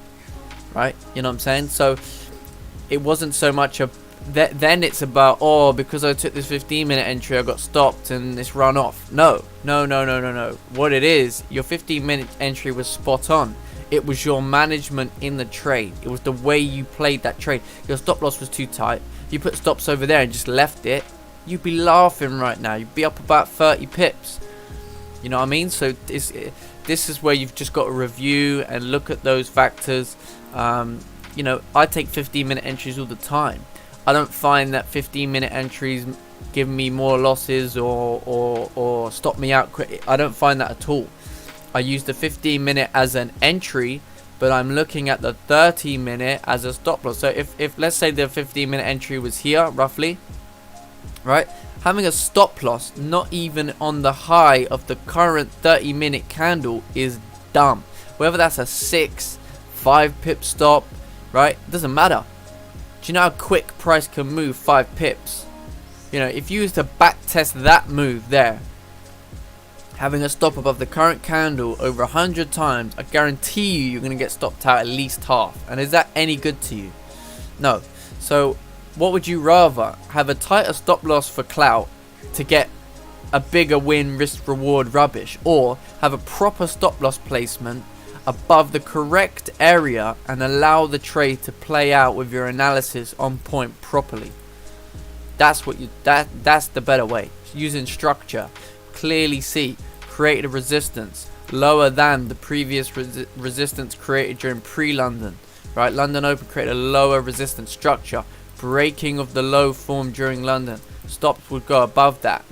right? You know what I'm saying? So it wasn't so much then it's about, oh, because I took this 15-minute entry, I got stopped and it's run off. No. What it is, your 15-minute entry was spot on. It was your management in the trade. It was the way you played that trade. Your stop loss was too tight. You put stops over there and just left it, you'd be laughing right now. You'd be up about 30 pips. You know what I mean? So this is where you've just got to review and look at those factors. You know, I take 15-minute entries all the time. I don't find that 15-minute entries give me more losses or stop me out quick. I don't find that at all. I use the 15-minute as an entry, but I'm looking at the 30-minute as a stop loss. So if let's say the 15-minute entry was here, roughly, right? Having a stop loss, not even on the high of the current 30-minute candle, is dumb. Whether that's a 6, 5 pip stop, right? It doesn't matter. Do you know how quick price can move 5 pips? You know, if you was to back test that move there, having a stop above the current candle over 100 times, I guarantee you're going to get stopped out at least half. And is that any good to you? No. So what would you rather? Have a tighter stop loss for clout to get a bigger win, risk reward rubbish, or have a proper stop loss placement above the correct area and allow the trade to play out with your analysis on point properly? That's what that's the better way. Using structure, clearly see, create a resistance lower than the previous resistance created during pre-London, right? London Open created a lower resistance structure, breaking of the low formed during London. Stops would go above that.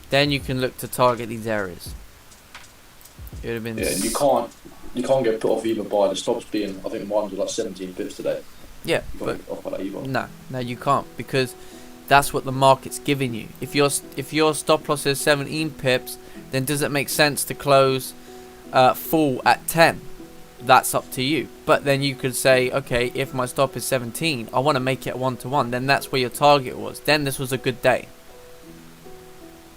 Then you can look to target these areas. It would have been. Yeah, you can't get put off either by the stops being. I think mine was like 17 pips today. Yeah, you can't get off by that either. No, you can't, because That's what the market's giving you. If your stop loss is 17 pips, then does it make sense to close full at 10? That's up to you. But then you could say, okay, if my stop is 17, I want to make it 1-to-1. Then that's where your target was. Then this was a good day.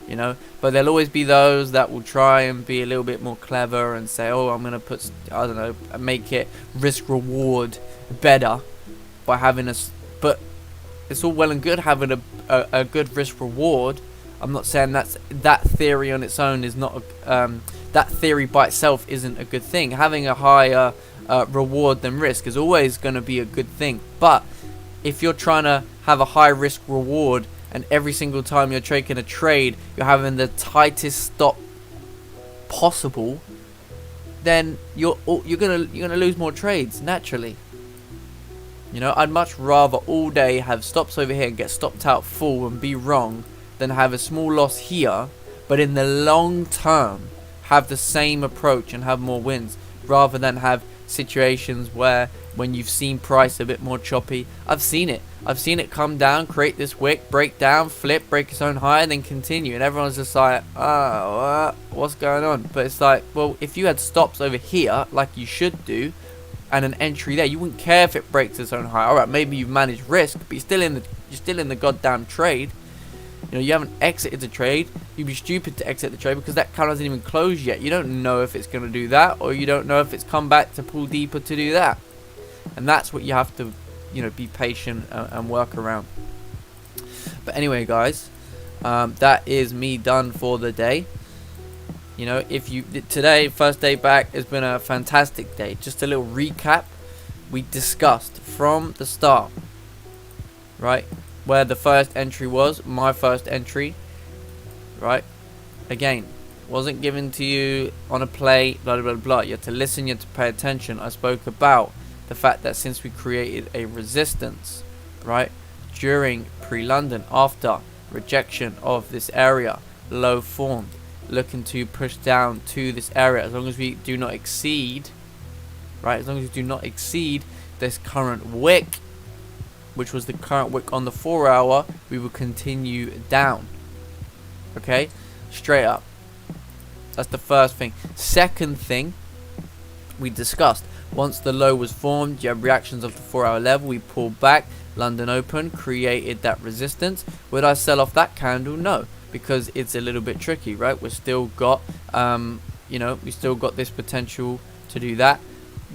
You know, but there'll always be those that will try and be a little bit more clever and say, oh, I'm gonna put, I don't know, make it risk reward better by having but it's all well and good having a good risk reward. I'm not saying that theory on its own is not that theory by itself isn't a good thing. Having a higher reward than risk is always going to be a good thing. But if you're trying to have a high risk reward and every single time you're taking a trade you're having the tightest stop possible, then you're gonna lose more trades naturally. You know, I'd much rather all day have stops over here and get stopped out full and be wrong than have a small loss here, but in the long term have the same approach and have more wins, rather than have situations where when you've seen price a bit more choppy. I've seen it come down, create this wick, break down, flip, break its own high, and then continue, and everyone's just like, oh, what's going on? But it's like, well, if you had stops over here like you should do and an entry there, you wouldn't care if it breaks its own high. Alright, maybe you've managed risk, but you're still in the goddamn trade. You know, you haven't exited the trade. You'd be stupid to exit the trade because that candle hasn't even closed yet. You don't know if it's going to do that, or you don't know if it's come back to pull deeper to do that. And that's what you have to, you know, be patient and work around. But anyway, guys, that is me done for the day. You know, today, first day back, has been a fantastic day. Just a little recap. We discussed from the start, right, where the first entry was, my first entry, right? Again, wasn't given to you on a plate, blah, blah, blah. You had to listen, you had to pay attention. I spoke about the fact that since we created a resistance, right, during pre-London, after rejection of this area, low formed, looking to push down to this area, as long as we do not exceed, right, as long as we do not exceed this current wick, which was the current wick on the 4 hour, we will continue down. Okay, straight up. That's the first thing. Second thing we discussed, once the low was formed, you have reactions of the 4 hour level, we pulled back, London Open created that resistance. Would I sell off that candle? No, because it's a little bit tricky, right? We've still got you know, we still got this potential to do that.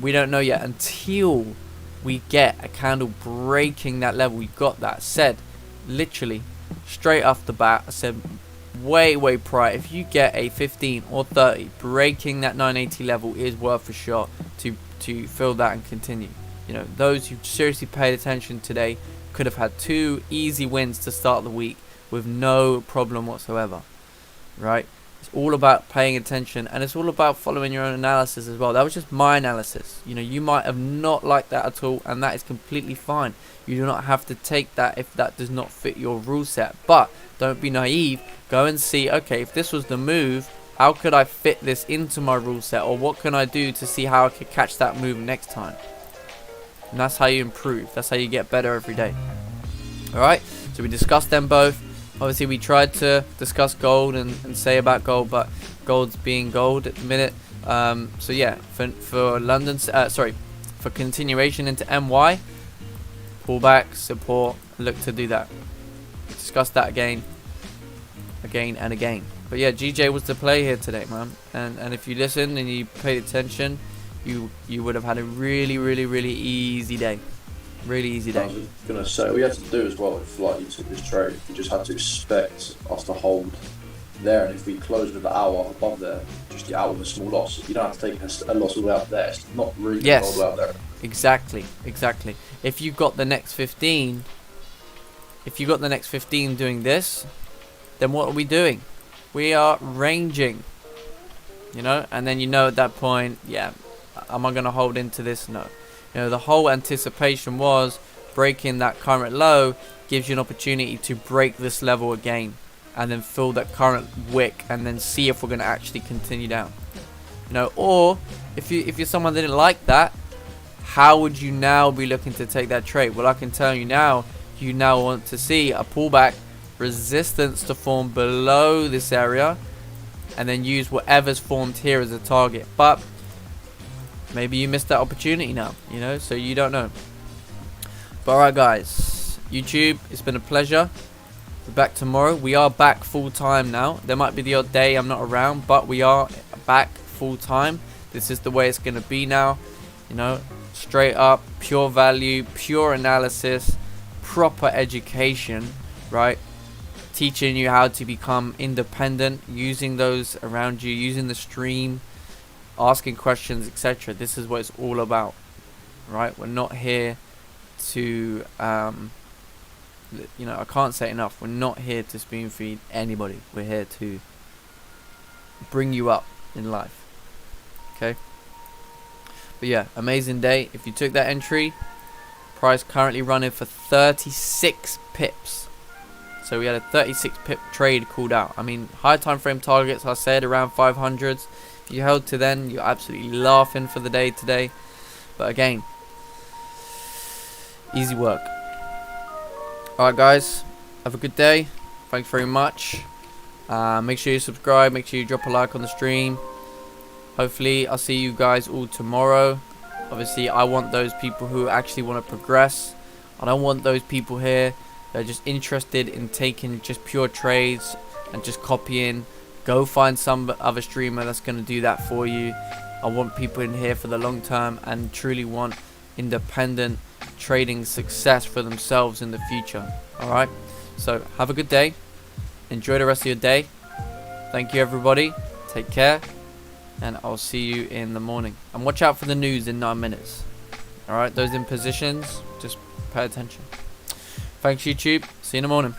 We don't know yet until we get a candle breaking that level. We got that said literally straight off the bat. I said way prior, if you get a 15 or 30 breaking that 980 level is worth a shot to fill that and continue. You know, those who seriously paid attention today could have had 2 easy wins to start the week with no problem whatsoever, right? It's all about paying attention, and it's all about following your own analysis as well. That was just my analysis. You know, you might have not liked that at all, and that is completely fine. You do not have to take that if that does not fit your rule set. But don't be naive. Go and see, okay, if this was the move, how could I fit this into my rule set, or what can I do to see how I could catch that move next time? And that's how you improve. That's how you get better every day. Alright, so we discussed them both. Obviously, we tried to discuss gold and say about gold, but gold's being gold at the minute. So yeah, for London, for continuation into MY, pullback, support, look to do that. Discuss that again and again. But yeah, GJ was the play here today, man. And if you listened and you paid attention, you would have had a really easy day. Really easy day. I was going to say, what you had to do as well, if like you took this trade, you just had to expect us to hold there, and if we close with the hour above there, just get out with a small loss. You don't have to take a loss all the way out there. It's not really all the way out there. Exactly. If you got the next 15, doing this, then what are we doing? We are ranging, you know, and then you know at that point, yeah, am I going to hold into this? No. You know, the whole anticipation was breaking that current low gives you an opportunity to break this level again and then fill that current wick and then see if we're going to actually continue down. You know, or if you're someone that didn't like that, how would you now be looking to take that trade? Well, I can tell you now, you now want to see a pullback, resistance to form below this area, and then use whatever's formed here as a target. But maybe you missed that opportunity now, you know, so you don't know. But alright guys, YouTube, it's been a pleasure. We're back tomorrow. We are back full time now. There might be the odd day I'm not around, but we are back full time. This is the way it's going to be now, you know, straight up, pure value, pure analysis, proper education, right? Teaching you how to become independent, using those around you, using the stream, asking questions, etc. This is what it's all about, right? We're not here to you know, I can't say it enough, we're not here to spoon feed anybody. We're here to bring you up in life. Okay, but yeah, amazing day. If you took that entry, price currently running for 36 pips. So we had a 36 pip trade called out. I mean, high time frame targets, I said around 500s. If you held to then, you're absolutely laughing for the day today. But again, easy work. Alright guys, have a good day. Thanks very much. Make sure you subscribe, make sure you drop a like on the stream. Hopefully I'll see you guys all tomorrow. Obviously I want those people who actually want to progress. I don't want those people here that are just interested in taking just pure trades and just copying. Go find some other streamer that's going to do that for you. I want people in here for the long term and truly want independent trading success for themselves in the future. Alright, so have a good day, enjoy the rest of your day. Thank you everybody, take care, and I'll see you in the morning. And watch out for the news in 9 minutes. Alright, those in positions, just pay attention. Thanks YouTube, see you in the morning.